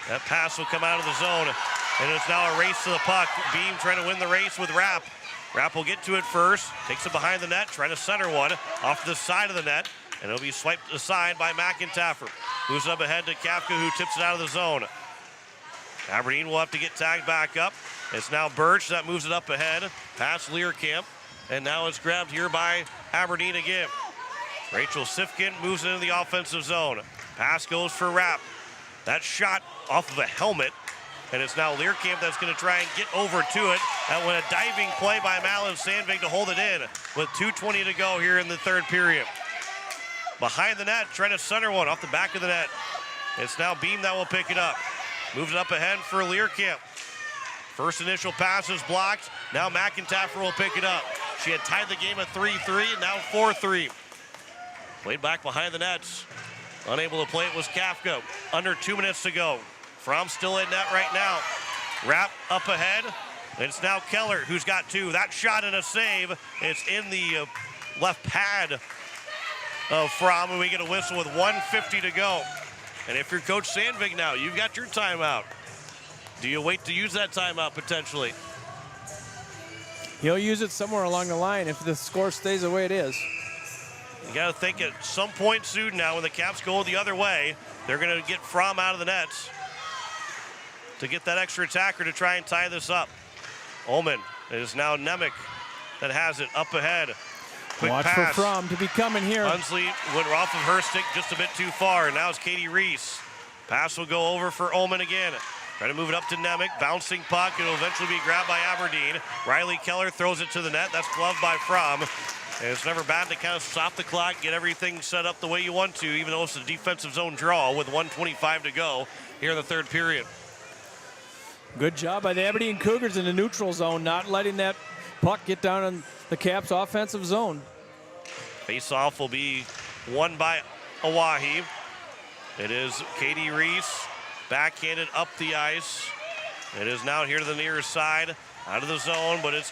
That pass will come out of the zone, and it's now a race to the puck. Beam trying to win the race with Rapp. Rapp will get to it first, takes it behind the net, trying to center one off the side of the net, and it'll be swiped aside by McIntaffer. Moves up ahead to Kafka, who tips it out of the zone. Aberdeen will have to get tagged back up. It's now Birch that moves it up ahead, past Learcamp, and now it's grabbed here by Aberdeen again. Rachel Sifkin moves into the offensive zone. Pass goes for Rapp. That shot off of a helmet, and it's now Learcamp that's going to try and get over to it. That went a diving play by Malin Sandvik to hold it in with 2:20 to go here in the third period. Behind the net, trying to center one off the back of the net. It's now Beam that will pick it up. Moves it up ahead for Learcamp. First initial pass is blocked. Now McIntaffer will pick it up. She had tied the game at 3-3, now 4-3. Played back behind the nets. Unable to play it was Kafka. Under 2 minutes to go. Fromm still in net right now. Rapp up ahead. It's now Keller who's got two. That shot and a save. It's in the left pad of Fromm, and we get a whistle with 1:50 to go. And if you're Coach Sandvik now, you've got your timeout. Do you wait to use that timeout potentially? He'll use it somewhere along the line if the score stays the way it is. You got to think at some point soon now when the Caps go the other way, they're going to get Fromm out of the nets to get that extra attacker to try and tie this up. Ullman, it is now Nemec that has it up ahead. Quick Watch pass. for Fromm to be coming here. Hunsley went off of her stick just a bit too far, and now it's Katie Reese. Pass will go over for Ullman again. Trying to move it up to Nemec, bouncing puck. It'll eventually be grabbed by Aberdeen. Riley Keller throws it to the net. That's gloved by Fromm. And it's never bad to kind of stop the clock, get everything set up the way you want to, even though it's a defensive zone draw with 1:25 to go here in the third period. Good job by the Aberdeen Cougars in the neutral zone, not letting that puck get down on the Caps' offensive zone. Face-off will be won by Oahe. It is Katie Reese, backhanded up the ice. It is now here to the near side, out of the zone, but it's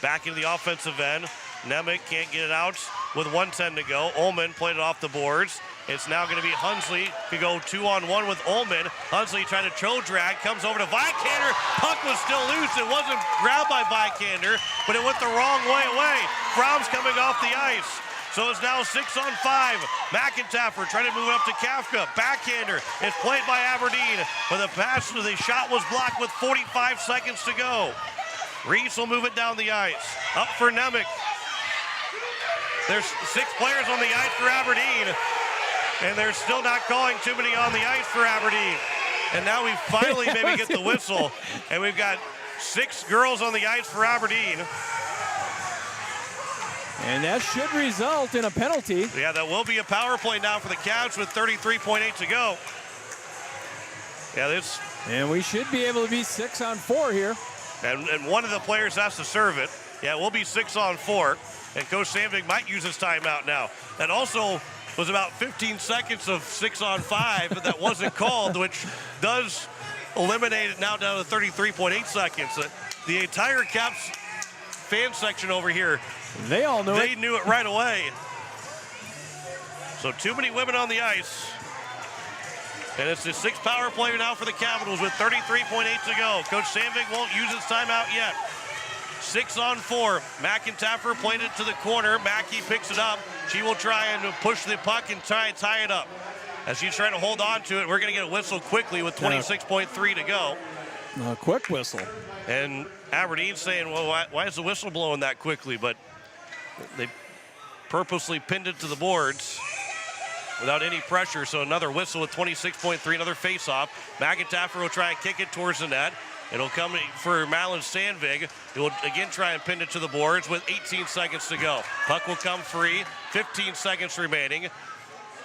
back into the offensive end. Nemec can't get it out with 1:10 to go. Ullman played it off the boards. It's now going to be Hunsley. Could go 2-on-1 with Ullman. Hunsley trying to toe drag, comes over to Vikander. Puck was still loose. It wasn't grabbed by Vikander, but it went the wrong way away. Fromm's coming off the ice. So it's now 6-on-5. McIntyre trying to move up to Kafka. Backhander. It's played by Aberdeen. But the shot was blocked with 45 seconds to go. Reese will move it down the ice. Up for Nemec. There's 6 players on the ice for Aberdeen. And they're still not calling too many on the ice for Aberdeen. And now we finally maybe get the whistle. And we've got 6 girls on the ice for Aberdeen. And that should result in a penalty. Yeah, that will be a power play now for the Cavs with 33.8 to go. Yeah, and we should be able to be 6-on-4 here. And one of the players has to serve it. Yeah, it will be 6-on-4. And Coach Sandvik might use his timeout now. That also was about 15 seconds of 6-on-5, but that wasn't called, which does eliminate it now down to 33.8 seconds. The entire Caps fan section over here, they all knew They knew it right away. So too many women on the ice. And it's the 6th power play now for the Capitals with 33.8 to go. Coach Sandvik won't use his timeout yet. 6-on-4. McIntyre played it to the corner. Mackey picks it up. She will try and push the puck and try and tie it up. As she's trying to hold on to it, we're going to get a whistle quickly with 26.3 to go. A quick whistle. And Aberdeen saying, well, why is the whistle blowing that quickly? But they purposely pinned it to the boards without any pressure. So another whistle with 26.3, another face-off. McIntyre will try and kick it towards the net. It'll come for Malin Sandvik. He will again try and pin it to the boards with 18 seconds to go. Puck will come free, 15 seconds remaining.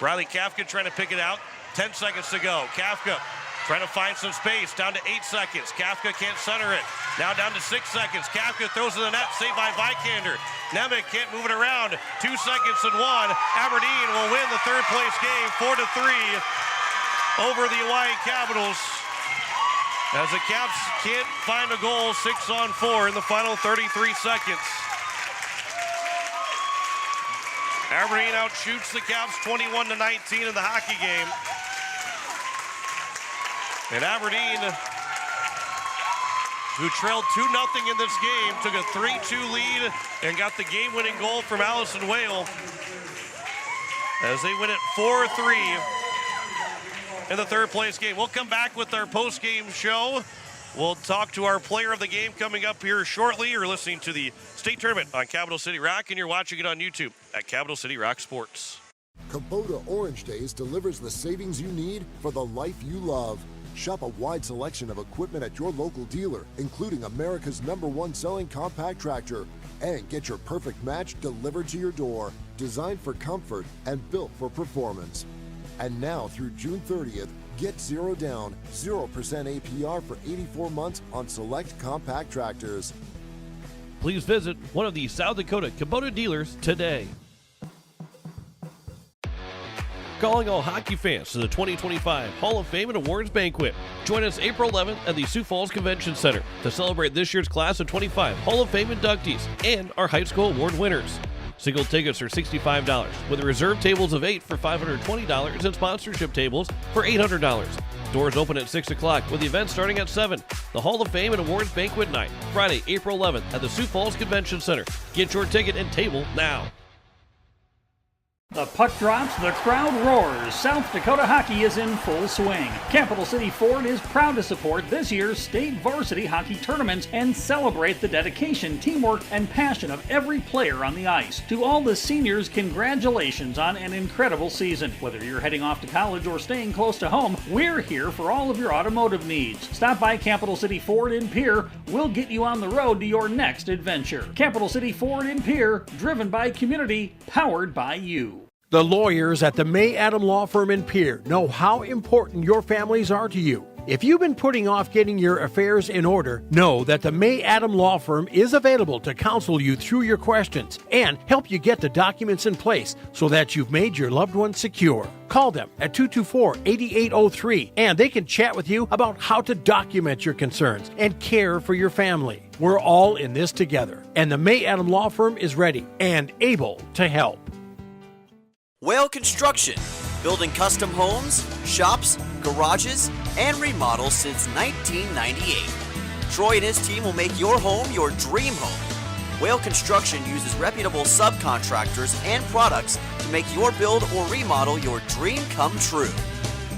Briley Kafka trying to pick it out, 10 seconds to go. Kafka trying to find some space, down to 8 seconds. Kafka can't center it. Now down to 6 seconds. Kafka throws in the net, saved by Vikander. Nemec can't move it around. 2 seconds and 1. Aberdeen will win the 3rd place game, 4-3 over the Oahe Capitals. As the Caps can't find a goal, 6-on-4 in the final 33 seconds. Aberdeen outshoots the Caps 21-19 in the hockey game. And Aberdeen, who trailed 2-0 in this game, took a 3-2 lead and got the game-winning goal from Allison Whale as they win it 4-3 in the 3rd place game. We'll come back with our post-game show. We'll talk to our player of the game coming up here shortly. You're listening to the state tournament on Capital City Rock, and you're watching it on YouTube at Capital City Rock Sports. Kubota Orange Days delivers the savings you need for the life you love. Shop a wide selection of equipment at your local dealer, including America's #1 selling compact tractor. And get your perfect match delivered to your door. Designed for comfort and built for performance. And now through June 30th, get 0 down, 0% APR for 84 months on select compact tractors. Please visit one of the South Dakota Kubota dealers today. Calling all hockey fans to the 2025 Hall of Fame and Awards Banquet. Join us April 11th at the Sioux Falls Convention Center to celebrate this year's class of 25 Hall of Fame inductees and our high school award winners. Single tickets are $65, with reserved tables of 8 for $520 and sponsorship tables for $800. Doors open at 6 o'clock, with the event starting at 7. The Hall of Fame and Awards Banquet Night, Friday, April 11th at the Sioux Falls Convention Center. Get your ticket and table now. The puck drops, the crowd roars. South Dakota hockey is in full swing. Capital City Ford is proud to support this year's state varsity hockey tournaments and celebrate the dedication, teamwork, and passion of every player on the ice. To all the seniors, congratulations on an incredible season. Whether you're heading off to college or staying close to home, we're here for all of your automotive needs. Stop by Capital City Ford in Pierre. We'll get you on the road to your next adventure. Capital City Ford in Pierre, driven by community, powered by you. The lawyers at the May Adam Law Firm in Pierre know how important your families are to you. If you've been putting off getting your affairs in order, know that the May Adam Law Firm is available to counsel you through your questions and help you get the documents in place so that you've made your loved ones secure. Call them at 224-8803 and they can chat with you about how to document your concerns and care for your family. We're all in this together, and the May Adam Law Firm is ready and able to help. Whale Construction, building custom homes, shops, garages, and remodels since 1998. Troy and his team will make your home your dream home. Whale Construction uses reputable subcontractors and products to make your build or remodel your dream come true.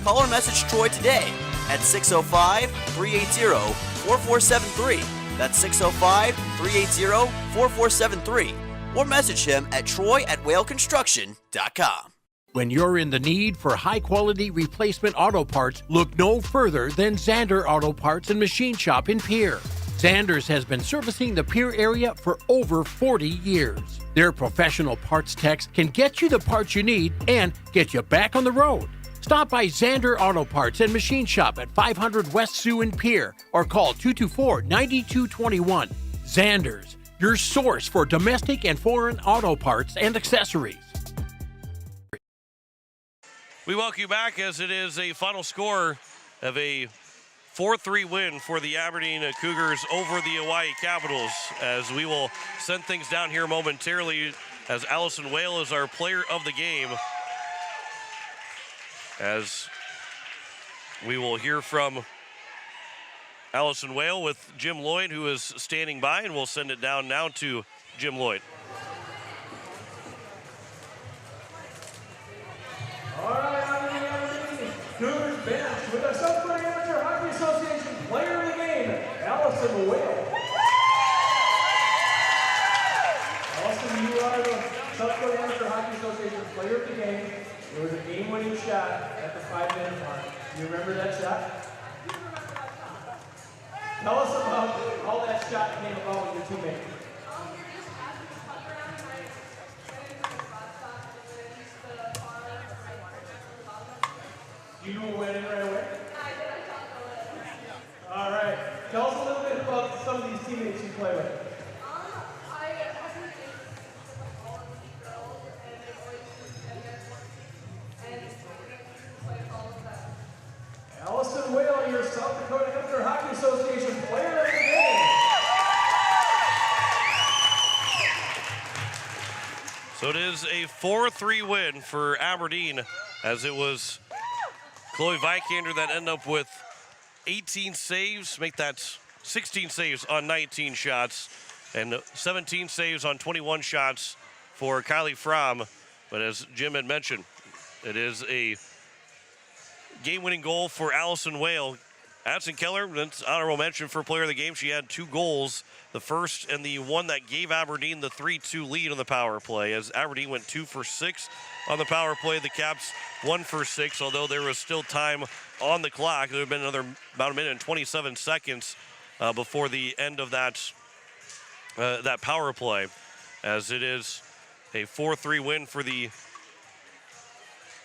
Call or message Troy today at 605-380-4473. That's 605-380-4473. Or message him at troy@whaleconstruction.com. When you're in the need for high-quality replacement auto parts, look no further than Zander Auto Parts and Machine Shop in Pierre. Zanders has been servicing the Pierre area for over 40 years. Their professional parts techs can get you the parts you need and get you back on the road. Stop by Zander Auto Parts and Machine Shop at 500 West Sioux in Pierre or call 224-9221. Zanders, your source for domestic and foreign auto parts and accessories. We welcome you back as it is a final score of a 4-3 win for the Aberdeen Cougars over the Oahe Capitals, as we will send things down here momentarily as Allison Whale is our player of the game, as we will hear from Allison Whale with Jim Lloyd, who is standing by, and we'll send it down now to Jim Lloyd. All right, on the Aberdeen Cougars bench with our Southern Amateur Hockey Association player of the game, Allison Whale. Allison, you are the Southern Amateur Hockey Association player of the game. It was a game-winning shot at the 5-minute mark. Do you remember that shot? Tell us about how that shot came about with your teammates. You knew it went in right away? All right. Tell us a little bit about some of these teammates you play with. Allison Whale, your South Dakota Amateur Hockey Association player of the game. So it is a 4-3 win for Aberdeen, as it was Chloe Vikander that ended up with 18 saves, make that 16 saves on 19 shots, and 17 saves on 21 shots for Kylie Fromm. But as Jim had mentioned, it is a game-winning goal for Allison Whale. Addison Keller, that's honorable mention for player of the game. She had 2 goals, the first and the one that gave Aberdeen the 3-2 lead on the power play, as Aberdeen went 2 for 6 on the power play. The Caps 1 for 6, although there was still time on the clock. There had been another about a minute and 27 seconds before the end of that power play, as it is a 4-3 win for the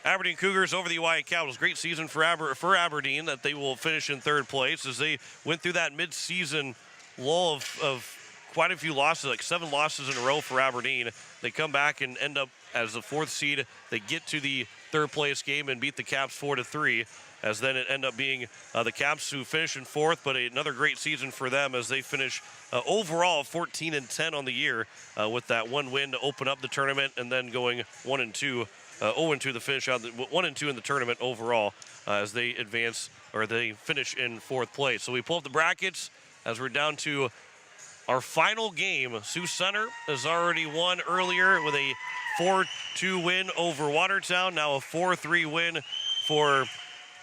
Aberdeen Cougars over the Oahe Capitals. Great season for Aberdeen, that they will finish in 3rd place as they went through that mid-season lull of quite a few losses, like 7 losses in a row for Aberdeen. They come back and end up as the 4th seed. They get to the 3rd place game and beat the Caps 4-3, as then it ended up being the Caps who finish in 4th, but another great season for them as they finish overall 14-10 on the year with that 1 win to open up the tournament, and then going 1-2. 0-2 the finish out, 1-2 in the tournament overall as they advance, or they finish in 4th place. So we pull up the brackets as we're down to our final game. Sioux Center has already won earlier with a 4-2 win over Watertown. Now a 4-3 win for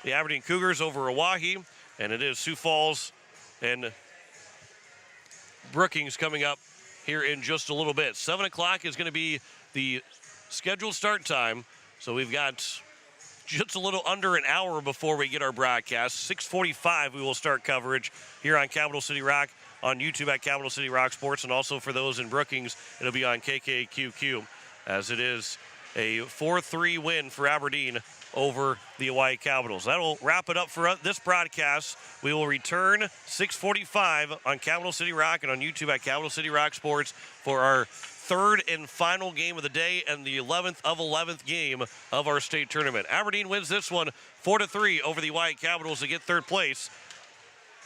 the Aberdeen Cougars over Oahe. And it is Sioux Falls and Brookings coming up here in just a little bit. 7 o'clock is going to be the scheduled start time, so we've got just a little under an hour before we get our broadcast. 6:45 we will start coverage here on Capital City Rock, on YouTube at Capital City Rock Sports, and also for those in Brookings, it'll be on KKQQ, as it is a 4-3 win for Aberdeen over the Oahe Capitals. That'll wrap it up for this broadcast. We will return 6:45 on Capital City Rock and on YouTube at Capital City Rock Sports for our 3rd and final game of the day and the 11th game of our state tournament. Aberdeen wins this one 4-3 over the Oahe Capitals to get 3rd place.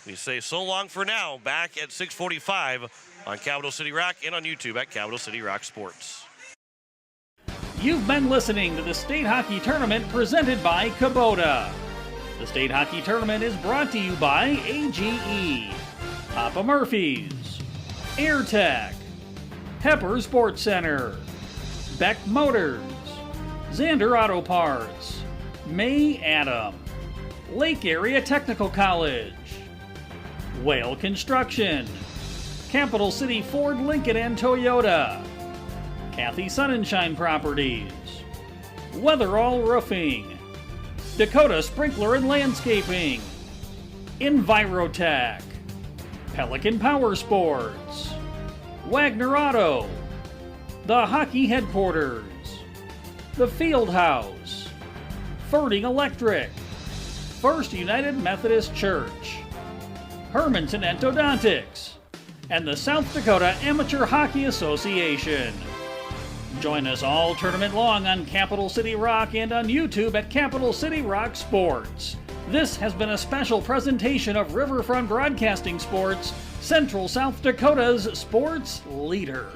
We say so long for now. Back at 6:45 on Capital City Rock and on YouTube at Capital City Rock Sports. You've been listening to the State Hockey Tournament presented by Kubota. The State Hockey Tournament is brought to you by AGE, Papa Murphy's, AirTech, Pepper Sports Center, Beck Motors, Xander Auto Parts, May Adam, Lake Area Technical College, Whale Construction, Capital City Ford, Lincoln and Toyota, Kathy Sunshine Properties, Weatherall Roofing, Dakota Sprinkler and Landscaping, Envirotech, Pelican Power Sports, Wagner Auto, the Hockey Headquarters, the Field House, Ferding Electric, First United Methodist Church, Hermanson Endodontics, and the South Dakota Amateur Hockey Association. Join us all tournament long on Capital City Rock and on YouTube at Capital City Rock Sports. This has been a special presentation of Riverfront Broadcasting Sports, Central South Dakota's sports leader.